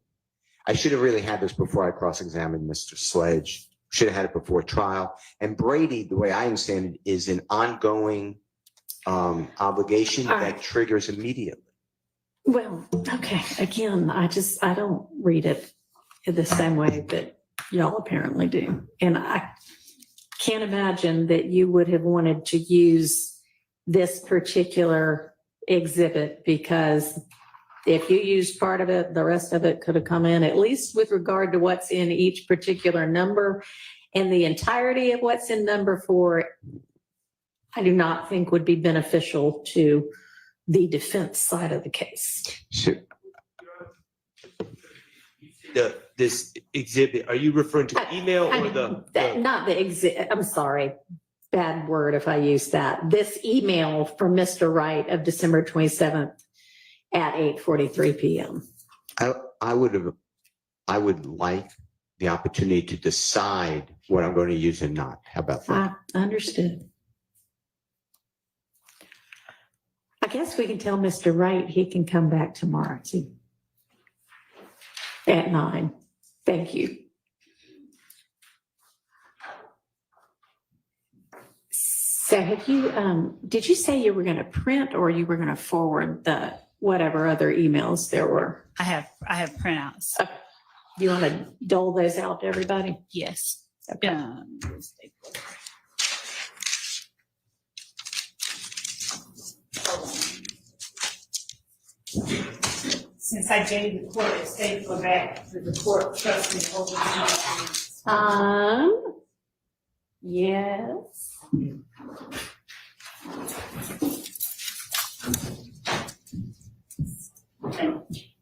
I should have really had this before I cross-examined Mr. Sledge. Should have had it before trial. And Brady, the way I understand it, is an ongoing obligation that triggers immediately. Well, okay, again, I don't read it the same way that y'all apparently do. And I can't imagine that you would have wanted to use this particular exhibit, because if you used part of it, the rest of it could have come in, at least with regard to what's in each particular number, and the entirety of what's in number 4, I do not think would be beneficial to the defense side of the case. Sure. This exhibit, are you referring to the email or Not the exhibit, I'm sorry, bad word if I use that. This email from Mr. Wright of December 27th at 8:43 p.m. I would like the opportunity to decide what I'm going to use and not. How about that? I understood. I guess we can tell Mr. Wright he can come back tomorrow too. At 9. Thank you. So have you, did you say you were going to print, or you were going to forward the whatever other emails there were? I have printouts. Okay. Do you want to dole those out to everybody? Yes. Okay. Since I gave the court a statement back, the court trusts me over Yes.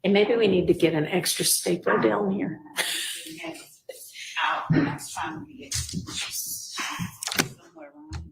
And maybe we need to get an extra stapler down here. out. I was trying to get somewhere around.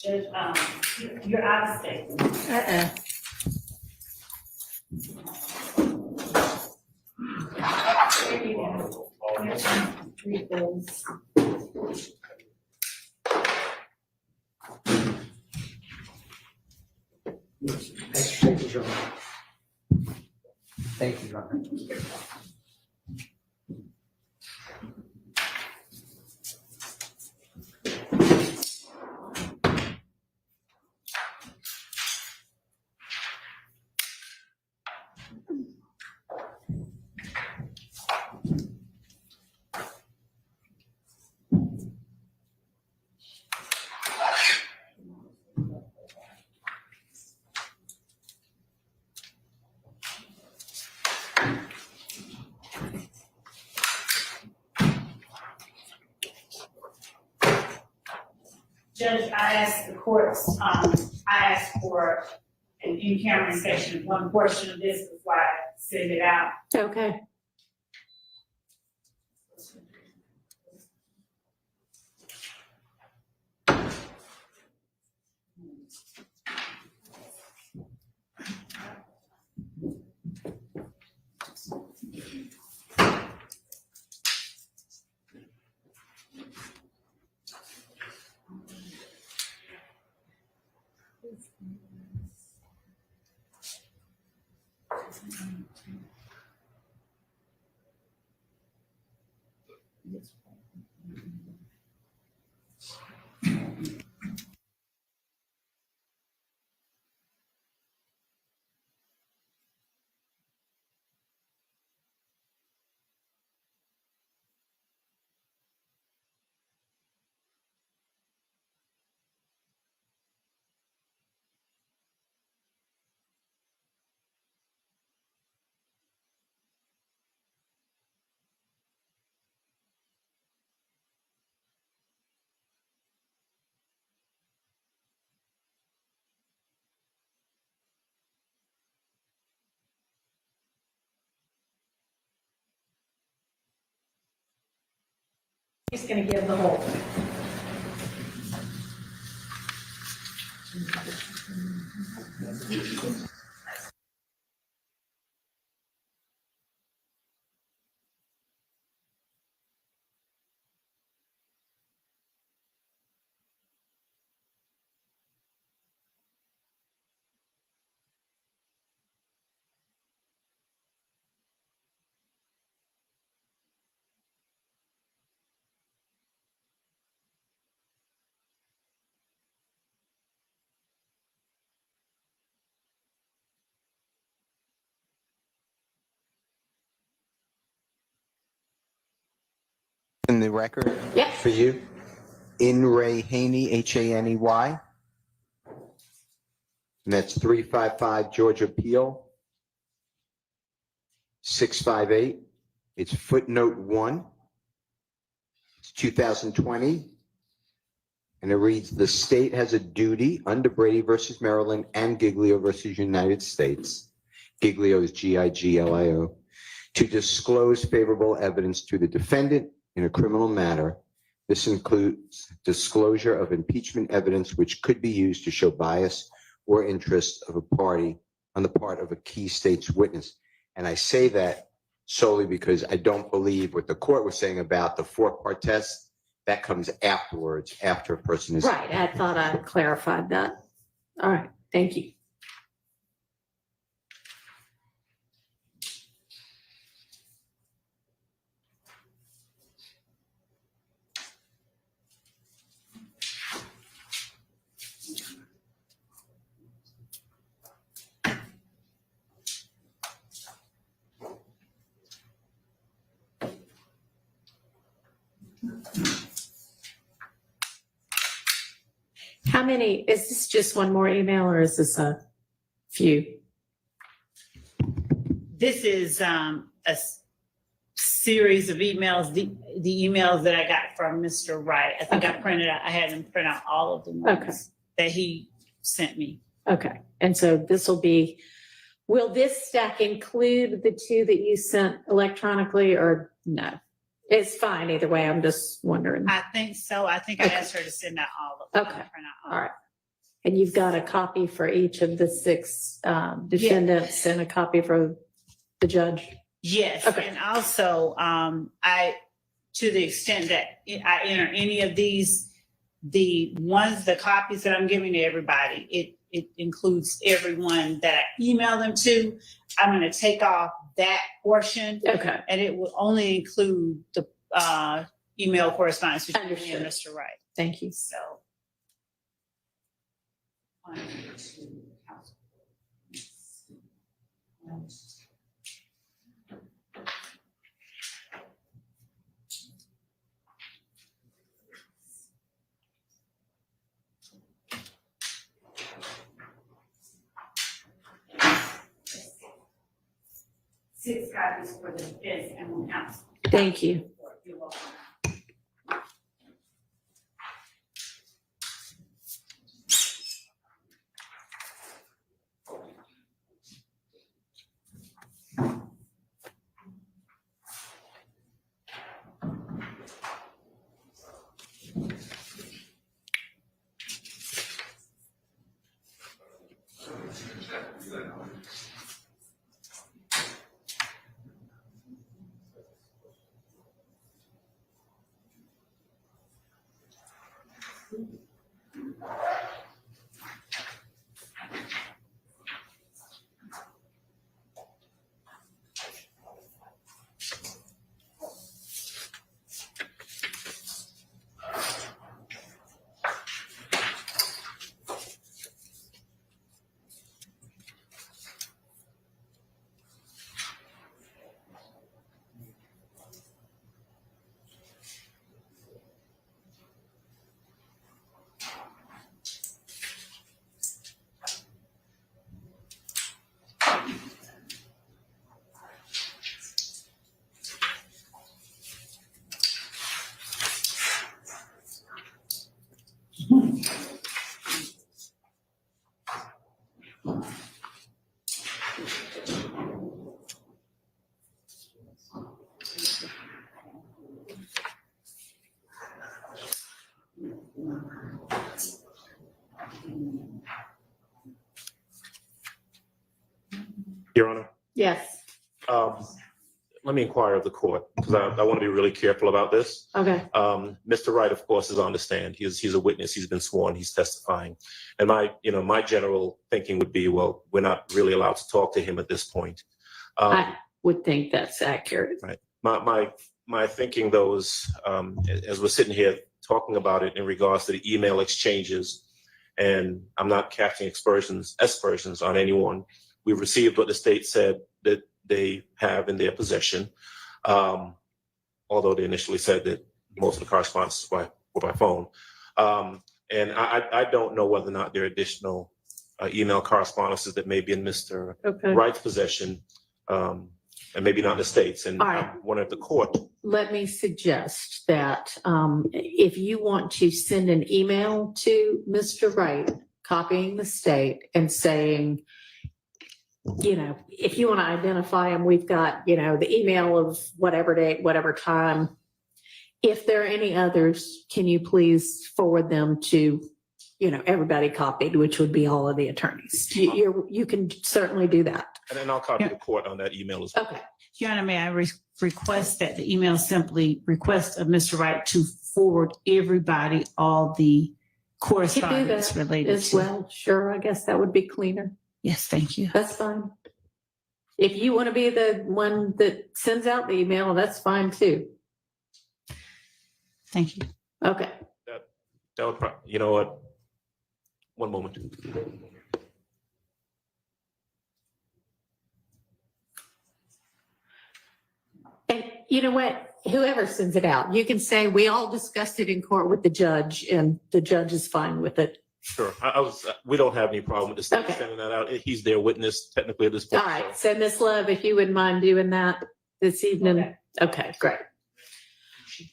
Judge, you're out of state. There you go. Read those. Thank you, Your Honor. Judge, I asked the courts, I asked for an in-camera inspection of one portion of this before I send it out. Okay. He's going to give the whole thing. In the record Yep. for you, in Ray Haney, Haney, and that's 355 Georgia Appeal 658. It's footnote 1. It's 2020. And it reads, the state has a duty under Brady versus Maryland and Giglio versus United States. Giglio is G-I-G-L-I-O, to disclose favorable evidence to the defendant in a criminal matter. This includes disclosure of impeachment evidence which could be used to show bias or interest of a party on the part of a key state's witness. And I say that solely because I don't believe what the court was saying about the 4-part test. That comes afterwards, after a person is. Right. I thought I clarified that. All right. Thank you. How many, is this just one more email or is this a few? This is series of emails, the emails that I got from Mr. Wright. I think I printed out, I had him print out all of the ones that he sent me. Okay. And so this will be, will this stack include the 2 that you sent electronically or no? It's fine either way. I'm just wondering. I think so. I think I asked her to send out all of them. Okay. Print out All right. And you've got a copy for each of the 6 defendants and a copy for the judge? Yes, Okay. and also, to the extent that I enter any of these, the copies that I'm giving to everybody, it includes everyone that I email them to. I'm gonna take off that portion, Okay. and it will only include the email correspondence between me and Mr. Wright. Thank you. So. 1, 2, council. 6 copies for the defense and 1 counsel. Thank you. You're welcome. Your Honor, Yes. let me inquire of the court, because I want to be really careful about this. Okay. Mr. Wright, of course, is on the stand. He's a witness. He's been sworn. He's testifying. And my general thinking would be, well, we're not really allowed to talk to him at this point. I would think that's accurate. Right. My thinking, though, is as we're sitting here talking about it in regards to the email exchanges, and I'm not casting aspersions on anyone. We received what the state said that they have in their possession, although they initially said that most of the correspondence were by phone. And I don't know whether or not there are additional email correspondences that may be in Mr. Okay. Wright's possession, and maybe not in the states. And All right. I wanted the court. Let me suggest that if you want to send an email to Mr. Wright, copying the state and saying, if you want to identify him, we've got, the email of whatever date, whatever time. If there are any others, can you please forward them to, everybody copied, which would be all of the attorneys. You can certainly do that. And then I'll copy the court on that email as well. Okay. Your Honor, may I request that the email simply request of Mr. Wright to forward everybody all the correspondence related As to. well, sure. I guess that would be cleaner. Yes, thank you. That's fine. If you want to be the one that sends out the email, that's fine too. Thank you. Okay. That would you know what? One moment. And you know what? Whoever sends it out, you can say, we all discussed it in court with the judge and the judge is fine with it. Sure. We don't have any problem with the state Okay. sending that out. He's their witness technically at this point. All right. So Ms. Love, if you wouldn't mind doing that this evening. Okay, great.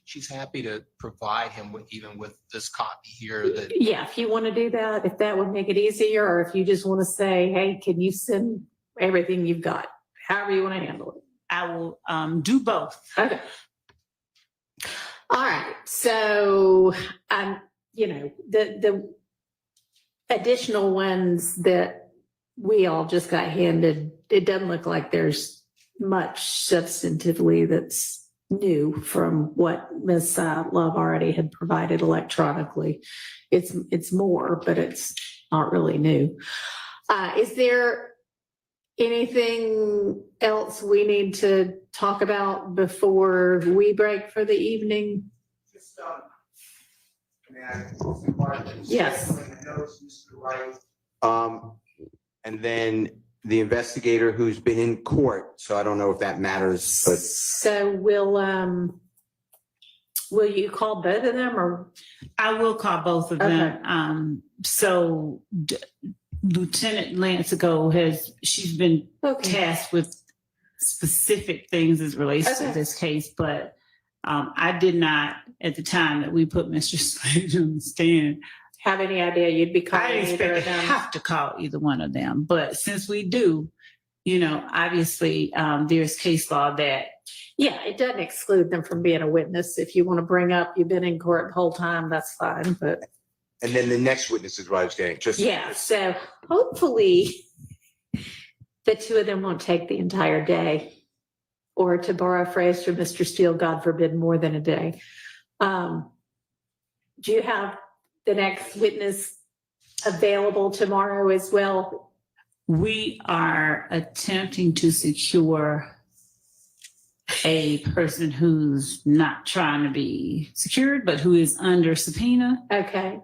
She's happy to provide him with, even with this copy here that. Yeah, if you want to do that, if that would make it easier, or if you just want to say, hey, can you send everything you've got? However you want to handle it. I will do both. Okay. All right. So, the additional ones that we all just got handed, it doesn't look like there's much substantively that's new from what Ms. Love already had provided electronically. It's more, but it's not really new. Is there anything else we need to talk about before we break for the evening? Yes. And then the investigator who's been in court, so I don't know if that matters, but So will you call both of them, or? I will call both of them. So Lieutenant 𝐸𝗠𝐠𝐸 she's been tasked with specific things as relates to this case, but I did not, at the time that we put Mr. Sledge on the stand, Have any idea you'd be I calling didn't either expect of to them? have to call either one of them. But since we do, obviously there's case law that Yeah, it doesn't exclude them from being a witness. If you want to bring up, you've been in court the whole time, that's fine, but. and then the next witness is what I was getting, just. Yeah, so hopefully the two of them won't take the entire day, or to borrow a phrase from Mr. Steele, God forbid, more than a day. Do you have the next witness available tomorrow as well? we are attempting to secure a person who's not trying to be secured, but who is under subpoena. Okay,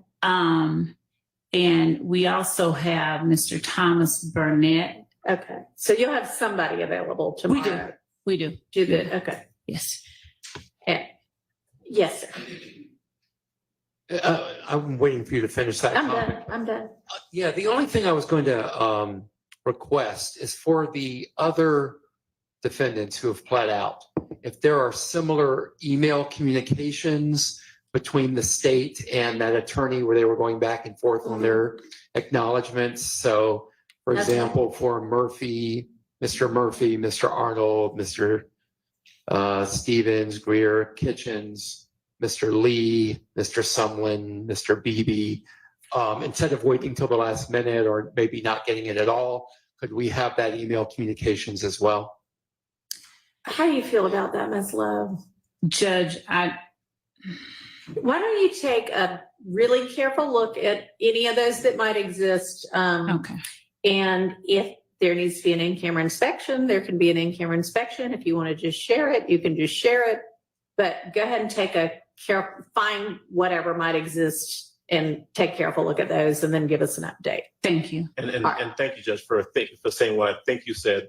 And we also have Mr. Thomas Burnett. okay. So you'll have somebody available We tomorrow? We do. Do good, okay. Yes. Yes, sir. I'm waiting for you to finish that I'm comment. done, I'm done. Yeah, the only thing I was going to request is for the other defendants who have pled out, if there are similar email communications between the state and that attorney where they were going back and forth on their acknowledgements. So, for Okay. example, for Murphy, Mr. Arnold, Mr. Stevens, Greer, Kitchens, Mr. Lee, Mr. Sumlin, Mr. Beebe, instead of waiting till the last minute or maybe not getting it at all, could we have that email communications as well? How do you feel about that, Ms. Love? Judge, Why don't you take a really careful look at any of those that might exist? okay. And if there needs to be an in-camera inspection, there can be an in-camera inspection. If you want to just share it, you can just share it. But go ahead and take find whatever might exist and take a careful look at those and then give us an update. Thank you. And thank you, Judge, for saying what I think you said.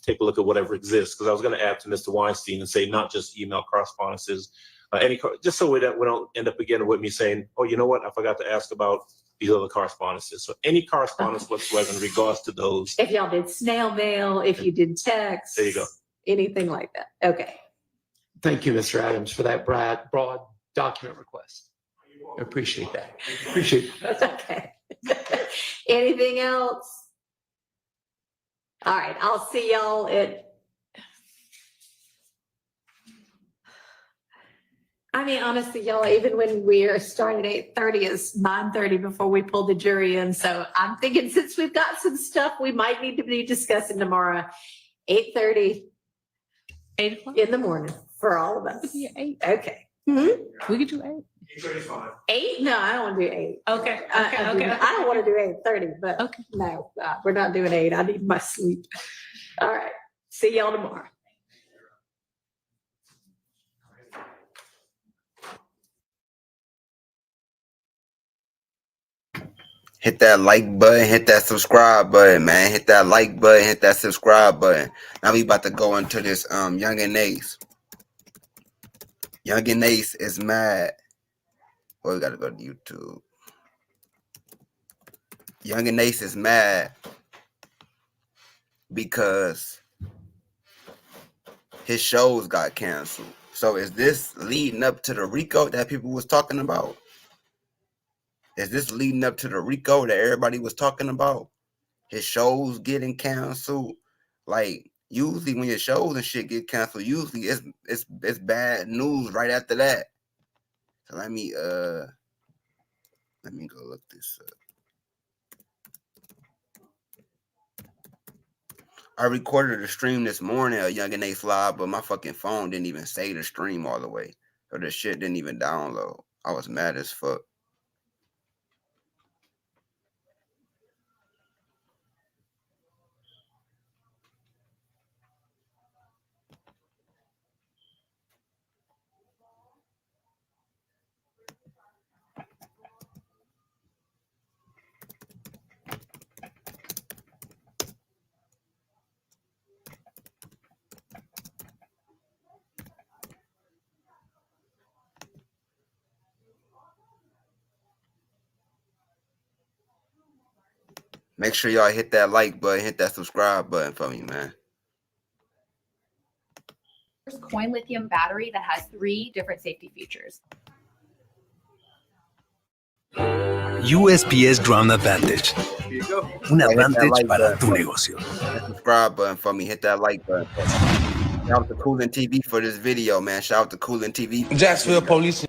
Take a look at whatever exists, because I was going to add to Mr. Weinstein and say not just email correspondences, just so we don't end up again with me saying, oh, you know what, I forgot to ask about these other correspondences. So any correspondence whatsoever in regards to those. If y'all did snail mail, if you did text. There you go. Anything like that. Okay. Thank you, Mr. Adams, for that broad document request. I appreciate that. Appreciate it. Okay. Anything else? All right, I'll see y'all honestly, y'all, even when we are starting at 8:30, it's 9:30 before we pull the jury in. So I'm thinking since we've got some stuff we might need to be discussing tomorrow, 8:30 in the morning for all of us. Yeah, 8. Okay. We could do 8. 8? No, I don't want to do 8. Okay. I don't want to do 8:30, but Okay. no, we're not doing 8. I need my sleep. All right. See y'all tomorrow. Hit that like button, hit that subscribe button, man. Hit that like button, hit that subscribe button. Now we about to go into this Young and Ace. Young and Ace is mad. Well, we gotta go to YouTube. Young and Ace is mad because his shows got canceled. So is this leading up to the RICO that people was talking about? Is this leading up to the RICO that everybody was talking about? His shows getting canceled? Like, usually when your shows and shit get canceled, usually it's bad news right after that. So let me go look this up. I recorded a stream this morning, a Young and Ace Live, but my fucking phone didn't even say the stream all the way. So the shit didn't even download. I was mad as fuck. Make sure y'all hit that like button, hit that subscribe button for me, man. Coin lithium battery that has 3 different safety features. USPS Ground Advantage. Un advantage para tu negocio. Hit the subscribe button for me, hit that like button. Shout out to 𝐸𝐿𝐴 TV for this video, man. Shout out to 𝐸𝐿𝐴 TV. Jacksonville police.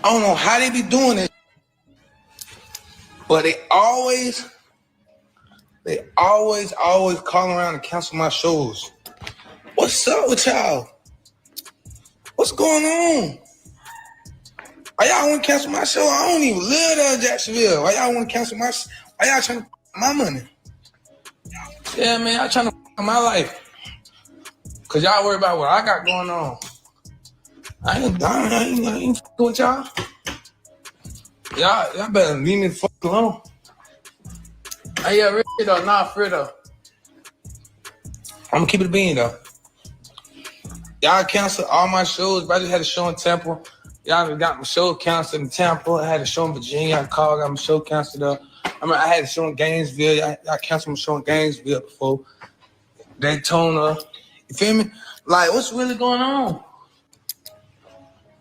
I don't know how they be doing it, but they always call around and cancel my shows. What's up with y'all? What's going on? Why y'all want to cancel my show? I don't even live there in Jacksonville. Why y'all want to cancel my? Why y'all trying to my money? Yeah, man, y'all trying to my life. Cause y'all worry about what I got going on. I ain't with y'all. Y'all better leave me the fuck alone. Hey, yeah, real shit though, not for though. I'm gonna keep it a bean though. Y'all canceled all my shows, but I just had a show in Tampa. Y'all got my show canceled in Tampa. I had a show in Virginia. I called, got my show canceled up. I had a show in Gainesville. I canceled my show in Gainesville before. Daytona. You feel me? Like, what's really going on?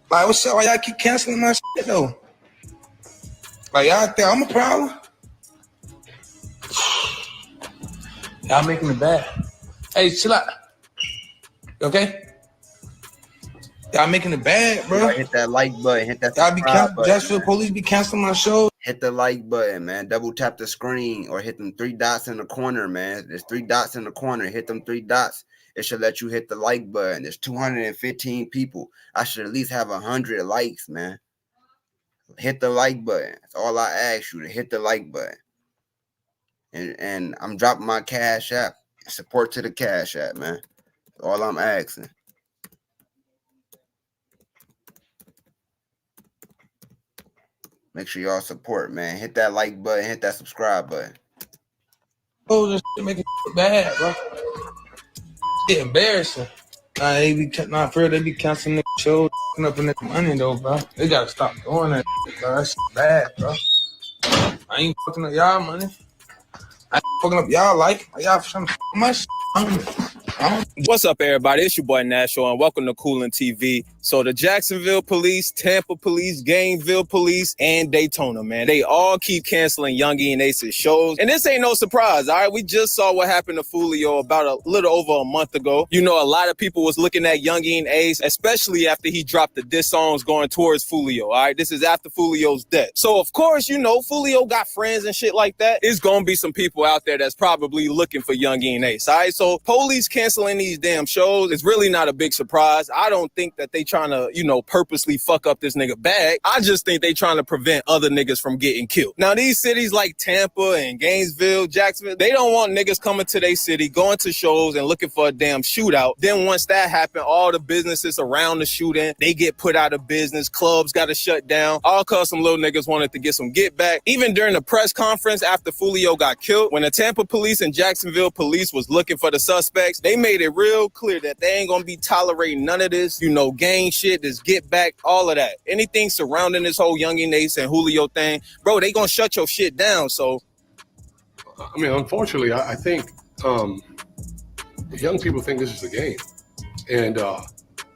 Like, what's up? Why y'all keep canceling my shit though? Like, y'all think I'm a problem? Y'all making it bad. Hey, chill out. You okay? Y'all making it bad, bro. Hit that like button, hit that Y'all be subscribe button. Jacksonville police be canceling my show. Hit the like button, man. Double tap the screen or hit them 3 dots in the corner, man. There's 3 dots in the corner. Hit them 3 dots. It should let you hit the like button. There's 215 people. I should at least have 100 likes, man. Hit the like button. That's all I ask you, to hit the like button. And I'm dropping my Cash App. Support to the Cash App, man. That's all I'm asking. Make sure y'all support, man. Hit that like button, hit that subscribe button. Oh, this shit making it bad, bro. It's embarrassing. They be canceling the show, up in the money though, bro. They gotta stop doing that, bro. That's bad, bro. I ain't fucking up y'all money. I ain't fucking up y'all life. Y'all trying to fuck my shit. What's up, everybody? It's your boy Nashville, and welcome to 𝐸𝐿𝐴 TV. So the Jacksonville police, Tampa police, Gainesville police, and Daytona, man, they all keep canceling Youngie and Ace's shows. And this ain't no surprise, all right? We just saw what happened to Foolio about a little over a month ago. You know, a lot of people was looking at Youngie and Ace, especially after he dropped the diss songs going towards Foolio, all right? This is after Foolio's death. So, of course, you know, Foolio got friends and shit like that. It's gonna be some people out there that's probably looking for Youngie and Ace, all right? So police canceling these damn shows is really not a big surprise. I don't think that they trying to, you know, purposely fuck up this nigga bag. I just think they trying to prevent other niggas from getting killed. Now, these cities like Tampa and Gainesville, Jacksonville, they don't want niggas coming to their city, going to shows and looking for a damn shootout. Then once that happen, all the businesses around the shooting, they get put out of business. Clubs got to shut down. All cause some little niggas wanted to get some get back. Even during the press conference after Foolio got killed, when the Tampa police and Jacksonville police was looking for the suspects, they made it real clear that they ain't gonna be tolerating none of this, you know, gang shit, this get back, all of that. Anything surrounding this whole Youngie and Ace and Julio thing, bro, they gonna shut your shit down. So, I mean, unfortunately, I think young people think this is a game, and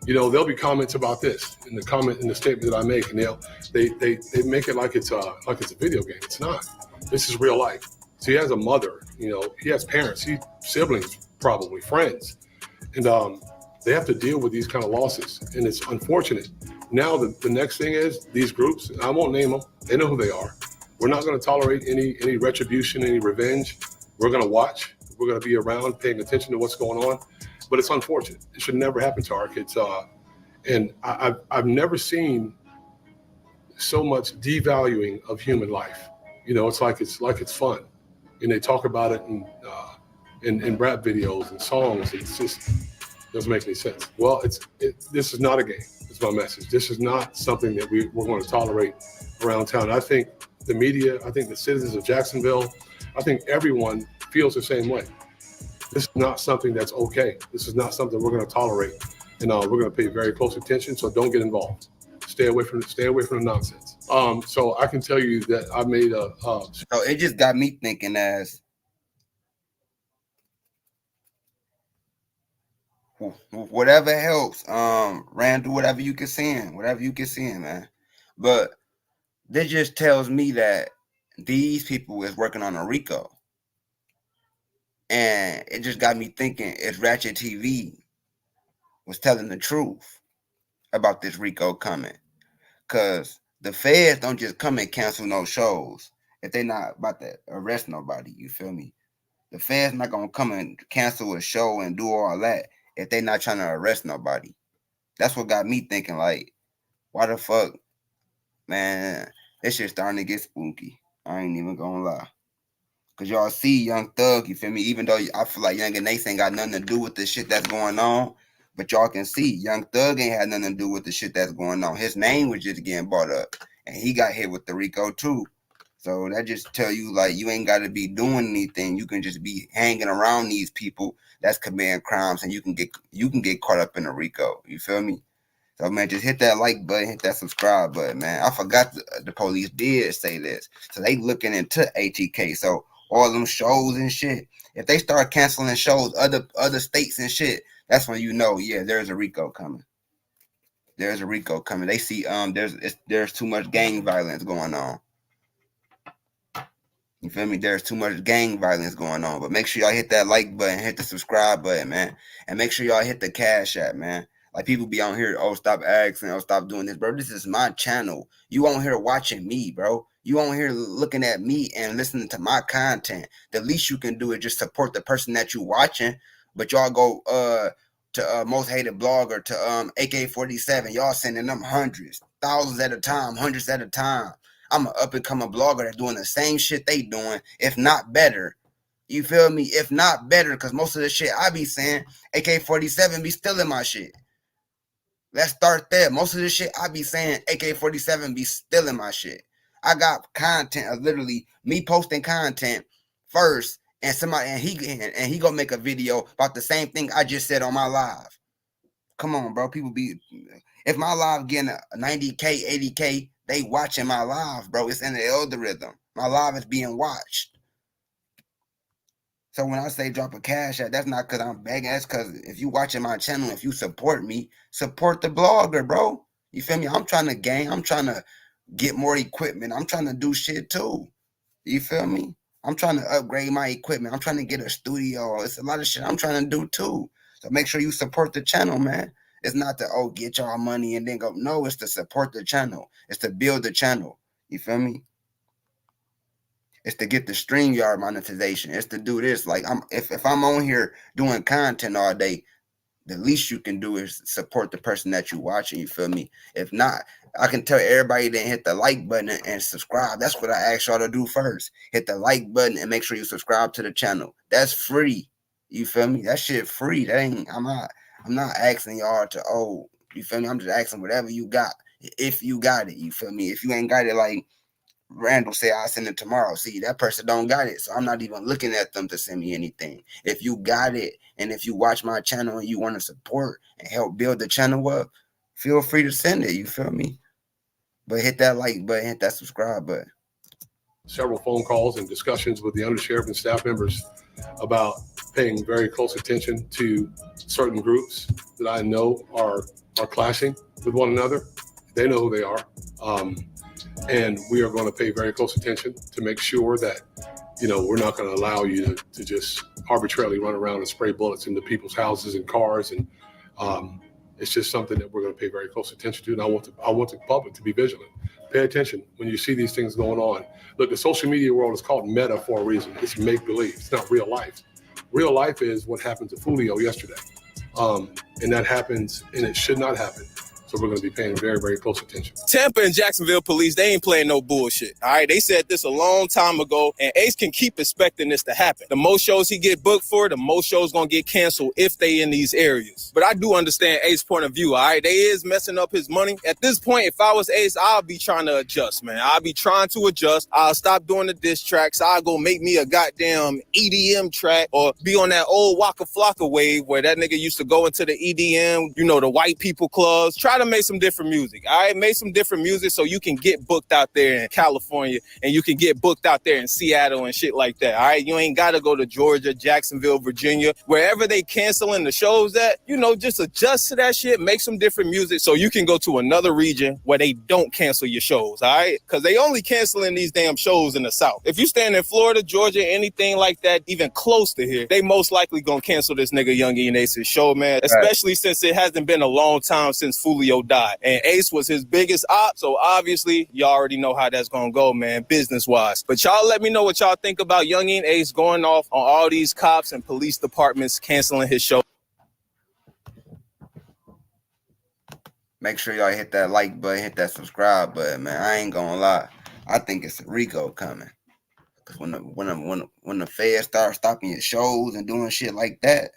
you know, there'll be comments about this in the statement that I make, and they make it like it's a video game. It's not. This is real life. So he has a mother, you know, he has parents, siblings, probably friends, and they have to deal with these kind of losses, and it's unfortunate. Now the next thing is these groups, I won't name them, they know who they are. We're not going to tolerate any retribution, any revenge. We're going to watch. We're going to be around paying attention to what's going on, but it's unfortunate. It should never happen to our kids. And I've never seen so much devaluing of human life. You know, it's like it's fun, and they talk about it in rap videos and songs. It's just doesn't make any sense. Well, this is not a game. It's my message. This is not something that we're going to tolerate around town. I think the media, I think the citizens of Jacksonville, I think everyone feels the same way. This is not something that's okay. This is not something we're going to tolerate, and we're going to pay very close attention. So don't get involved. Stay away from the nonsense. So I can tell you that I made So it just got me thinking as whatever helps. Ran through whatever you can send, man. But this just tells me that these people is working on a RICO. And it just got me thinking if Ratchet TV was telling the truth about this RICO coming. Because the feds don't just come and cancel no shows if they not about to arrest nobody, you feel me? The feds not going to come and cancel a show and do all that if they not trying to arrest nobody. That's what got me thinking, like, why the fuck, man, this shit starting to get spooky. I ain't even gonna lie. Because y'all see Young Thug, you feel me? Even though I feel like Young and Ace ain't got nothing to do with the shit that's going on, but y'all can see Young Thug ain't had nothing to do with the shit that's going on. His name was just getting brought up, and he got hit with the RICO too. So that just tell you, like, you ain't got to be doing anything. You can just be hanging around these people that's committing crimes, and you can get caught up in a RICO. You feel me? So, man, just hit that like button, hit that subscribe button, man. I forgot the police did say this. So they looking into ATK. So all them shows and shit, if they start canceling shows, other states and shit, that's when you know, yeah, there's a RICO coming. There's a RICO coming. They see there's too much gang violence going on. You feel me? There's too much gang violence going on. But make sure y'all hit that like button, hit the subscribe button, man. And make sure y'all hit the Cash App, man. Like, people be on here, oh, stop asking, oh, stop doing this, bro. This is my channel. You on here watching me, bro. You on here looking at me and listening to my content. The least you can do is just support the person that you watching. But y'all go to Most Hated Blogger, to AK-47. Y'all sending them hundreds, thousands at a time, hundreds at a time. I'm an up-and-coming blogger that's doing the same shit they doing, if not better. You feel me? If not better, because most of the shit I be saying, AK-47 be stealing my shit. Let's start there. Most of the shit I be saying, AK-47 be stealing my shit. I got content of literally me posting content first, and somebody and he gonna make a video about the same thing I just said on my live. Come on, bro. People be, if my live getting 90K, 80K, they watching my live, bro. It's in the algorithm. My live is being watched. So when I say drop a cash out, that's not because I'm begging. That's because if you watching my channel, if you support me, support the blogger, bro. You feel me? I'm trying to gain. I'm trying to get more equipment. I'm trying to do shit too. You feel me? I'm trying to upgrade my equipment. I'm trying to get a studio. It's a lot of shit I'm trying to do too. So make sure you support the channel, man. It's not to, oh, get y'all money and then go. No, it's to support the channel. It's to build the channel. You feel me? It's to get the StreamYard monetization. It's to do this. Like, if I'm on here doing content all day, the least you can do is support the person that you're watching. You feel me? If not, I can tell everybody to hit the like button and subscribe. That's what I asked y'all to do first. Hit the like button and make sure you subscribe to the channel. That's free. You feel me? That shit free. That ain't. I'm not asking y'all to, oh, you feel me? I'm just asking whatever you got. If you got it, you feel me? If you ain't got it, like Randall say, I'll send it tomorrow. See, that person don't got it, so I'm not even looking at them to send me anything. If you got it, and if you watch my channel and you want to support and help build the channel up, feel free to send it. You feel me? But hit that like button, hit that subscribe button. Several phone calls and discussions with the undersheriff and staff members about paying very close attention to certain groups that I know are clashing with one another. They know who they are. And we are going to pay very close attention to make sure that, you know, we're not going to allow you to just arbitrarily run around and spray bullets into people's houses and cars. And it's just something that we're going to pay very close attention to. And I want the public to be vigilant. Pay attention when you see these things going on. Look, the social media world is called meta for a reason. It's make-believe. It's not real life. Real life is what happened to Julio yesterday. And that happens, and it should not happen. So we're going to be paying very, very close attention. Tampa and Jacksonville police, they ain't playing no bullshit. All right, they said this a long time ago, and Ace can keep expecting this to happen. The most shows he get booked for, the most shows gonna get canceled if they in these areas. But I do understand Ace's point of view. All right, they is messing up his money. At this point, if I was Ace, I'll be trying to adjust, man. I'll be trying to adjust. I'll stop doing the diss tracks. I'll go make me a goddamn EDM track or be on that old Waka Flocka wave where that nigga used to go into the EDM, you know, the white people clubs. Try to make some different music. All right, make some different music so you can get booked out there in California and you can get booked out there in Seattle and shit like that. All right, you ain't got to go to Georgia, Jacksonville, Virginia, wherever they canceling the shows at, you know, just adjust to that shit, make some different music so you can go to another region where they don't cancel your shows. All right, because they only canceling these damn shows in the South. If you stand in Florida, Georgia, anything like that, even close to here, they most likely gonna cancel this nigga �youngin Ace's show, man, especially since it hasn't been a long time since Fulio died. And Ace was his biggest op, so obviously y'all already know how that's gonna go, man, business-wise. But y'all let me know what y'all think about �youngin Ace going off on all these cops and police departments canceling his show. Make sure y'all hit that like button, hit that subscribe button, man. I ain't gonna lie. I think it's a RICO coming. Cause when the feds start stopping your shows and doing shit like that,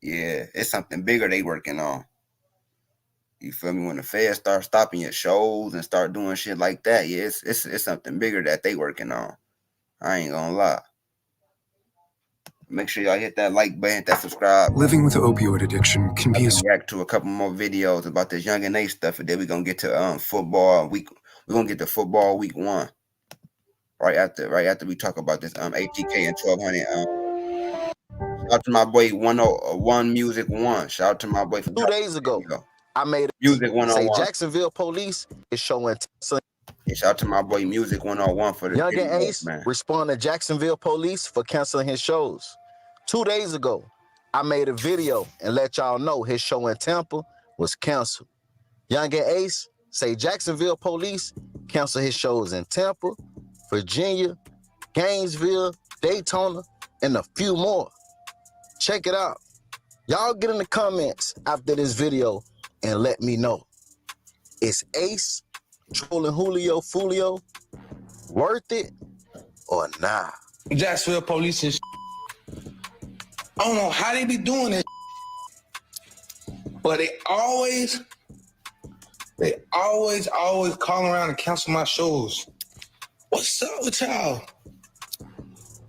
yeah, it's something bigger they working on. You feel me? When the feds start stopping your shows and start doing shit like that, yeah, it's something bigger that they working on. I ain't gonna lie. Make sure y'all hit that like button, hit that subscribe. Living with opioid addiction can be a react to a couple more videos about this �11 Ace stuff, and then we're gonna get to football week. We're gonna get to football week 1. Right after we talk about this ATK and 1200. Shout out to my boy 101 Music 1. Shout out to my boy from 2 days ago. I made Music 101. Say Jacksonville police is showing. Yeah, shout out to my boy Music 101 for the �11 Ace respond to Jacksonville police for canceling his shows. 2 days ago, I made a video and let y'all know his show in Tampa was canceled. �11 Ace say Jacksonville police cancel his shows in Tampa, Virginia, Gainesville, Daytona, and a few more. Check it out. Y'all get in the comments after this video and let me know. Is Ace trolling Julio Fulio worth it or nah? Jacksonville police and I don't know how they be doing this, but they always call around and cancel my shows. What's up with y'all?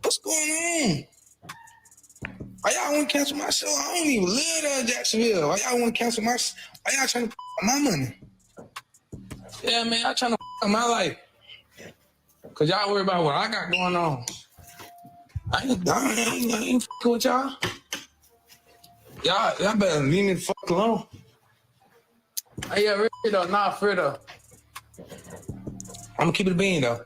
What's going on? Why y'all want to cancel my show? I don't even live there in Jacksonville. Why y'all want to cancel my? Why y'all trying to my money? Yeah, man, y'all trying to my life. Cause y'all worry about what I got going on. I ain't fucking with y'all. Y'all better leave me the fuck alone. Hey, yeah, really though, not for though. I'm gonna keep it a bean though.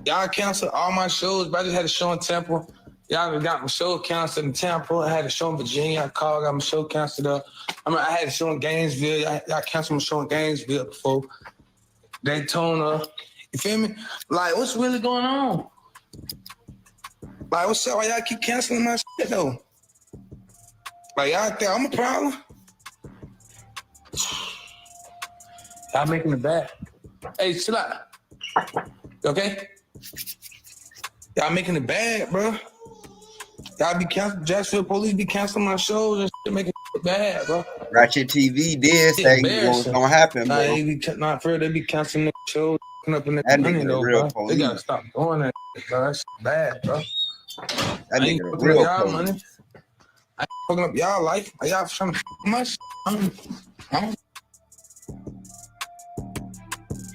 Y'all canceled all my shows, but I just had a show in Tampa. Y'all got my show canceled in Tampa. I had a show in Virginia. I called, got my show canceled up. I had a show in Gainesville. Y'all canceled my show in Gainesville before. Daytona. You feel me? Like, what's really going on? Like, what's up? Why y'all keep canceling my shit though? Like, y'all think I'm a problem? Y'all making it bad. Hey, chill out. You okay? Y'all making it bad, bro. Y'all be canceling, Jacksonville police be canceling my shows and shit, making it bad, bro. Ratchet TV did say what was gonna happen, bro. Not for real, they be canceling the shows, up in that money nigga though, real bro. police. They gotta stop doing that, bro. That's bad, bro. That I ain't nigga fucking real up y'all police. money. I ain't fucking up y'all life. Are y'all trying to fuck my shit?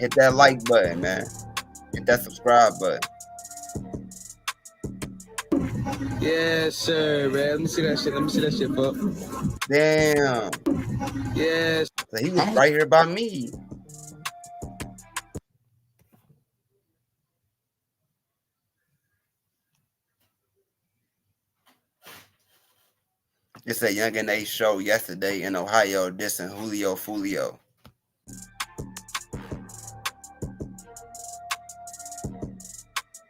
Hit that like button, man. Hit that subscribe button. Yes, sir, man. Let me see that shit. Let me see that shit, fuck. Damn. Yes. So he was right here by me. It's a �11 Ace show yesterday in Ohio dissing Julio Fulio.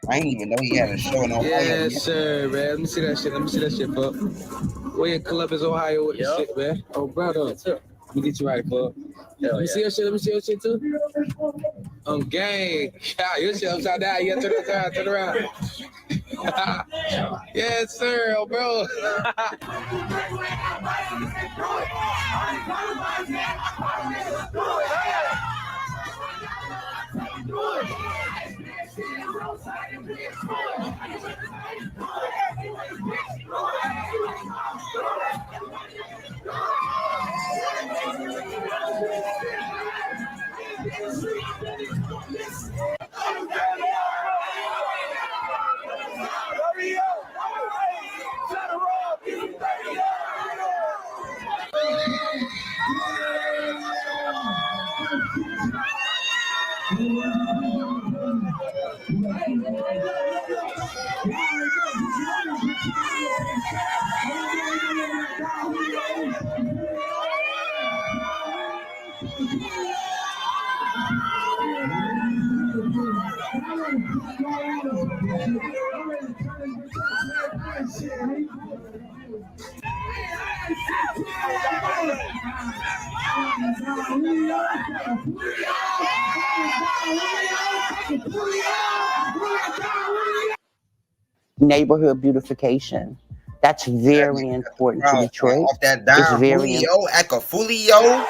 I didn't even know he had a show in Ohio. Yes, sir, man. Let me see that shit. Let me see that shit, bro. We're in Columbus, Ohio with this shit, man. Oh, brother. Let me get you right, bro. Let me see your shit. Let me see your shit, too. Gang. Yeah, your shit upside down. Yeah, turn around. Yes, sir, oh, bro. Neighborhood beautification. That's very important to Detroit. Off that It's dime, very Julio, Ecafulio.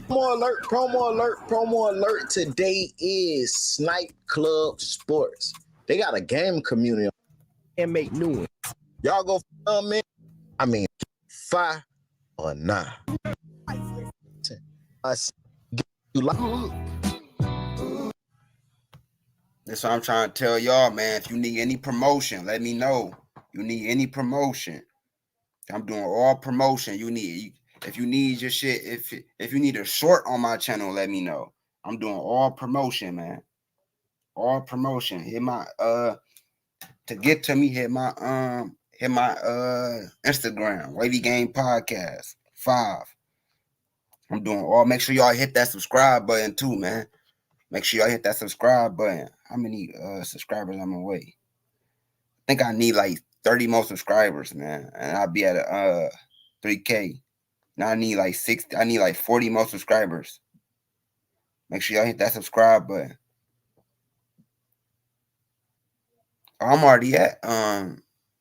Promo alert, promo alert, promo alert. Today is Snipe Club Sports. They got a game community and make new ones. Y'all go film it. I mean, 5 or 9. You like That's what I'm trying to tell y'all, man. If you need any promotion, let me know. You need any promotion. I'm doing all promotion. If you need your shit, if you need a short on my channel, let me know. I'm doing all promotion, man. All promotion. Hit my to get to me, hit my Instagram, Wavy Game Podcast 5. I'm doing all. Make sure y'all hit that subscribe button too, man. Make sure y'all hit that subscribe button. How many subscribers I'm away? I think I need like 30 more subscribers, man, and I'll be at 3K. Now I need like 60. I need like 40 more subscribers. Make sure y'all hit that subscribe button. I'm already at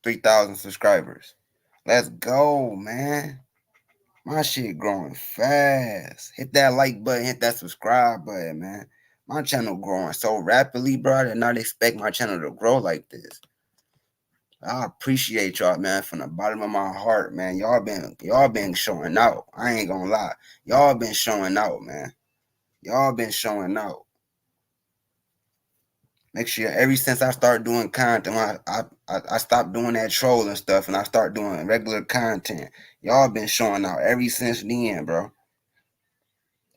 3,000 subscribers. Let's go, man. My shit growing fast. Hit that like button, hit that subscribe button, man. My channel growing so rapidly, bro. I did not expect my channel to grow like this. I appreciate y'all, man, from the bottom of my heart, man. Y'all been showing out. I ain't gonna lie. Y'all been showing out, man. Y'all been showing out. Make sure ever since I started doing content, I stopped doing that trolling stuff and I start doing regular content. Y'all been showing out ever since then, bro.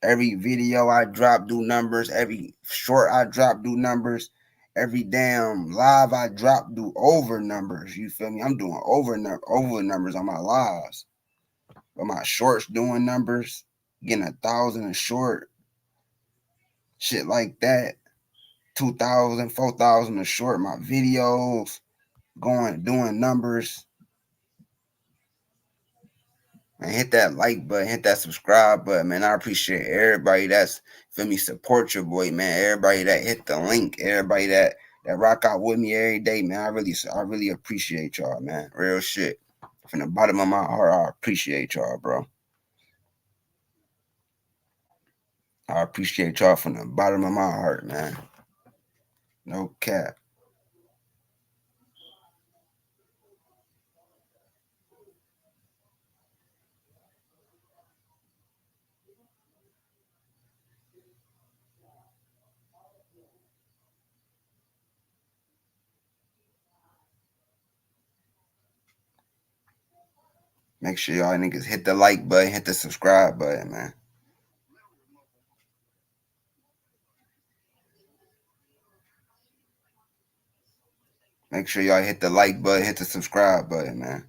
Every video I drop do numbers. Every short I drop do numbers. Every damn live I drop do over numbers. You feel me? I'm doing over numbers on my lives. But my shorts doing numbers. Getting 1,000 a short. Shit like that. 2,000, 4,000 a short. My videos doing numbers. Man, hit that like button, hit that subscribe button, man. I appreciate everybody that's, feel me, support your boy, man. Everybody that hit the link, everybody that rock out with me every day, man. I really appreciate y'all, man. Real shit. From the bottom of my heart, I appreciate y'all, bro. I appreciate y'all from the bottom of my heart, man. No cap. Make sure y'all niggas hit the like button, hit the subscribe button, man. Make sure y'all hit the like button, hit the subscribe button, man.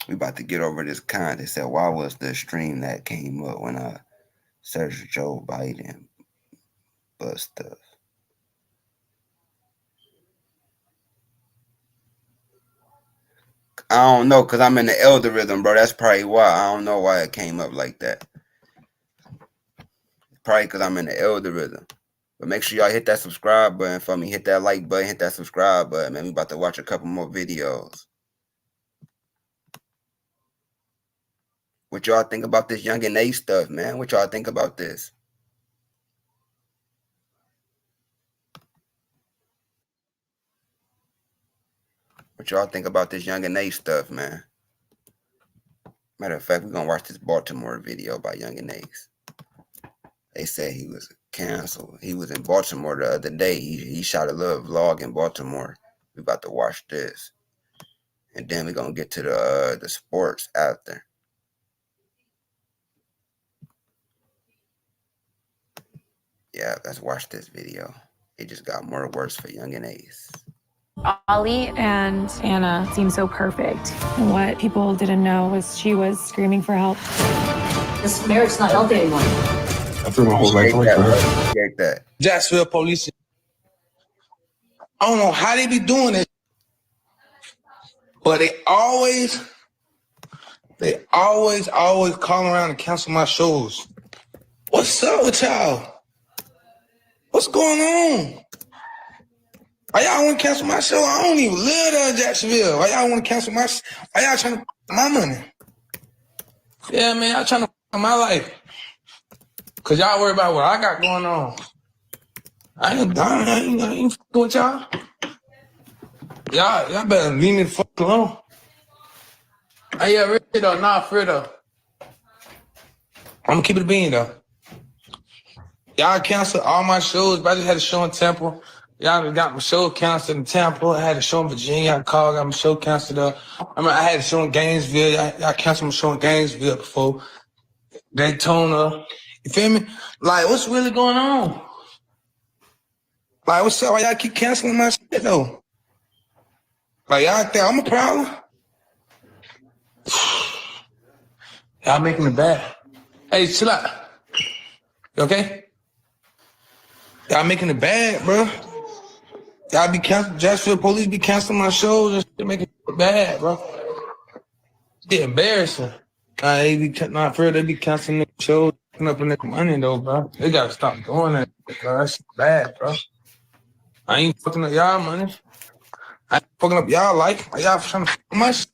We about to get over this con. They said, why was the stream that came up when I searched Joe Biden but stuff? I don't know, because I'm in the 𝗪𝗘𝗏, bro. That's probably why. I don't know why it came up like that. Probably because I'm in the 𝗪𝗘𝗏. But make sure y'all hit that subscribe button for me. Hit that like button, hit that subscribe button, man. We about to watch a couple more videos. What y'all think about this 𝐸𝐴 stuff, man? What y'all think about this? What y'all think about this 𝐸𝐴 stuff, man? Matter of fact, we're going to watch this Baltimore video by 𝐸𝐴. They said he was canceled. He was in Baltimore the other day. He shot a little vlog in Baltimore. We about to watch this. And then we're going to get to the sports after. Yeah, let's watch this video. It just got more worse for 𝐸𝐴. Ollie and Anna seemed so perfect. And what people didn't know was she was screaming for help. This marriage's not healthy anymore. I threw my whole life away for her. Jacksonville police. I don't know how they be doing it, but they always call around and cancel my shows. What's up with y'all? What's going on? Why y'all want to cancel my show? I don't even live there in Jacksonville. Why y'all want to cancel my? Why y'all trying to my money? Yeah, man, y'all trying to my life. Cause y'all worry about what I got going on. I ain't fucking with y'all. Y'all better leave me the fuck alone. Hey, yeah, really though, not for though. I'm gonna keep it a bean though. Y'all canceled all my shows, but I just had a show in Temple. Y'all got my show canceled in Temple. I had a show in Virginia. I got my show canceled up. I had a show in Gainesville. Y'all canceled my show in Gainesville before. Daytona. You feel me? Like, what's really going on? Like, what's up? Why y'all keep canceling my shit though? Like, y'all think I'm a problem? Y'all making it bad. Hey, chill out. You okay? Y'all making it bad, bro. Y'all be canceling, Jacksonville police be canceling my shows and shit, making it bad, bro. It's embarrassing. They be not fair, they be canceling the shows, picking up the money though, bro. They gotta stop doing that, bro. That's bad, bro. I ain't fucking up y'all money. I ain't fucking up y'all life. Y'all trying to fuck my shit.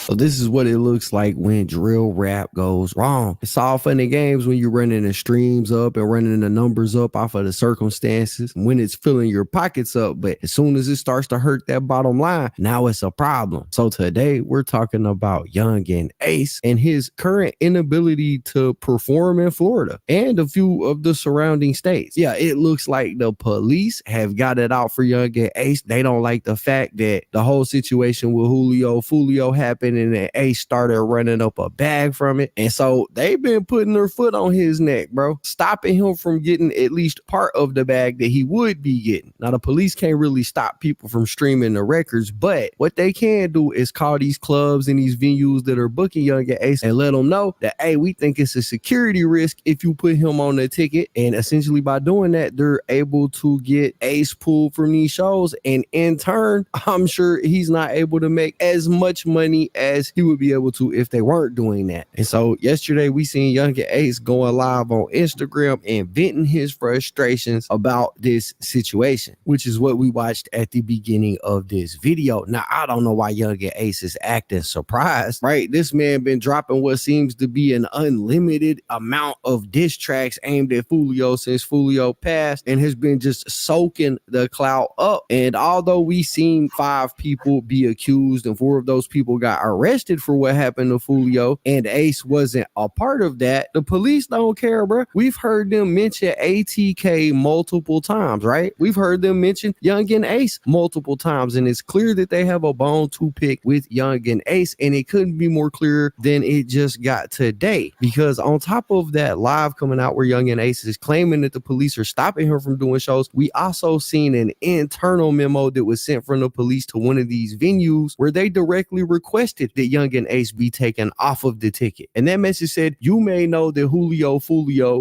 So this is what it looks like when drill rap goes wrong. It's all fun and games when you're running the streams up and running the numbers up off of the circumstances, when it's filling your pockets up. But as soon as it starts to hurt that bottom line, now it's a problem. So today we're talking about 𝐸𝐴 and his current inability to perform in Florida and a few of the surrounding states. Yeah, it looks like the police have got it out for 𝐸𝐴. They don't like the fact that the whole situation with Fulio happened and then Ace started running up a bag from it. And so they've been putting their foot on his neck, bro, stopping him from getting at least part of the bag that he would be getting. Now, the police can't really stop people from streaming the records, but what they can do is call these clubs and these venues that are booking 𝐸𝐴 and let them know that, hey, we think it's a security risk if you put him on the ticket. And essentially by doing that, they're able to get Ace pulled from these shows. And in turn, I'm sure he's not able to make as much money as he would be able to if they weren't doing that. And so yesterday we seen 𝐸𝐴 going live on Instagram and venting his frustrations about this situation, which is what we watched at the beginning of this video. Now, I don't know why 𝐸𝐴 is acting surprised, right? This man been dropping what seems to be an unlimited amount of diss tracks aimed at Fulio since Fulio passed and has been just soaking the clout up. And although we seen 5 people be accused and 4 of those people got arrested for what happened to Julio and Ace wasn't a part of that, the police don't care, bro. We've heard them mention ATK multiple times, right? We've heard them mention Young and Ace multiple times, and it's clear that they have a bone to pick with Young and Ace, and it couldn't be more clear than it just got today, because on top of that live coming out where Young and Ace is claiming that the police are stopping her from doing shows, we also seen an internal memo that was sent from the police to one of these venues where they directly requested that Young and Ace be taken off of the ticket. And that message said, you may know that Julio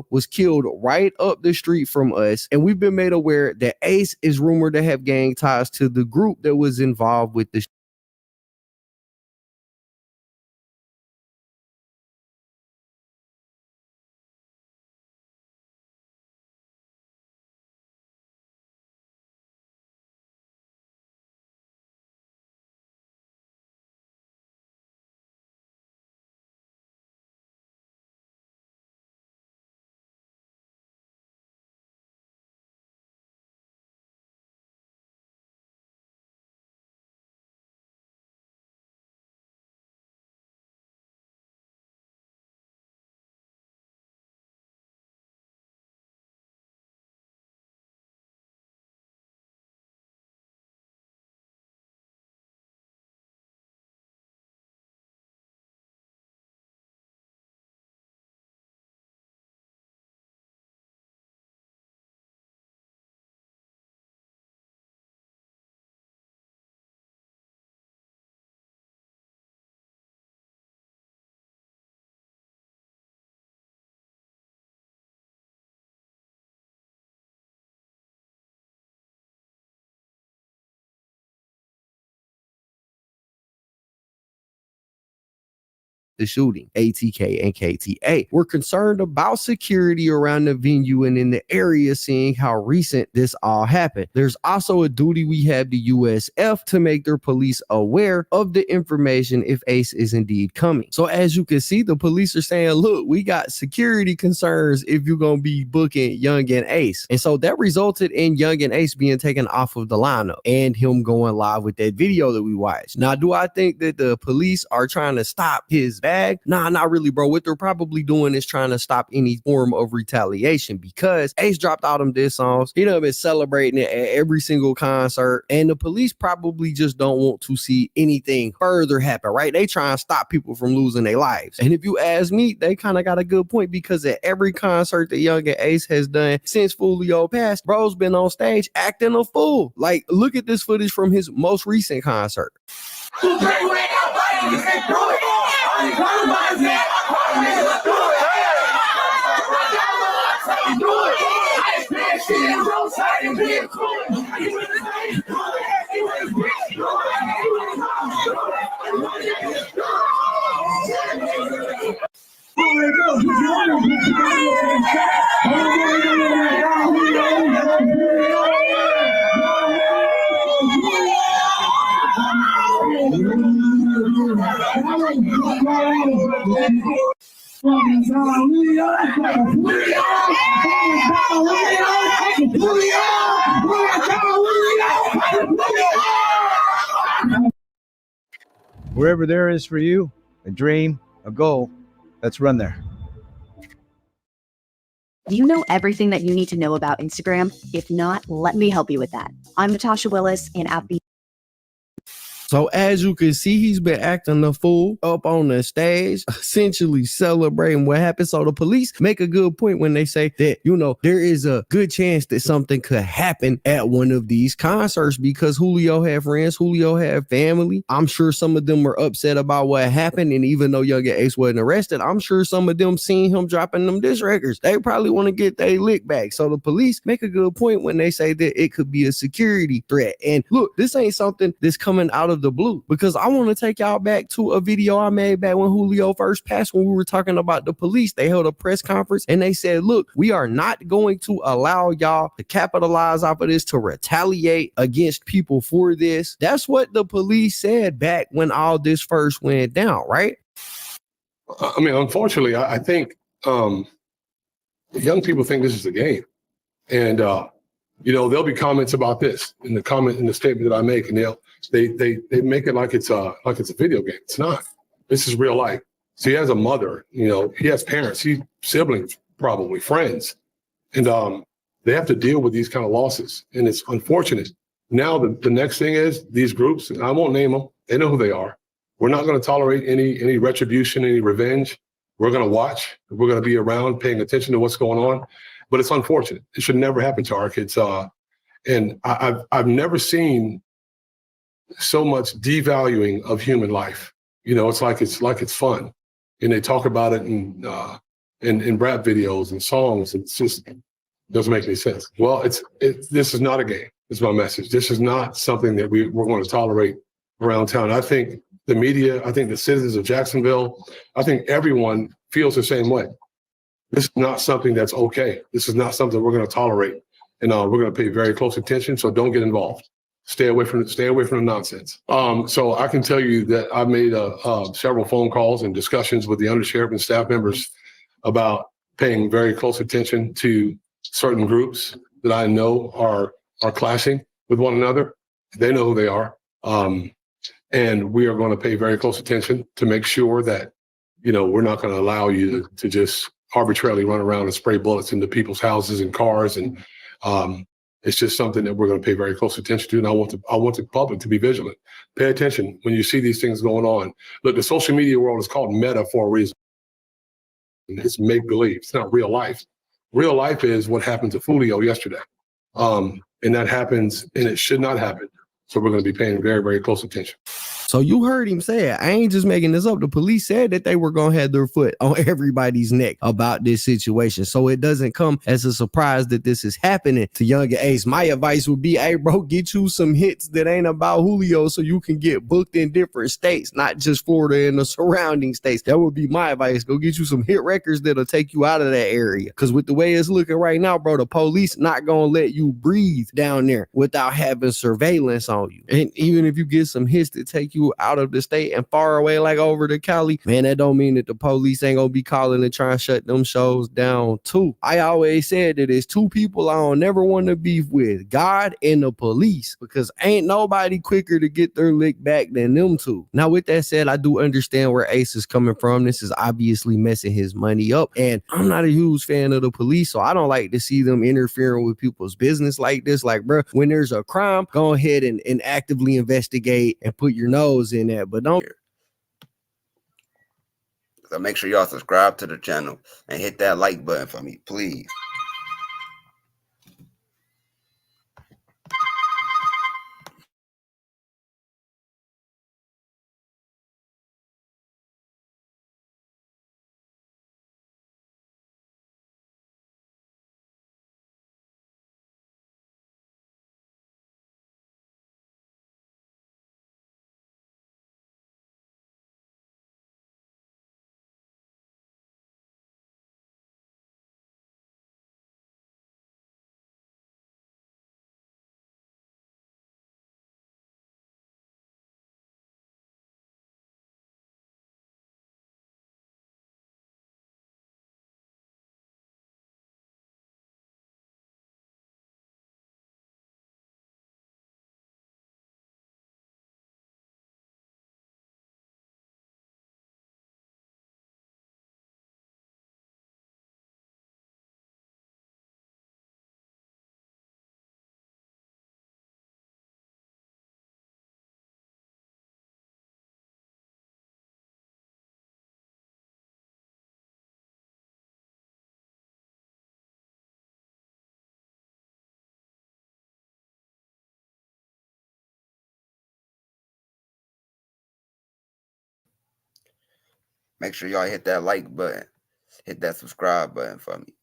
was killed right up the street from us, and we've been made aware that Ace is rumored to have gang ties to the group that was involved with the shooting, ATK and KTA. We're concerned about security around the venue and in the area, seeing how recent this all happened. There's also a duty we have the USF to make their police aware of the information if Ace is indeed coming. So as you can see, the police are saying, look, we got security concerns if you're going to be booking Young and Ace. And so that resulted in Young and Ace being taken off of the lineup and him going live with that video that we watched. Now, do I think that the police are trying to stop his bag? Nah, not really, bro. What they're probably doing is trying to stop any form of retaliation, because Ace dropped all them diss songs. He done been celebrating it at every single concert, and the police probably just don't want to see anything further happen, right? They try and stop people from losing their lives. And if you ask me, they kind of got a good point, because at every concert that Young and Ace has done since Julio passed, bro's been on stage acting a fool. Like, look at this footage from his most recent concert. Wherever there is for you, a dream, a goal, let's run there. Do you know everything that you need to know about Instagram? If not, let me help you with that. I'm Natasha Willis, and I've been So as you can see, he's been acting a fool up on the stage, essentially celebrating what happened. So the police make a good point when they say that, you know, there is a good chance that something could happen at one of these concerts, because Julio had friends, Julio had family. I'm sure some of them were upset about what happened. And even though Young and Ace wasn't arrested, I'm sure some of them seen him dropping them diss records. They probably want to get their lick back. So the police make a good point when they say that it could be a security threat. And look, this ain't something that's coming out of the blue, because I want to take y'all back to a video I made back when Julio first passed, when we were talking about the police. They held a press conference and they said, look, we are not going to allow y'all to capitalize off of this, to retaliate against people for this. That's what the police said back when all this first went down, right? I mean, unfortunately, I think young people think this is a game. And, you know, there'll be comments about this in the statement that I make, and They make it like it's a video game. It's not. This is real life. So he has a mother, you know, he has parents, siblings, probably friends, and they have to deal with these kind of losses, and it's unfortunate. Now the next thing is these groups, and I won't name them. They know who they are. We're not going to tolerate any retribution, any revenge. We're going to watch. We're going to be around, paying attention to what's going on. But it's unfortunate. It should never happen to our kids. And I've never seen so much devaluing of human life. You know, it's like it's fun, and they talk about it in rap videos and songs. It's just doesn't make any sense. Well, this is not a game. Is my message. This is not something that we're going to tolerate around town. I think the media, I think the citizens of Jacksonville, I think everyone feels the same way. This is not something that's okay. This is not something we're going to tolerate, and we're going to pay very close attention. So don't get involved. Stay away from the nonsense. So I can tell you that I've made several phone calls and discussions with the undersheriff and staff members about paying very close attention to certain groups that I know are clashing with one another. They know who they are. And we are going to pay very close attention to make sure that, you know, we're not going to allow you to just arbitrarily run around and spray bullets into people's houses and cars. And it's just something that we're going to pay very close attention to. And I want the public to be vigilant. Pay attention when you see these things going on. Look, the social media world is called meta for a reason. It's make-believe. It's not real life. Real life is what happened to Julio yesterday. And that happens, and it should not happen. So we're going to be paying very, very close attention. So you heard him say it. I ain't just making this up. The police said that they were going to have their foot on everybody's neck about this situation. So it doesn't come as a surprise that this is happening to younger Ace. My advice would be, hey, bro, get you some hits that ain't about Julio so you can get booked in different states, not just Florida and the surrounding states. That would be my advice. Go get you some hit records that'll take you out of that area. Because with the way it's looking right now, bro, the police not going to let you breathe down there without having surveillance on you. And even if you get some hits that take you out of the state and far away, like over to Cali, man, that don't mean that the police ain't gonna be calling and trying to shut them shows down too. I always said that there's two people I don't never want to beef with, God and the police, because ain't nobody quicker to get their lick back than them two. Now, with that said, I do understand where Ace is coming from. This is obviously messing his money up, and I'm not a huge fan of the police, so I don't like to see them interfering with people's business like this. Like, bro, when there's a crime, go ahead and actively investigate and put your nose in that, but don't. So make sure y'all subscribe to the channel and hit that like button for me, please. Make sure y'all hit that like button, hit that subscribe button for me.